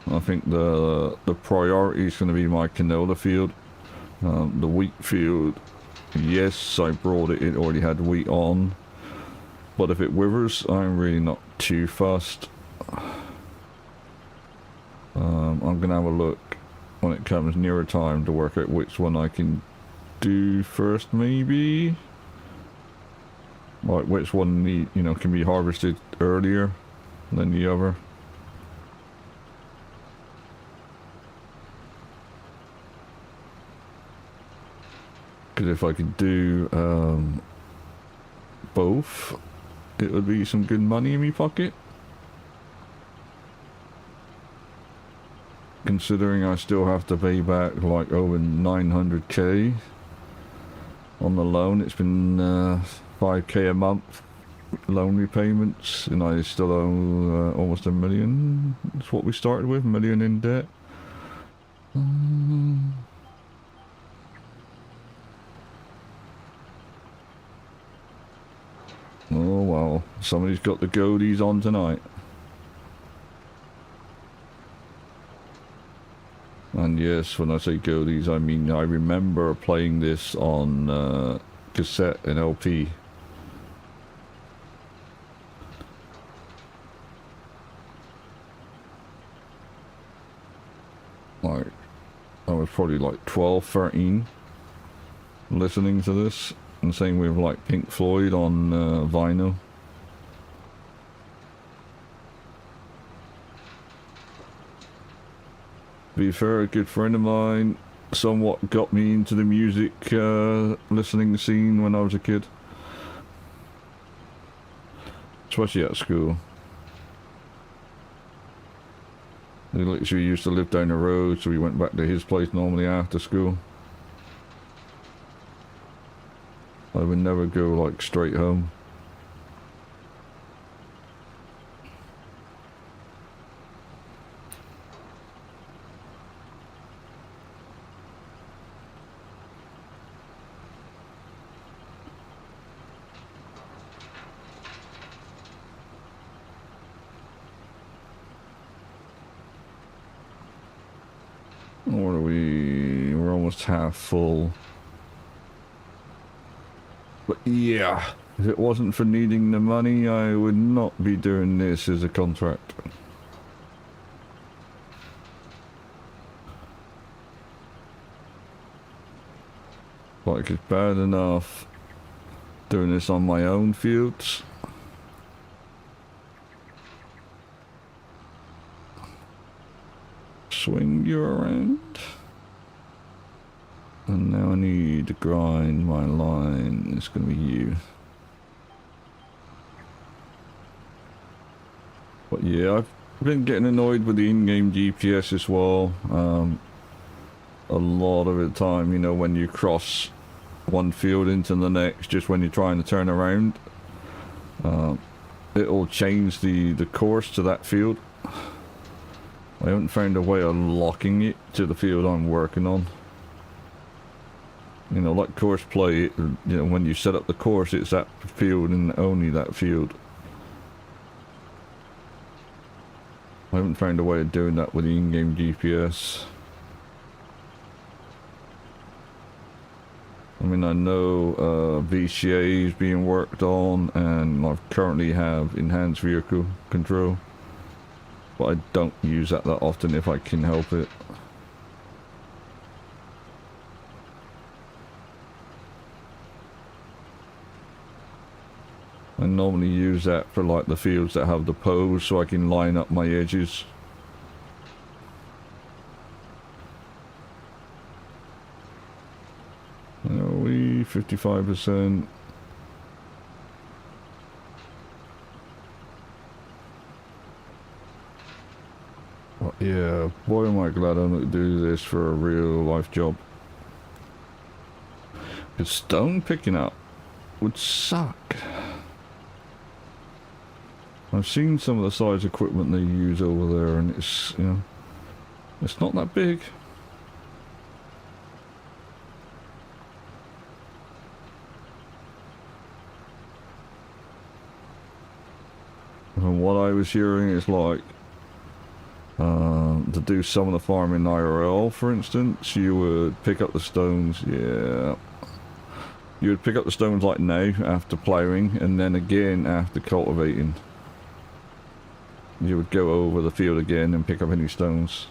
I think the priority is going to be my canola field. The wheat field, yes, I brought it. It already had wheat on. But if it withers, I'm really not too fussed. I'm going to have a look when it comes nearer time to work out which one I can do first, maybe. Like which one can be harvested earlier than the other. Because if I could do both, it would be some good money in my pocket. Considering I still have to pay back like over 900k on the loan. It's been 5k a month loan repayments, and I still owe almost $1 million. That's what we started with, $1 million in debt. Oh well, somebody's got the goatees on tonight. And yes, when I say goatees, I mean I remember playing this on cassette and LP. Like, I was probably like 12, 13 listening to this, and same with like Pink Floyd on vinyl. To be fair, a good friend of mine somewhat got me into the music listening scene when I was a kid. Especially at school. He literally used to live down the road, so we went back to his place normally after school. I would never go like straight home. What are we? We're almost half full. But yeah, if it wasn't for needing the money, I would not be doing this as a contract. Like, it's bad enough doing this on my own fields. Swing you around. And now I need to grind my line. It's going to be you. But yeah, I've been getting annoyed with the in-game GPS as well. A lot of the time, you know, when you cross one field into the next, just when you're trying to turn around, it'll change the course to that field. I haven't found a way of locking it to the field I'm working on. You know, like course play, you know, when you set up the course, it's that field and only that field. I haven't found a way of doing that with the in-game GPS. I mean, I know VCA is being worked on, and I currently have enhanced vehicle control. But I don't use that often if I can help it. I normally use that for like the fields that have the pose, so I can line up my edges. Are we 55%? Well, yeah, boy am I glad I don't do this for a real life job. Because stone picking up would suck. I've seen some of the size equipment they use over there, and it's, you know, it's not that big. And what I was hearing is like, to do some of the farming IRL, for instance, you would pick up the stones, yeah. You would pick up the stones like now, after ploughing, and then again after cultivating. You would go over the field again and pick up any stones.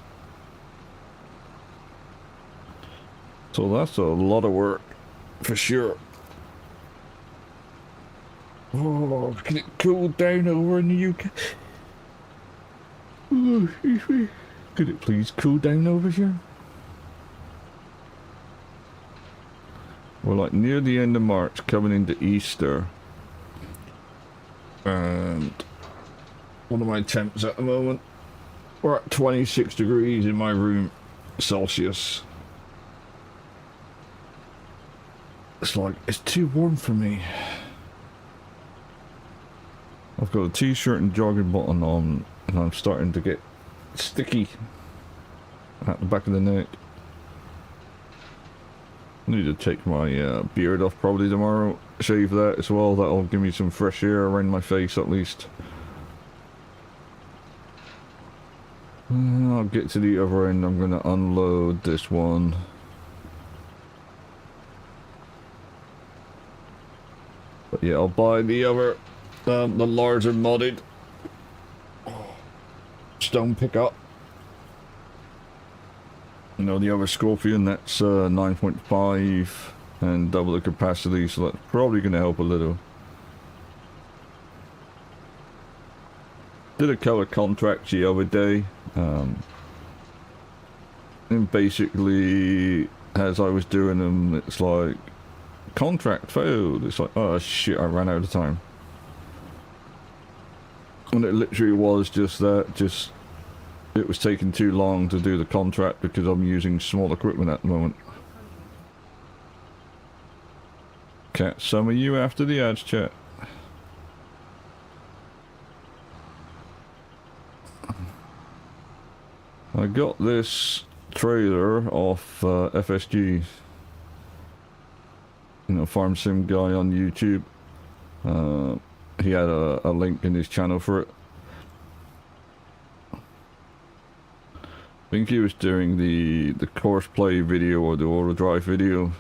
So that's a lot of work, for sure. Oh, can it cool down over in the UK? Oh, excuse me. Could it please cool down over here? We're like near the end of March, coming into Easter. And one of my temps at the moment, we're at 26 degrees in my room, Celsius. It's like, it's too warm for me. I've got a t-shirt and jogging button on, and I'm starting to get sticky at the back of the neck. I need to take my beard off probably tomorrow. Shave that as well. That'll give me some fresh air around my face at least. I'll get to the other end. I'm going to unload this one. But yeah, I'll buy the other, the larger modded stone pickup. You know, the other Scorpion, that's 9.5 and double the capacity, so that's probably going to help a little. Did a color contract the other day, and basically, as I was doing them, it's like, contract failed. It's like, oh shit, I ran out of time. And it literally was just that, it was taking too long to do the contract because I'm using small equipment at the moment. Catch some of you after the ads, chat. I got this trailer off FSG. You know, Farm Sim guy on YouTube. He had a link in his channel for it. I think he was doing the course play video or the auto drive video.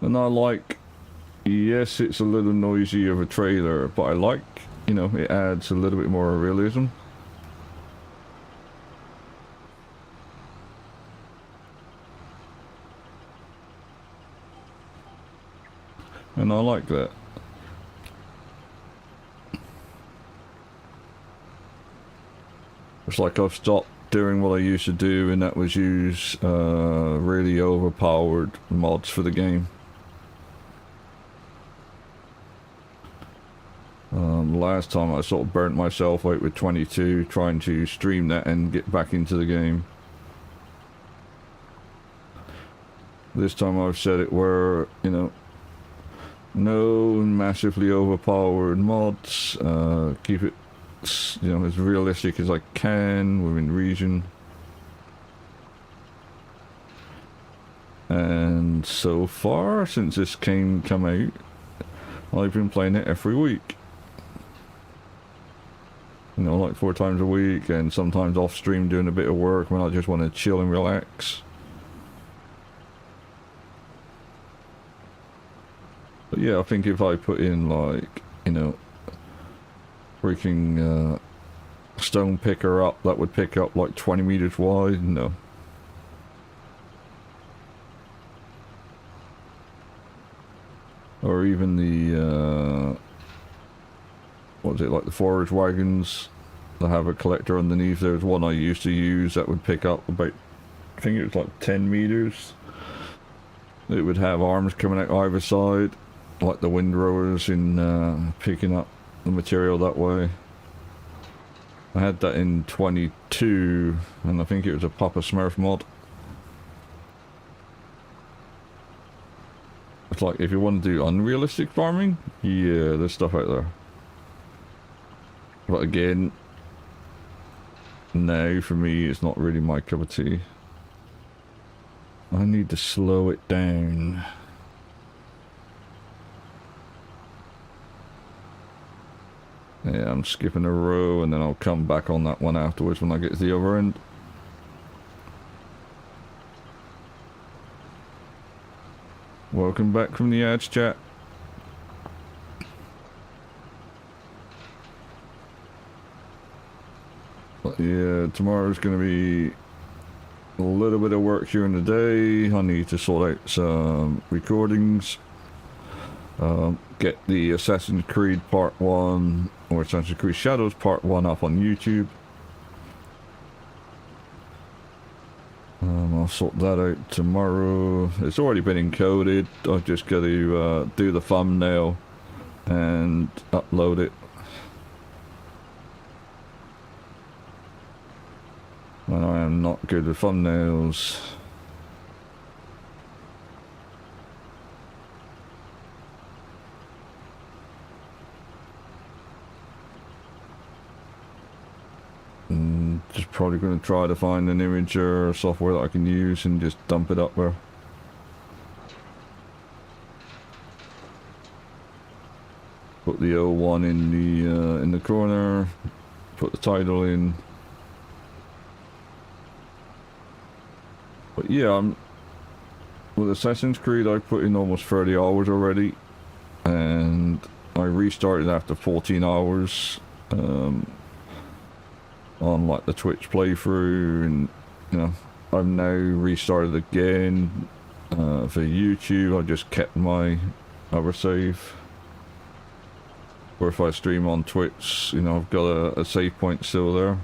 And I like, yes, it's a little noisy of a trailer, but I like, you know, it adds a little bit more realism. And I like that. It's like I've stopped doing what I used to do, and that was use really overpowered mods for the game. Last time I sort of burnt myself out with 22 trying to stream that and get back into the game. This time I've said it where, you know, no massively overpowered mods, keep it, you know, as realistic as I can within reason. And so far, since this game come out, I've been playing it every week. You know, like 4 times a week, and sometimes off stream doing a bit of work when I just want to chill and relax. But yeah, I think if I put in, like, you know, freaking stone picker up, that would pick up like 20 meters wide. No. Or even the what is it, like the forage wagons that have a collector underneath. There's one I used to use that would pick up about, I think it was like 10 meters. It would have arms coming out either side, like the windrowers in picking up the material that way. I had that in 22, and I think it was a Papa Smurf mod. It's like, if you want to do unrealistic farming, yeah, there's stuff out there. But again, no, for me, it's not really my cup of tea. I need to slow it down. Yeah, I'm skipping a row, and then I'll come back on that one afterwards when I get to the other end. Welcome back from the ads, chat. But yeah, tomorrow's going to be a little bit of work during the day. I need to sort out some recordings. Get the Assassin's Creed Part 1 or Assassin's Creed Shadows Part 1 up on YouTube. I'll sort that out tomorrow. It's already been encoded. I've just got to do the thumbnail and upload it. And I am not good with thumbnails. Just probably going to try to find an imager software that I can use and just dump it up there. Put the O1 in the corner. Put the title in. But yeah, with Assassin's Creed I put in almost 30 hours already, and I restarted after 14 hours on like the Twitch playthrough, and you know, I've now restarted again for YouTube. I just kept my other save. Or if I stream on Twitch, you know, I've got a save point still there.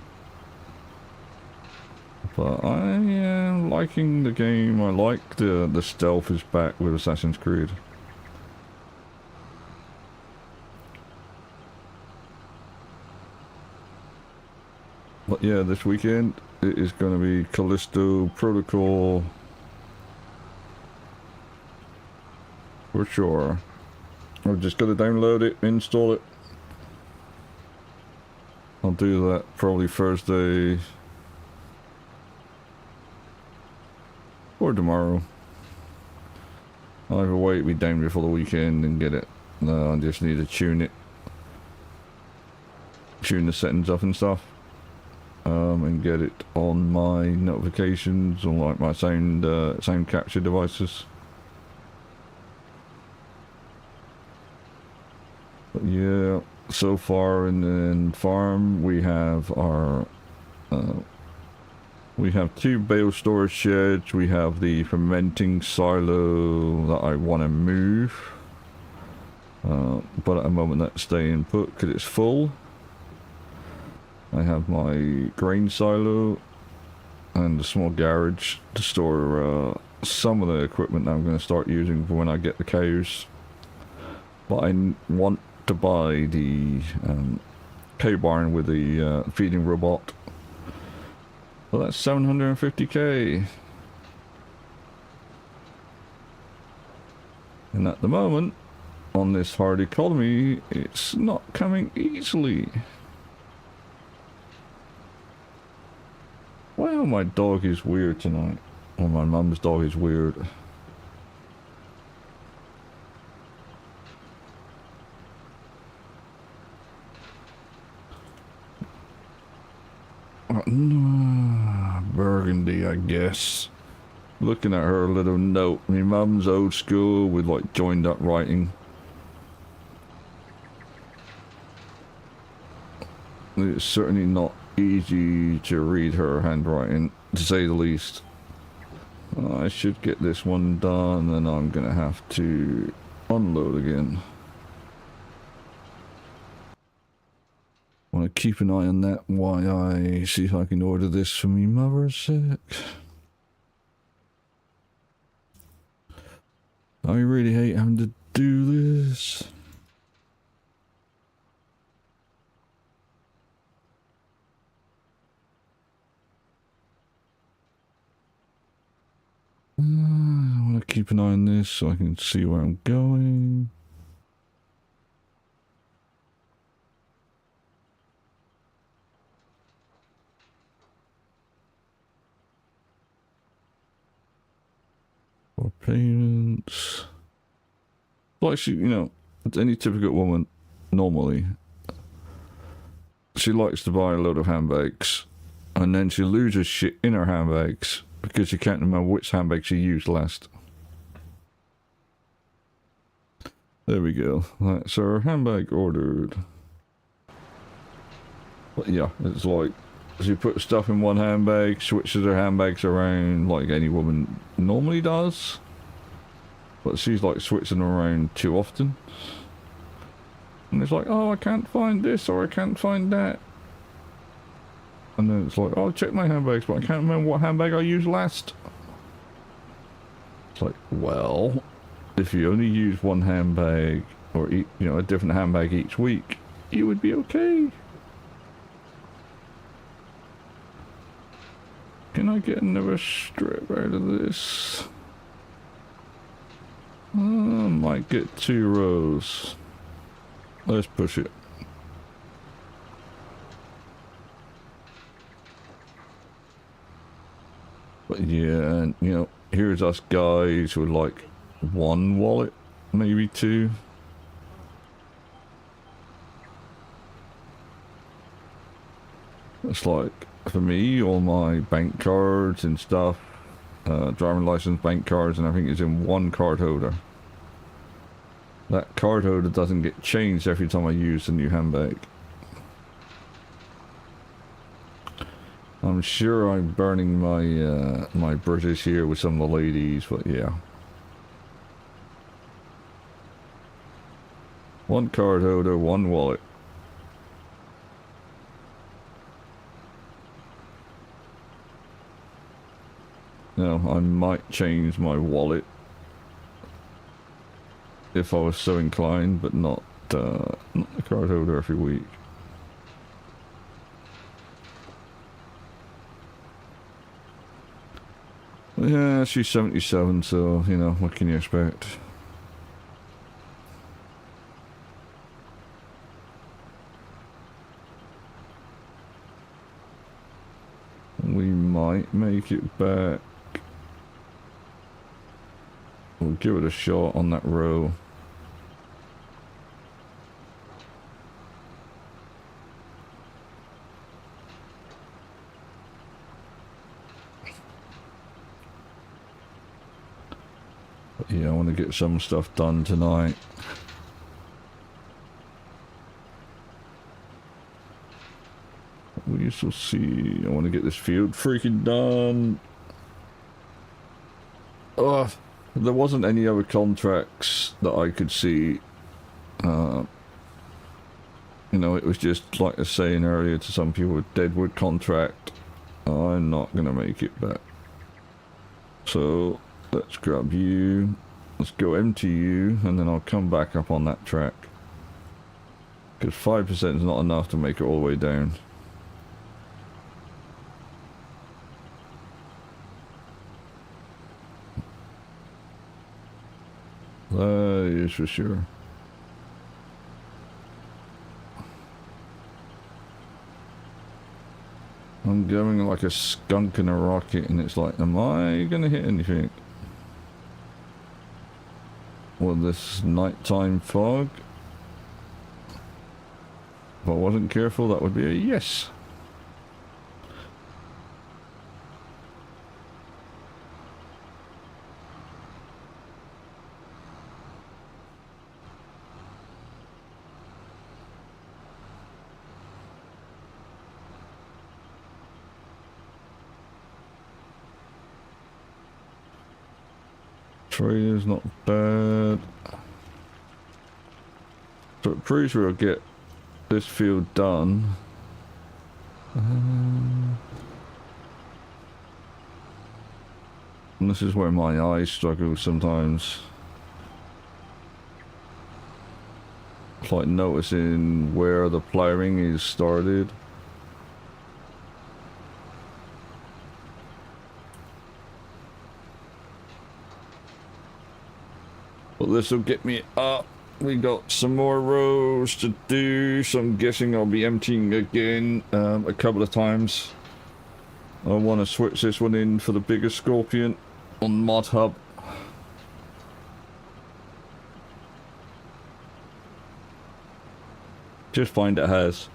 But I am liking the game. I like the stealth is back with Assassin's Creed. But yeah, this weekend it is going to be Callisto Protocol for sure. I've just got to download it, install it. I'll do that probably Thursday or tomorrow. Either way, it'll be down before the weekend and get it. I just need to tune the settings up and stuff, and get it on my notifications on like my sound capture devices. But yeah, so far in farm we have our we have 2 bale storage sheds. We have the fermenting silo that I want to move, but at the moment that's staying put because it's full. I have my grain silo and a small garage to store some of the equipment that I'm going to start using for when I get the cows. But I want to buy the cow barn with the feeding robot. Well, that's 750k. And at the moment, on this hard economy, it's not coming easily. Well, my dog is weird tonight. Or my mum's dog is weird. Burgundy, I guess. Looking at her little note. My mum's old school with like joined up writing. It's certainly not easy to read her handwriting, to say the least. I should get this one done, and I'm gonna have to unload again. Want to keep an eye on that while I see if I can order this for me mother a sec. I really hate having to do this. I want to keep an eye on this so I can see where I'm going. For payments. Like she, you know, any typical woman, normally, she likes to buy a load of handbags, and then she loses shit in her handbags because she can't remember which handbag she used last. There we go. That's our handbag ordered. But yeah, it's like she puts stuff in one handbag, switches her handbags around like any woman normally does. But she's like switching them around too often. And it's like, oh, I can't find this or I can't find that. And then it's like, oh, I'll check my handbags, but I can't remember what handbag I used last. It's like, well, if you only use one handbag or, you know, a different handbag each week, you would be okay. Can I get another strip out of this? I might get 2 rows. Let's push it. But yeah, and you know, here's us guys with like one wallet, maybe two. It's like, for me, all my bank cards and stuff, driving license, bank cards, and everything is in one card holder. That card holder doesn't get changed every time I use the new handbag. I'm sure I'm burning my my British here with some of the ladies, but yeah. One card holder, one wallet. Now, I might change my wallet if I was so inclined, but not the card holder every week. Yeah, she's 77, so, you know, what can you expect? We might make it back. We'll give it a shot on that row. But yeah, I want to get some stuff done tonight. We shall see. I want to get this field freaking done. Oh, there wasn't any other contracts that I could see. You know, it was just like I was saying earlier to some people, Deadwood contract. I'm not going to make it back. So, let's grab you. Let's go empty you, and then I'll come back up on that track. Because 5% is not enough to make it all the way down. That is for sure. I'm going like a skunk in a rocket, and it's like, am I gonna hit anything? Well, this nighttime fog. If I wasn't careful, that would be a yes. Trailer's not bad. So pretty sure I'll get this field done. And this is where my eyes struggle sometimes. It's like noticing where the plowing is started. But this will get me up. We got some more rows to do, so I'm guessing I'll be emptying again a couple of times. I want to switch this one in for the bigger Scorpion on Mod Hub. Just find it has.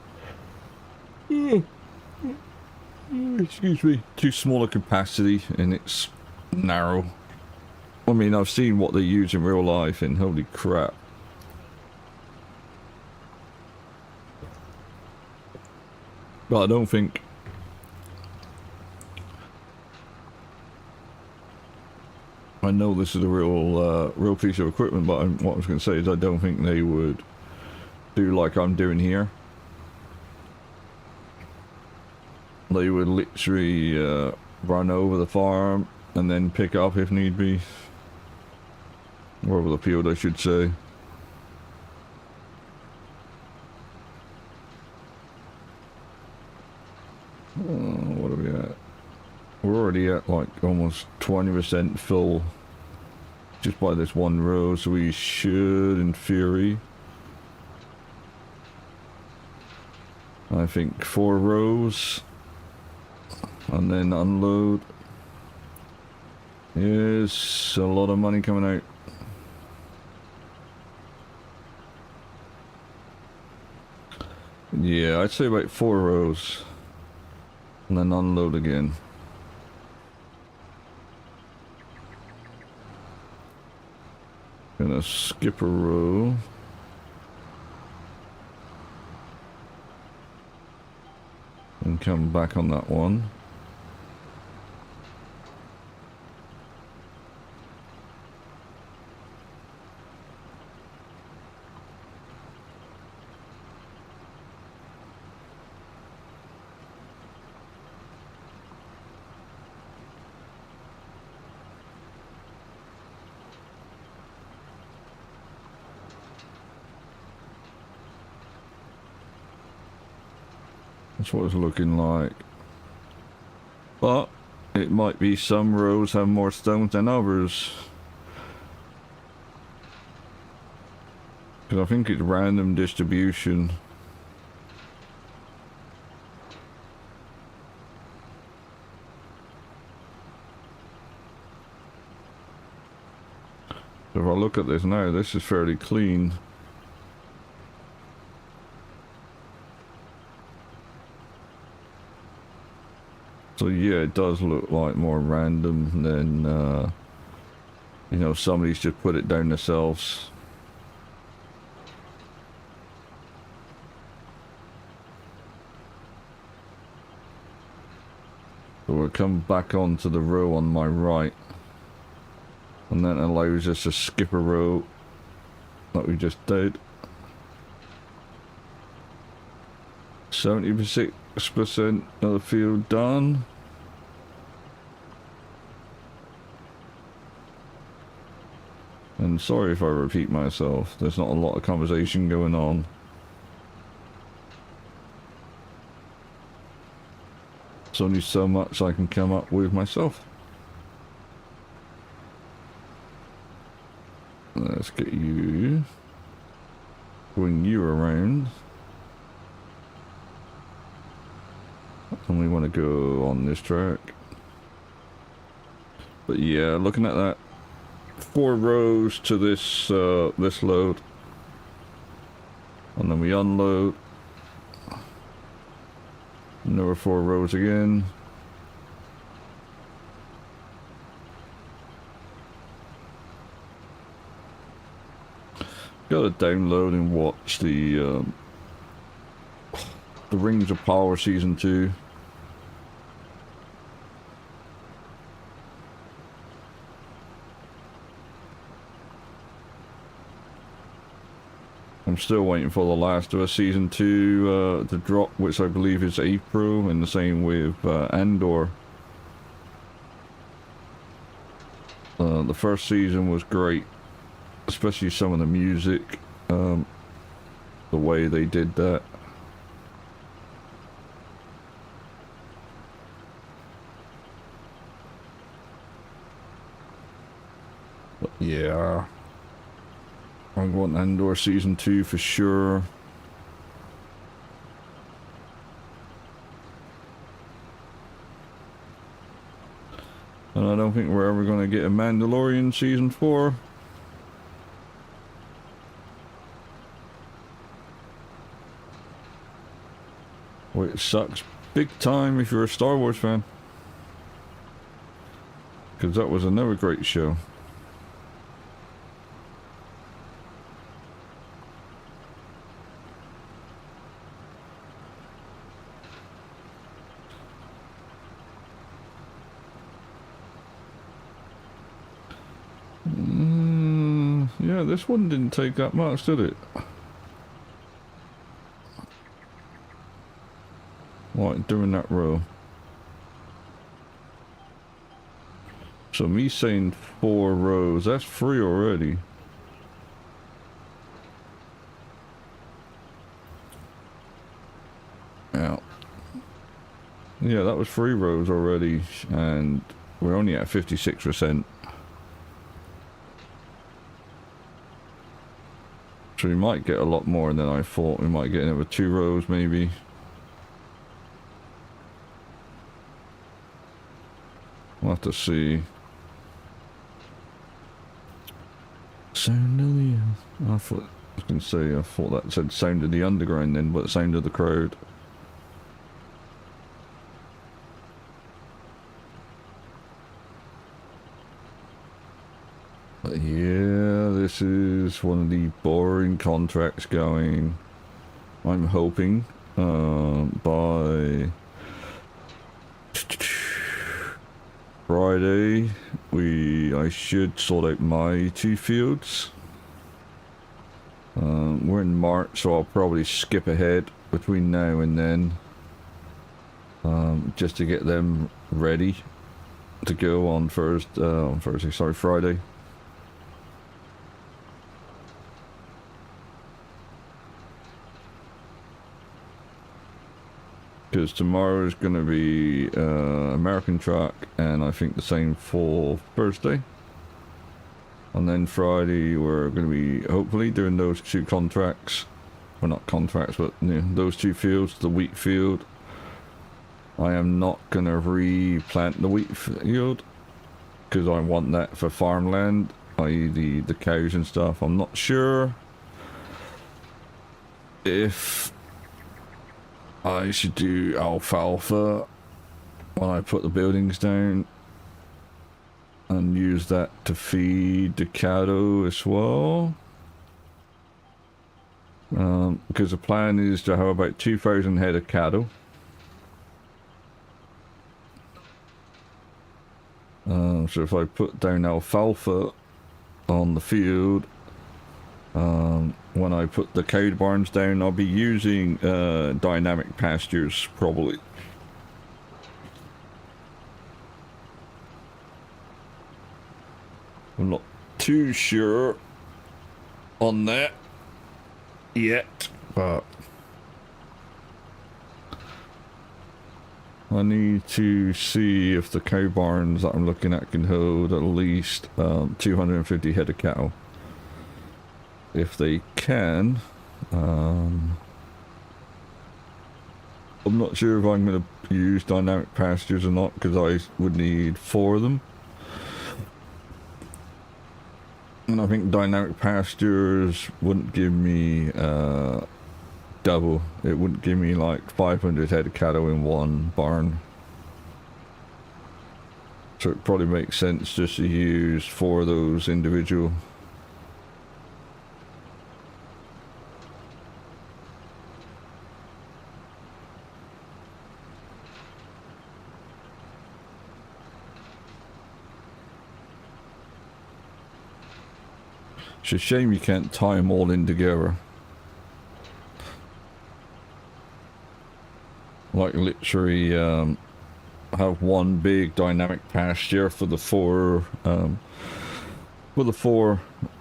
Excuse me. Too small a capacity and it's narrow. I mean, I've seen what they use in real life and holy crap. But I don't think... I know this is a real piece of equipment, but what I was going to say is I don't think they would do like I'm doing here. They would literally run over the farm and then pick up if need be. Or over the field, I should say. What are we at? We're already at like almost 20% full just by this one row, so we should, in theory, I think 4 rows and then unload. Yes, a lot of money coming out. Yeah, I'd say about 4 rows. And then unload again. Gonna skip a row. And come back on that one. That's what it's looking like. But it might be some rows have more stones than others. Because I think it's random distribution. So if I look at this now, this is fairly clean. So yeah, it does look like more random than, you know, somebody's just put it down themselves. So we'll come back onto the row on my right. And that allows us to skip a row that we just did. 76% of the field done. And sorry if I repeat myself, there's not a lot of conversation going on. There's only so much I can come up with myself. Let's get you, bring you around. And we want to go on this track. But yeah, looking at that, 4 rows to this this load, and then we unload. Another 4 rows again. Gotta download and watch the Rings of Power Season 2. I'm still waiting for The Last of Us Season 2 to drop, which I believe is April, and the same with Andor. The first season was great, especially some of the music, the way they did that. But yeah, I want Andor Season 2 for sure. And I don't think we're ever going to get a Mandalorian Season 4. Which sucks big time if you're a Star Wars fan. Because that was another great show. Yeah, this one didn't take that much, did it? Like doing that row. So me saying 4 rows, that's 3 already. Yeah. Yeah, that was 3 rows already, and we're only at 56%. So we might get a lot more than I thought. We might get another 2 rows maybe. We'll have to see. Sound of the... I thought... I was going to say, I thought that said sound of the underground then, but sound of the crowd. But yeah, this is one of the boring contracts going. I'm hoping by Friday I should sort out my 2 fields. We're in March, so I'll probably skip ahead between now and then, just to get them ready to go on Friday. Because tomorrow is going to be American truck, and I think the same for Thursday. And then Friday we're going to be hopefully doing those 2 contracts. Well, not contracts, but those 2 fields, the wheat field. I am not going to replant the wheat field because I want that for farmland, i.e. the cows and stuff. I'm not sure if I should do alfalfa when I put the buildings down and use that to feed the cattle as well. Because the plan is to have about 2,000 head of cattle. So if I put down alfalfa on the field, when I put the cow barns down, I'll be using dynamic pastures probably. I'm not too sure on that yet, but I need to see if the cow barns that I'm looking at can hold at least 250 head of cattle. If they can, I'm not sure if I'm going to use dynamic pastures or not, because I would need 4 of them. And I think dynamic pastures wouldn't give me double. It wouldn't give me like 500 head of cattle in one barn. So it probably makes sense just to use 4 of those individual. It's a shame you can't tie them all in together. Like literally have one big dynamic pasture for the 4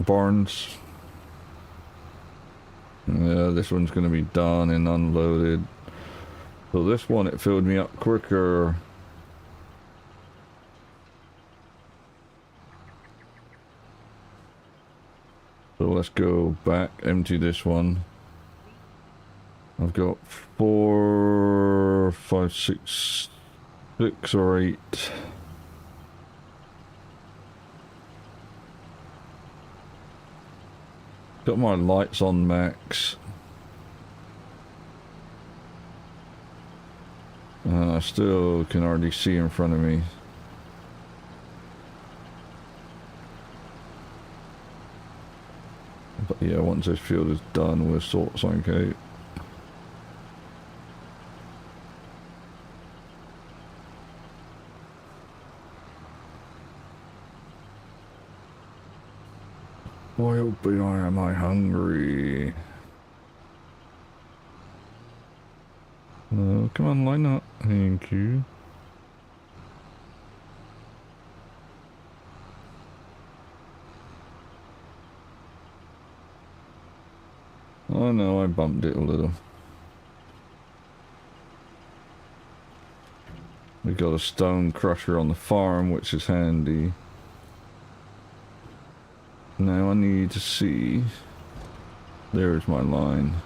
barns. Yeah, this one's going to be done and unloaded. So this one, it filled me up quicker. So let's go back, empty this one. I've got 4, 5, 6 or 8. Got my lights on max. And I still can already see in front of me. But yeah, once this field is done, we'll sort something out. Boy, oh boy, am I hungry. No, come on, line up. Thank you. Oh no, I bumped it a little. We got a stone crusher on the farm, which is handy. Now I need to see. There's my line.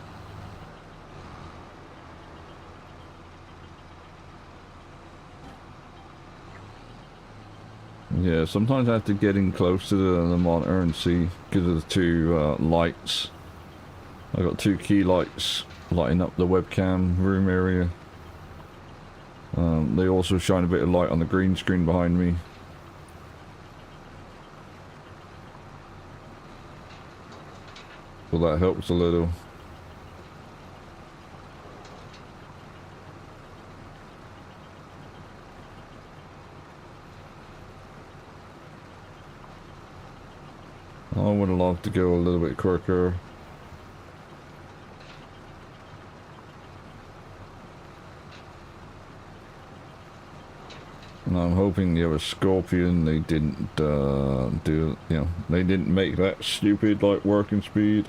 Yeah, sometimes I have to get in close to the monitor and see because of the two lights. I got two key lights lighting up the webcam room area. They also shine a bit of light on the green screen behind me. Well, that helps a little. I would have loved to go a little bit quicker. And I'm hoping the other Scorpion, they didn't do, you know, they didn't make that stupid, like, working speed.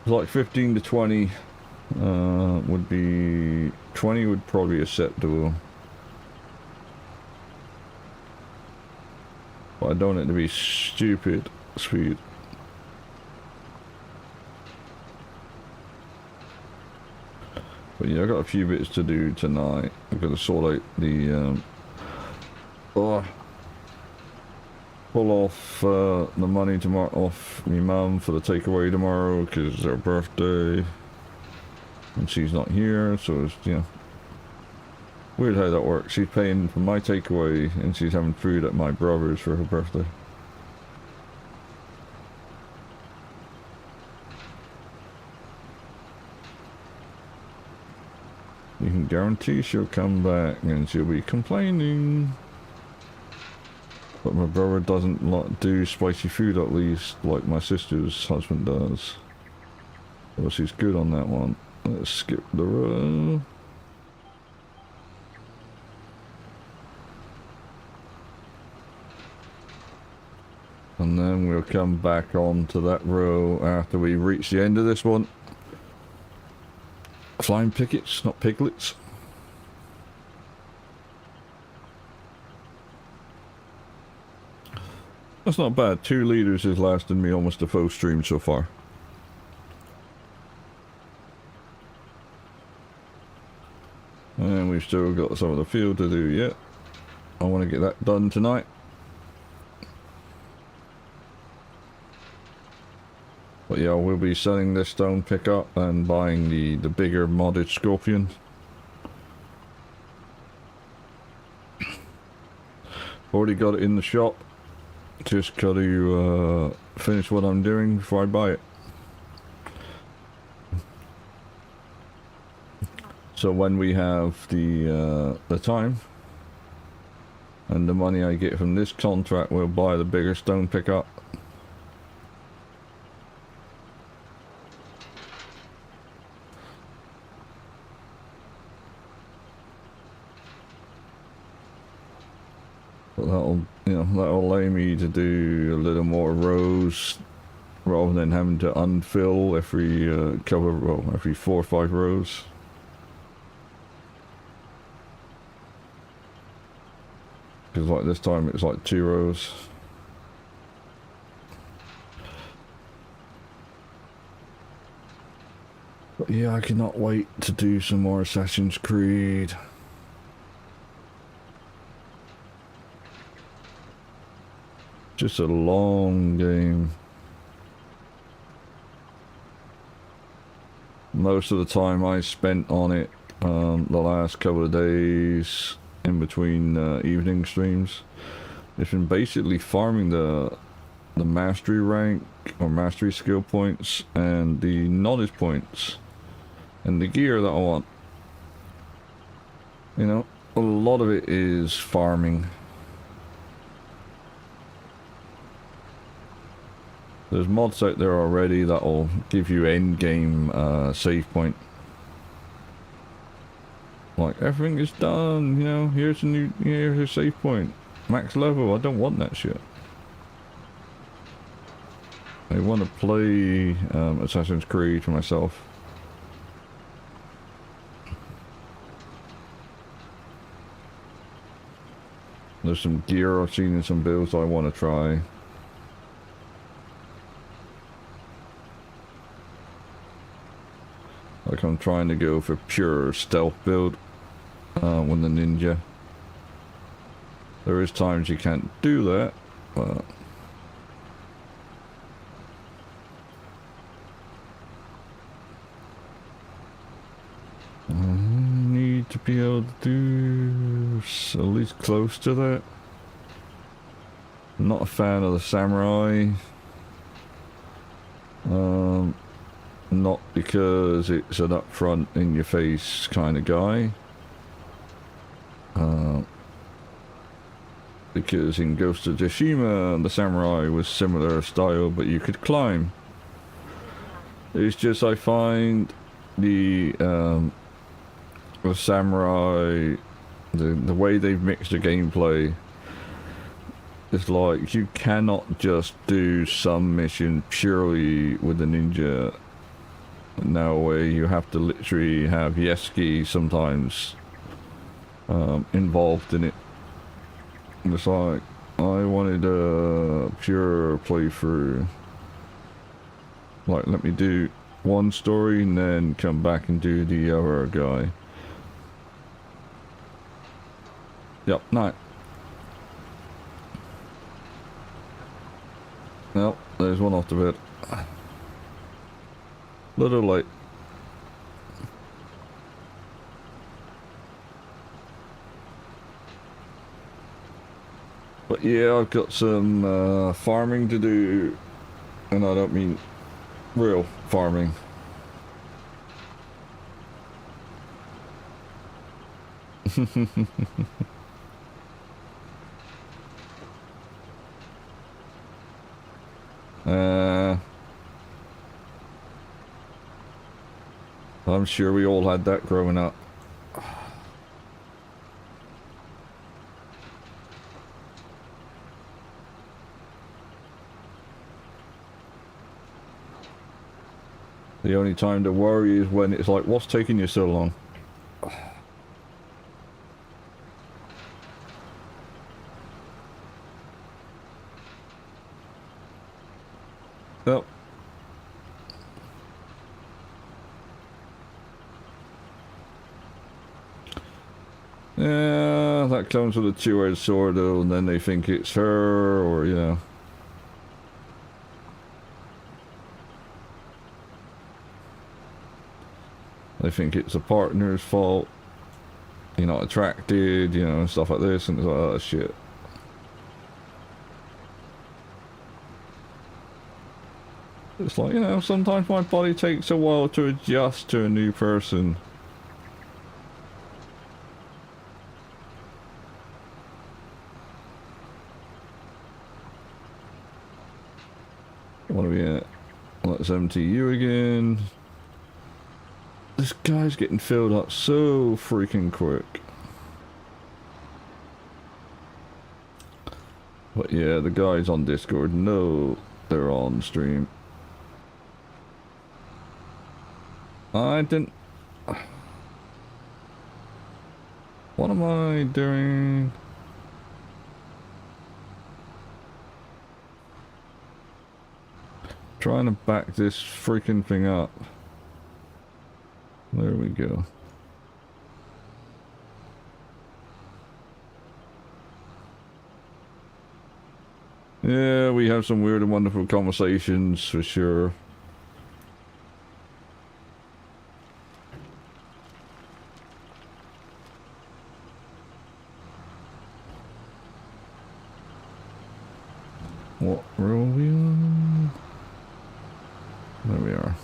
It's like 15 to 20 would be, 20 would probably be acceptable. But I don't want it to be stupid speed. But yeah, I got a few bits to do tonight. I've got to sort out the pull off the money tomorrow off my mum for the takeaway tomorrow because it's her birthday and she's not here, so it's, you know, weird how that works. She's paying for my takeaway and she's having food at my brother's for her birthday. You can guarantee she'll come back and she'll be complaining. But my brother doesn't do spicy food, at least, like my sister's husband does. Well, she's good on that one. Let's skip the row. And then we'll come back on to that row after we reach the end of this one. Flying pickets, not piglets. That's not bad. 2 liters has lasted me almost a full stream so far. And we've still got some of the field to do yet. I want to get that done tonight. But yeah, we'll be selling this stone pickup and buying the bigger modded Scorpion. Already got it in the shop. Just got to finish what I'm doing before I buy it. So when we have the time and the money I get from this contract, we'll buy the bigger stone pickup. But that'll, you know, that'll allow me to do a little more rows rather than having to unfill every every 4 or 5 rows. Because like this time it's like 2 rows. But yeah, I cannot wait to do some more Assassin's Creed. Just a long game. Most of the time I spent on it the last couple of days in between evening streams. It's been basically farming the mastery rank or mastery skill points and the knowledge points and the gear that I want. You know, a lot of it is farming. There's mods out there already that'll give you end game save point. Like, everything is done, you know, here's a save point. Max level, I don't want that shit. I want to play Assassin's Creed for myself. There's some gear I've seen in some builds I want to try. Like, I'm trying to go for pure stealth build with the ninja. There is times you can't do that, but I need to be able to do at least close to that. I'm not a fan of the samurai. Not because it's an upfront in your face kind of guy. Because in Ghost of Tsushima the samurai was similar style, but you could climb. It's just I find the samurai, the way they've mixed the gameplay, it's like you cannot just do some mission purely with the ninja. Now where you have to literally have Yeski sometimes involved in it. It's like I wanted a pure playthrough. Like, let me do one story and then come back and do the other guy. Yep, night. Nope, there's one off the bed. Little late. But yeah, I've got some farming to do, and I don't mean real farming. I'm sure we all had that growing up. The only time to worry is when it's like, what's taking you so long? Yep. Yeah, that comes with a two-edged sword though, and then they think it's her, or, you know. They think it's a partner's fault. You're not attracted, you know, and stuff like this, and it's like, oh shit. It's like, you know, sometimes my body takes a while to adjust to a new person. What are we at? Let's empty you again. This guy's getting filled up so freaking quick. But yeah, the guys on Discord know they're on stream. I didn't... What am I doing? Trying to back this freaking thing up. There we go. Yeah, we have some weird and wonderful conversations for sure. What row are we on? There we are.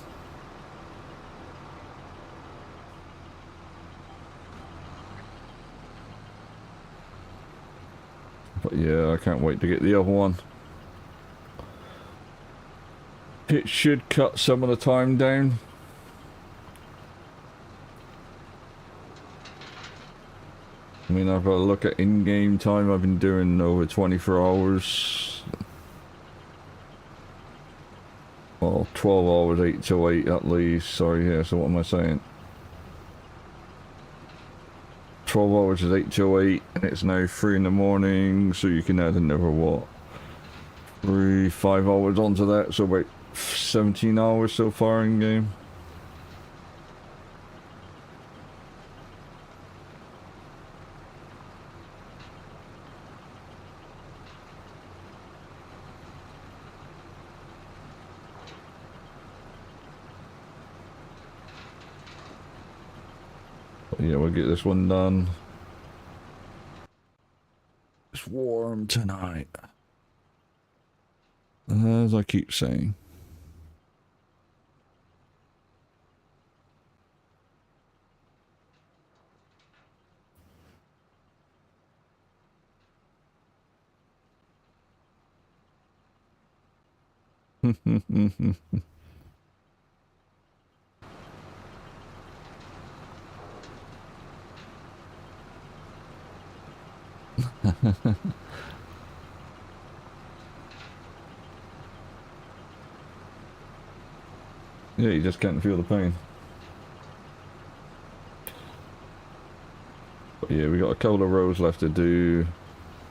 But yeah, I can't wait to get the other one. It should cut some of the time down. I mean, I've got to look at in-game time. I've been doing over 24 hours. Well, 12 hours, 8 to 8 at least. Sorry, yeah, so what am I saying? 12 hours is 8 to 8, and it's now 3 in the morning, so you can add another, what? 5 hours onto that, so about 17 hours so far in game. But yeah, we'll get this one done. It's warm tonight. As I keep saying. Yeah, you just can't feel the pain. But yeah, we got a couple of rows left to do.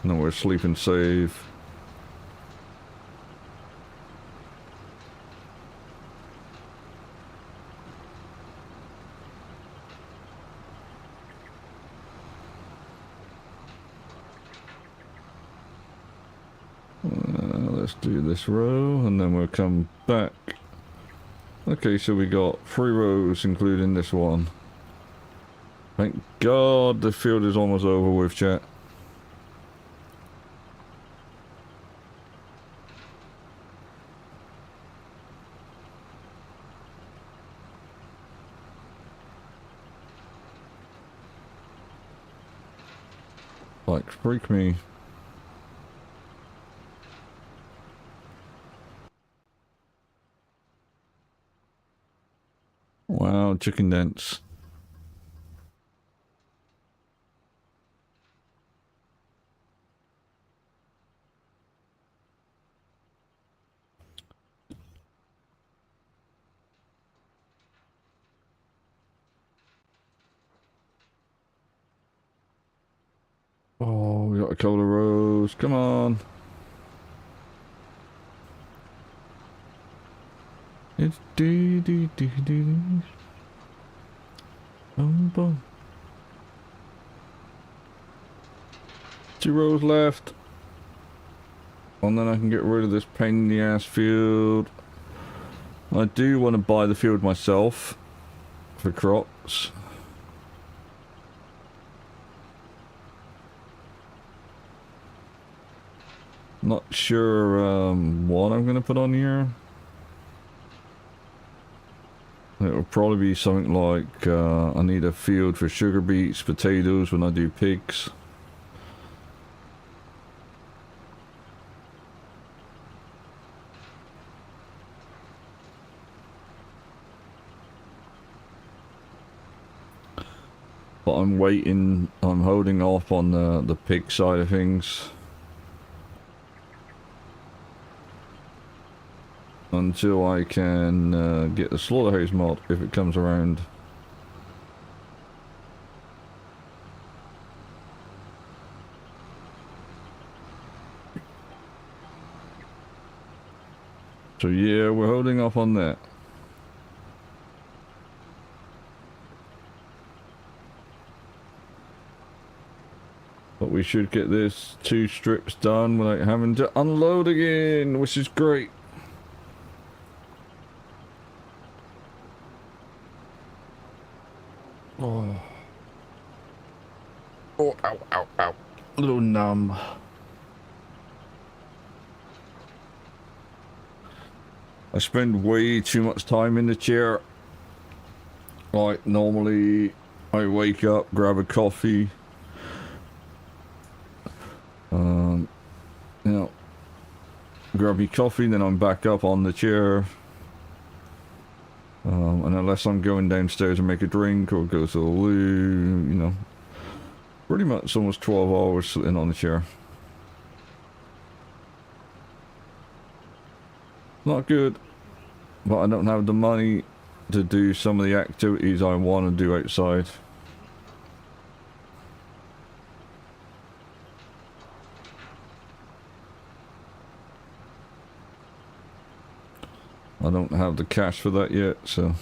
And then we're sleeping safe. Let's do this row and then we'll come back. Okay, so we got 3 rows including this one. Thank God the field is almost over with, chat. Like, freak me. Wow, chicken dance. Oh, we got a couple of rows. Come on. It's do. Boom, boom. 2 rows left. And then I can get rid of this pain in the ass field. I do want to buy the field myself for crops. Not sure what I'm going to put on here. It will probably be something like I need a field for sugar beets, potatoes when I do pigs. But I'm waiting, I'm holding off on the pig side of things until I can get the slaughterhouse mod if it comes around. So yeah, we're holding off on that. But we should get this 2 strips done without having to unload again, which is great. Oh. Oh, ow, ow, ow. A little numb. I spend way too much time in the chair. Like, normally I wake up, grab a coffee. You know, grab me coffee, then I'm back up on the chair. And unless I'm going downstairs to make a drink or go to the loo, you know, pretty much almost 12 hours sitting on the chair. Not good, but I don't have the money to do some of the activities I want to do outside. I don't have the cash for that yet, so...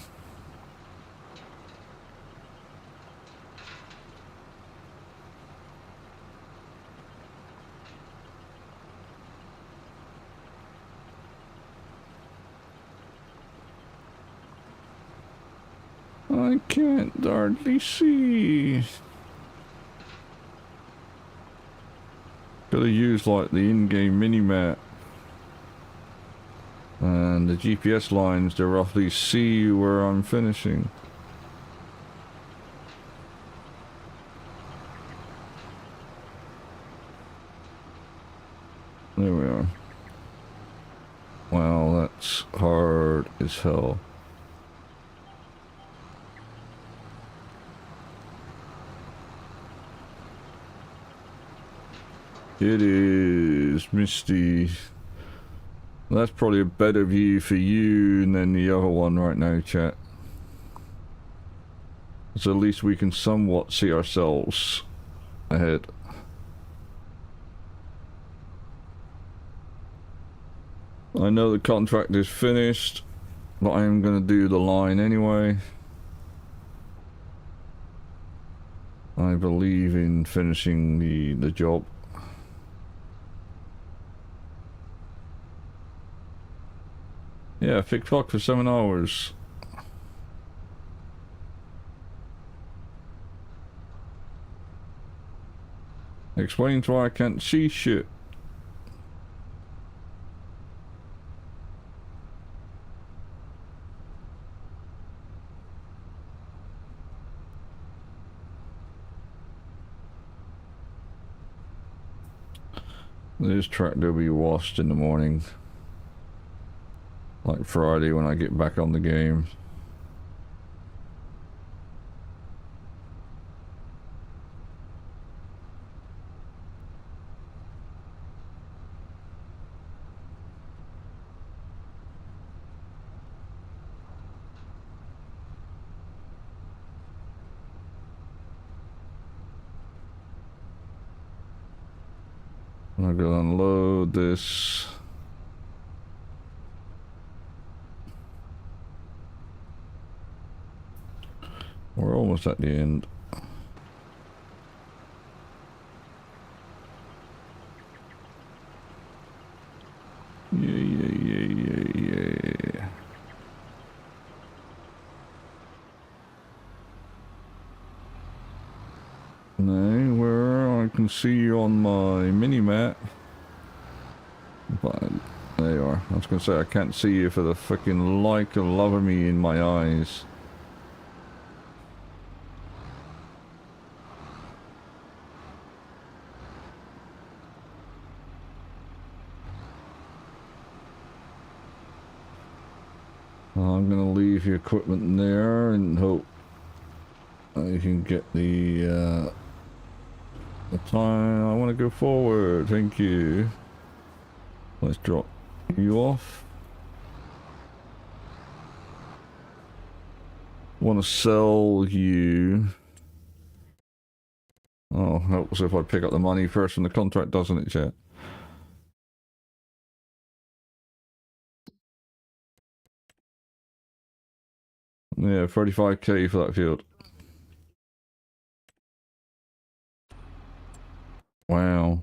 I can't hardly see. Gotta use like the in-game mini-map. And the GPS lines to roughly see where I'm finishing. There we are. Wow, that's hard as hell. It is misty. That's probably a better view for you than the other one right now, chat. So at least we can somewhat see ourselves ahead. I know the contract is finished, but I am going to do the line anyway. I believe in finishing the job. Yeah, fixed clock for 7 hours. Explains why I can't see shit. This track will be washed in the morning. Like Friday when I get back on the game. I'm gonna unload this. We're almost at the end. Yeah. No, where I can see you on my mini-map. But there you are. I was gonna say I can't see you for the fucking like of love of me in my eyes. I'm gonna leave your equipment there and hope I can get the time. I want to go forward. Thank you. Let's drop you off. Want to sell you. Oh, helps if I pick up the money first from the contract, doesn't it, chat? Yeah, 35k for that field. Wow.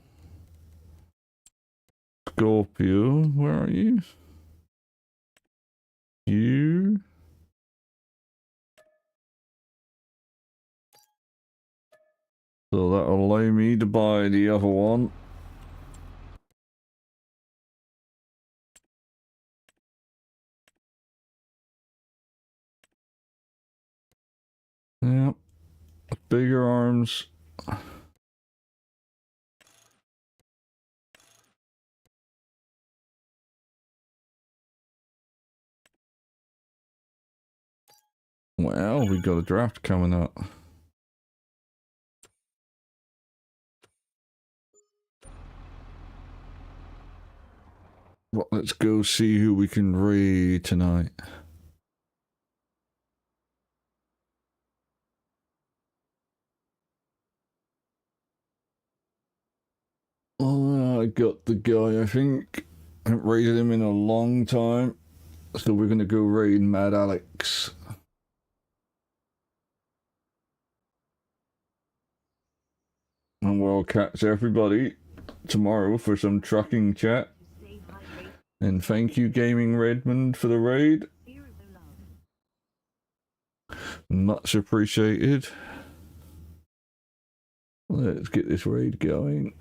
Scorpio, where are you? You? So that'll allow me to buy the other one. Yep. Bigger arms. Well, we got a draft coming up. Well, let's go see who we can raid tonight. Oh, I got the guy, I think. I haven't raided him in a long time. So we're gonna go raid Mad Alex. And we'll catch everybody tomorrow for some trucking chat. And thank you, Gaming Redmond, for the raid. Much appreciated. Let's get this raid going.